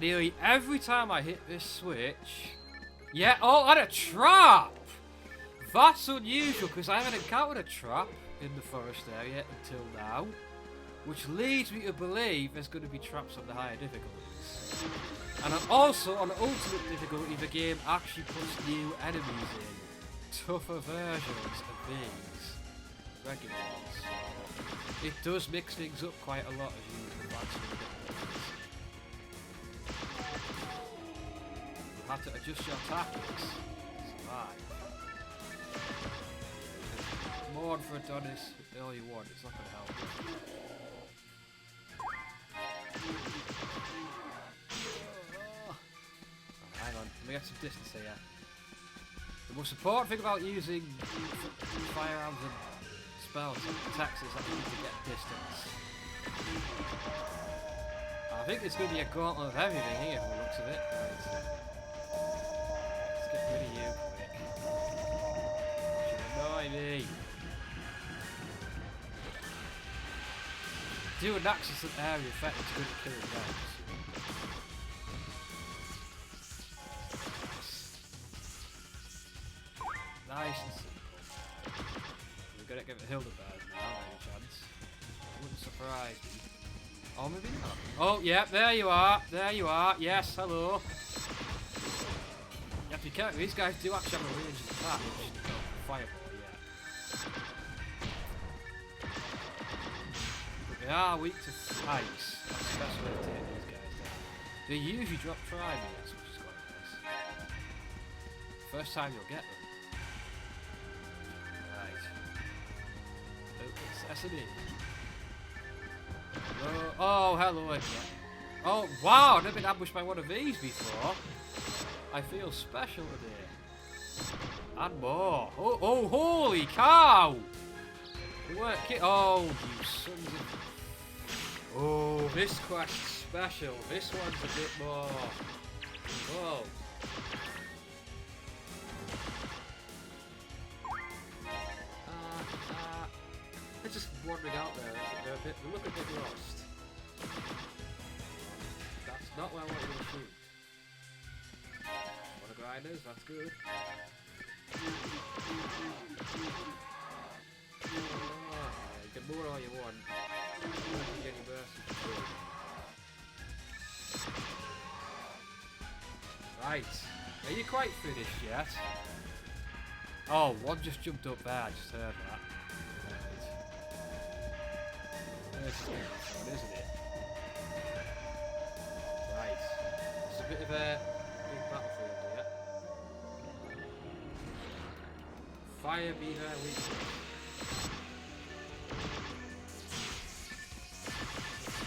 Nearly every time I hit this switch. Yeah, oh, and a trap! That's unusual because I haven't encountered a trap in the forest area until now. Which leads me to believe there's going to be traps on the higher difficulties. And also on ultimate difficulty, the game actually puts new enemies in. Tougher versions of these regular ones. It does mix things up quite a lot as you advance through the difficulties. You have to adjust your tactics to survive. More for Adonis all you want, it's not going to help. Hang on, let me get some distance here. The most important thing about using firearms and spells and attacks is that you need to get distance. I think it's going to be a gauntlet of everything here from the looks of it. Right. you quick. You annoy me. Do an access area effect is good at killing guys. Nice and simple. We're gonna give it Hildeberg now, any chance. Wouldn't surprise me. Oh, maybe not. Oh, yeah, there you are. There you are. Yes, hello. Yeah, be careful. These guys do actually have a ranged attack, which is fireball, yeah. But they are weak to ice. That's the best way to take these guys down. They usually drop tribunes, which is quite nice. First time you'll get them. S&E. Oh, hello again. Oh, wow, I've never been ambushed by one of these before. I feel special today. And more. Oh, holy cow! Oh, you sons of... Oh, this quest's special. This one's a bit more... Whoa. They're just wandering out there. They look a bit lost. That's not where I want you to shoot. What a grinders, that's good. Oh, you can moor all you want. You can get your burst. Right. Are you quite finished yet? Oh, one just jumped up there, I just heard that. This is going to be fun, isn't it? Right. It's a bit of a big battlefield here. Fire be her weakness.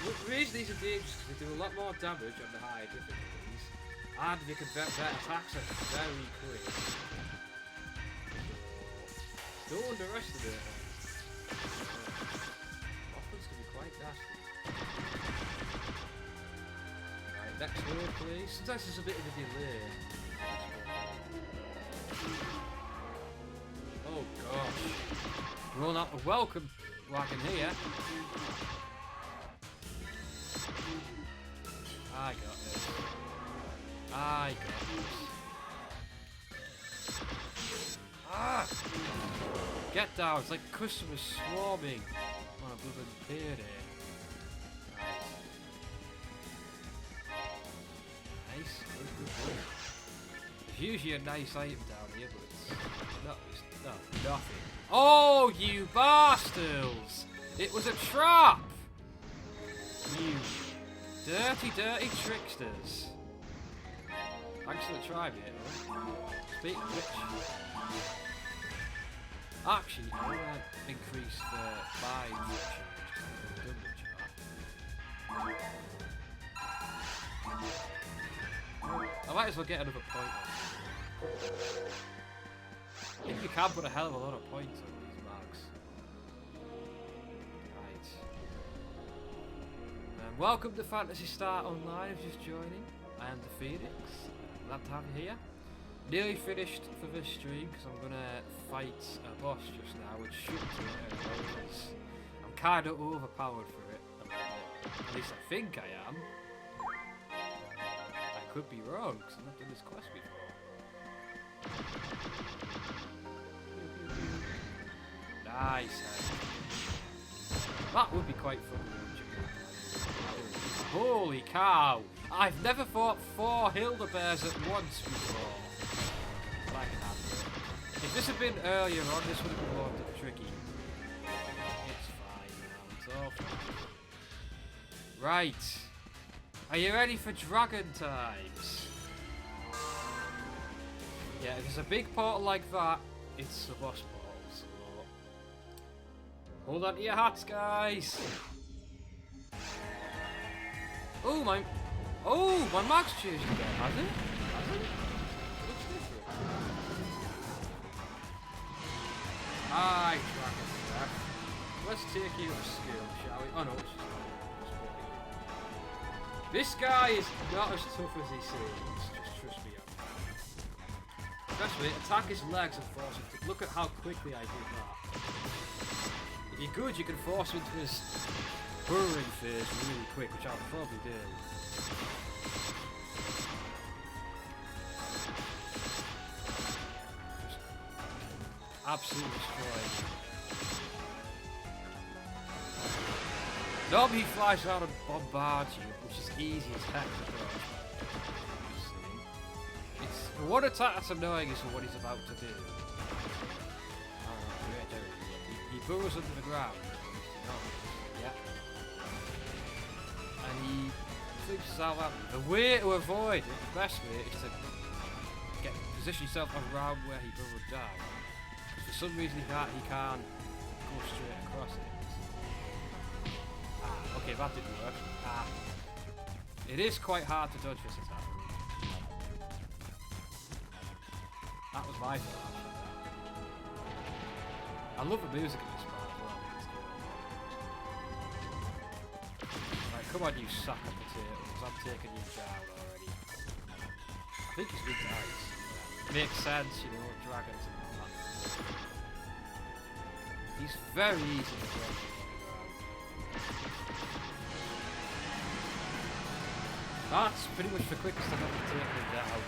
The reason these are dangerous is because they do a lot more damage on the higher difficulties, and they can better attacks are very quick. So, don't underestimate them. Right, next word please. Sometimes there's a bit of a delay. Oh gosh. Roll out a welcome wagon here. I got this. I got this. Ah! Get down, it's like customers swarming on a blooming payday. Nice. Good. There's usually a nice item down here, but it's not nothing. Oh, you bastards! It was a trap! You dirty tricksters. Thanks for the try, mate. Speaking of which, actually, I want to increase the 5 charge. I might as well get another point on it. I think you can put a hell of a lot of points on these marks. Right. Welcome to Phantasy Star Online if just joining. I am the Phoenix. Glad to have you here. Nearly finished for this stream because I'm going to fight a boss just now, which should be it. I'm kind of overpowered for it. At least I think I am. I could be wrong because I've not done this quest before. Nice. That would be quite fun. Holy cow! I've never fought 4 Hildebears at once before. But I can handle it. If this had been earlier on, this would have been more tricky. It's fine now, it's all fine. Right. Are you ready for dragon times? Yeah, if it's a big portal like that, it's the boss portal, so... Hold on to your hats, guys! Oh, my mag's changed again, has it? Has it? It looks different. Aye, dragon there. Let's take you a skill, shall we? Oh no, it's just this guy is not as tough as he seems, just trust me on that. Best way, attack his legs and force him to... Look at how quickly I did that. If you're good, you can force him into this burrowing phase really quick, which I'll probably do. Just absolutely destroyed. Normally he flies around and bombards you, which is easy as heck to dodge. It's the one attack that's annoying is what he's about to do. He burrows under the ground. Yeah. And he flips himself out. The way to avoid it, the best way, is to position yourself around where he burrowed down. For some reason he can't go straight across it. Okay, that didn't work. It is quite hard to dodge this attack. That was my fault. I love the music in this part as well. Right, come on you sack of potatoes. I'm taking you down already. I think he's weak to ice. Makes sense, you know, dragons and all that. He's very easy to dodge. That's pretty much the quickest I've ever taken him down.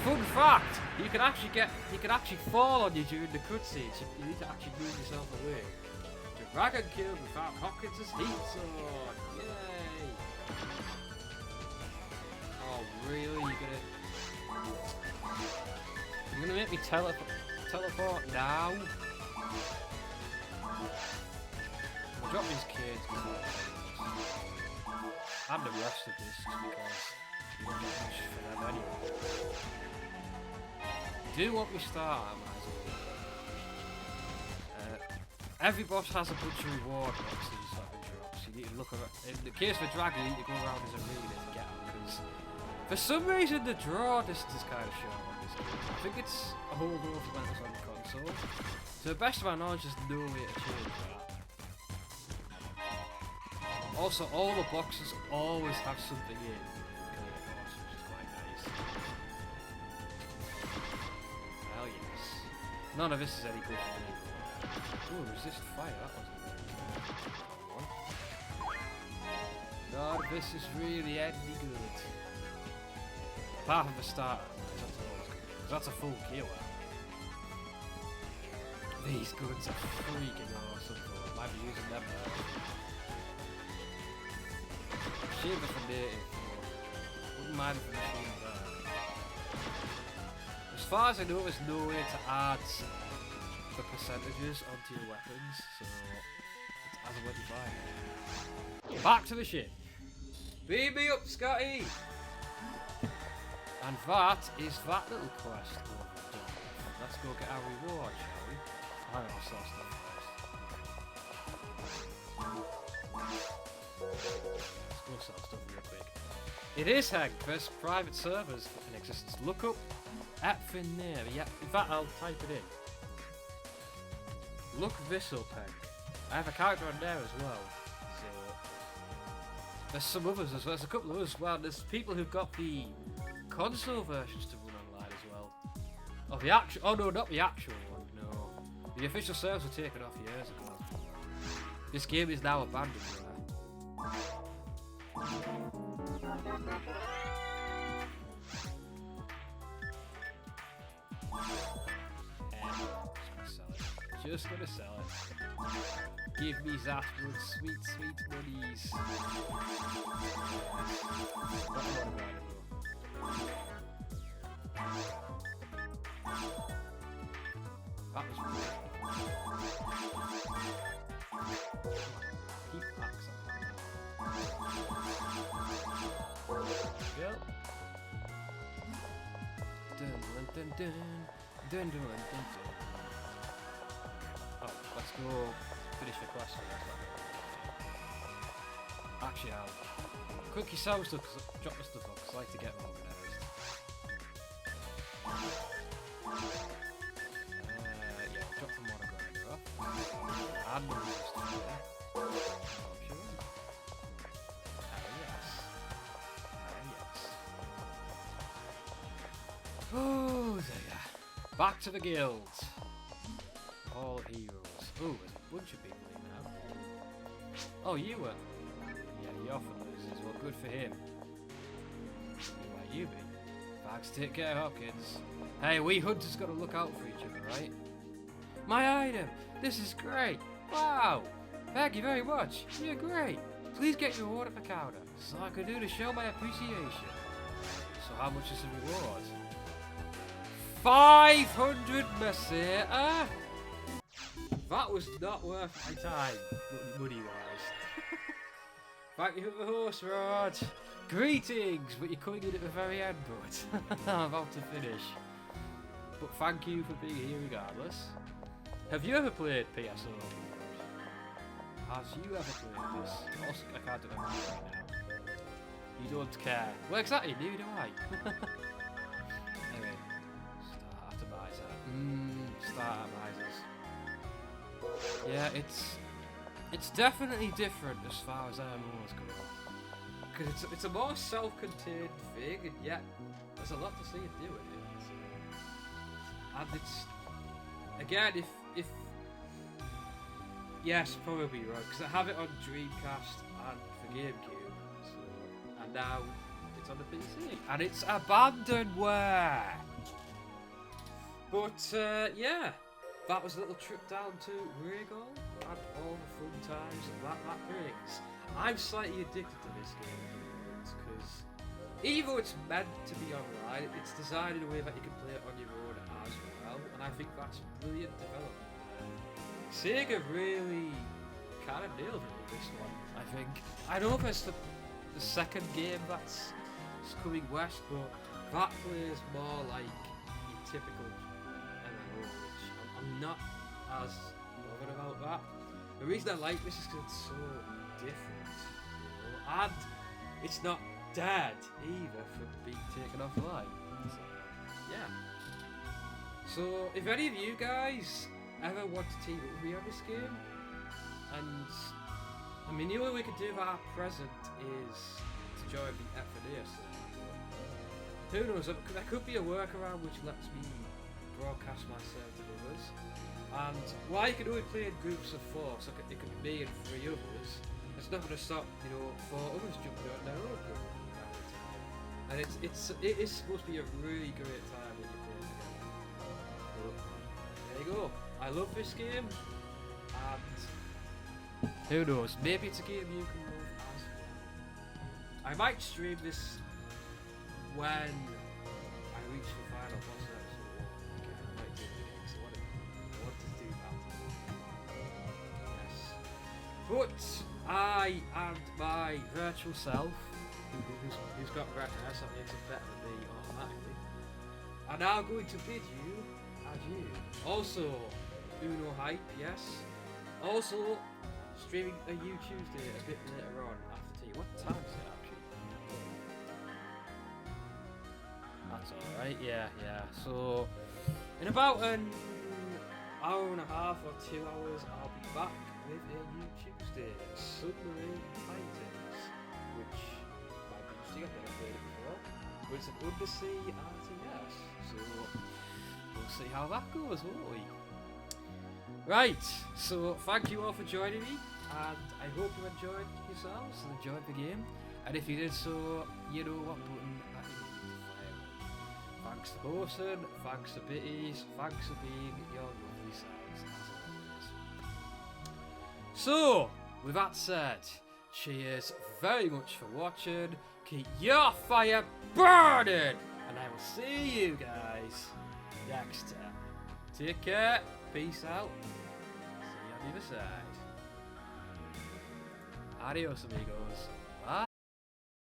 Fun fact: he can actually fall on you during the cutscenes. You need to actually move yourself away. The dragon killed without Hopkins' heat sword. Yay! Oh really? You're gonna make me teleport now? I'll drop these kids. And the rest of this, because you don't get much for them anyway. Do what we start, I might as well. Every boss has a bunch of reward boxes that he drops. You need to look around. In the case of a dragon, you need to go around his arena to get them, because for some reason the draw distance is kind of short on this game. I think it's a holdover when it was on the console. To the best of my knowledge, there's no way to change that. Also, all the boxes always have something in. Which is quite nice. Hell yes. None of this is any good for me. Ooh, resist fire. That wasn't good. None of this is really any good. Apart from the starter. Because that's a full killer. These guns are freaking awesome though. I might be using them now. Shame if I did. Wouldn't mind if I machine that. As far as I know, there's no way to add the percentages onto your weapons, so it's as and when you buy it. Back to the ship. Beam me up, Scotty! And that is that little quest overdone. Let's go get our reward, shall we? Hang on, I'll sell stuff first. Let's go sell stuff real quick. It is Hank, best private servers in existence. Look up at Finnair. Yeah, in fact, I'll type it in. Look this up, Hank. I have a character on there as well. So there's some others as well. There's a couple of others as well. There's people who've got the console versions to run online as well. Oh, the actual. Oh no, not the actual one. No, the official servers were taken off years ago. This game is now abandoned. Just gonna sell it. Give me that good sweet, sweet monies. That was weird. Keep packs up. Yep. Dun dun dun dun dun dun dun dun. Oh, let's go finish the quest. Actually, I'll quickly sell stuff, drop my stuff off, because I like to get them organised. Yeah, drop the mono grinder off. Add more stuff there. Option. Yes. Oh, Back to the guild. All heroes. Oh, there's a bunch of people in now. Oh, you were. Yeah, he often loses. Well, good for him. Who might you be? Bags, take care, Hopkins. Hey, we hunters got to look out for each other, right? My item! This is great! Wow! Thank you very much. You're great. Please get your reward at the counter, so I can do to show my appreciation. So how much is the reward? 500 meseta? That was not worth my time, money-wise. Thank you for the horse rod. Greetings, but you're coming in at the very end, bud. I'm about to finish. But thank you for being here regardless. Have you ever played PSO? Have you ever played this? Also, I can't do it right now. You don't care. Well, exactly, neither do I. Anyway, start atomizer. Start atomizers. Yeah, it's definitely different as far as MMOs go. Because it's a more self-contained thing, and yet there's a lot to see and do with it. And it's again, if yes, probably right, because I have it on Dreamcast and for GameCube, so, and now it's on the PC, and it's abandonware. But yeah, that was a little trip down to Regal and all the fun times that brings. I'm slightly addicted to this game at the moment, because even though it's meant to be online, it's designed in a way that you can play it on your own as well, and I think that's brilliant development. Sega really kind of nailed it with this one, I think. I know there's the second game that's coming west, but that plays more like your typical MMO, which I'm not as bothered about that. The reason I like this is because it's so different, you know? And it's not dead either from being taken offline. So, yeah. So, if any of you guys ever want to team up with me on this game, and I mean, the only way we could do that at present is to join the FNAS. Who knows? There could be a workaround which lets me broadcast myself to others. And while you can only play in groups of 4, so it could be me and 3 others, it's not going to stop, 4 others jumping on their own group every time. And it is supposed to be a really great time when you play together. But there you go. I love this game, and who knows, maybe it's a game you can love as well. I might stream this when I reach the final boss episode. Okay, I might do it, so I want to do that. Yes. But I and my virtual self, who's got red hair, so that makes it better than me automatically, are now going to bid you adieu. Also, Uno Hype, yes. Also, streaming a YouTube Tuesday a bit later on after tea. What time is it actually? That's alright, yeah. So, in about an hour and a half or 2 hours, I'll be back with a YouTube Tuesday. Submarine Titans, which might be interesting, I've never played it before. But it's an undersea RTS, so we'll see how that goes, won't we? Right, so thank you all for joining me, and I hope you enjoyed yourselves and enjoyed the game. And if you did so, you know what button that you need to fire on. Thanks to Bosun, thanks to Bitties, thanks for being your lovely selves as always. So, with that said, cheers very much for watching, keep your fire burning, and I will see you guys next time. Take care, peace out, see you on the other side. Adios amigos.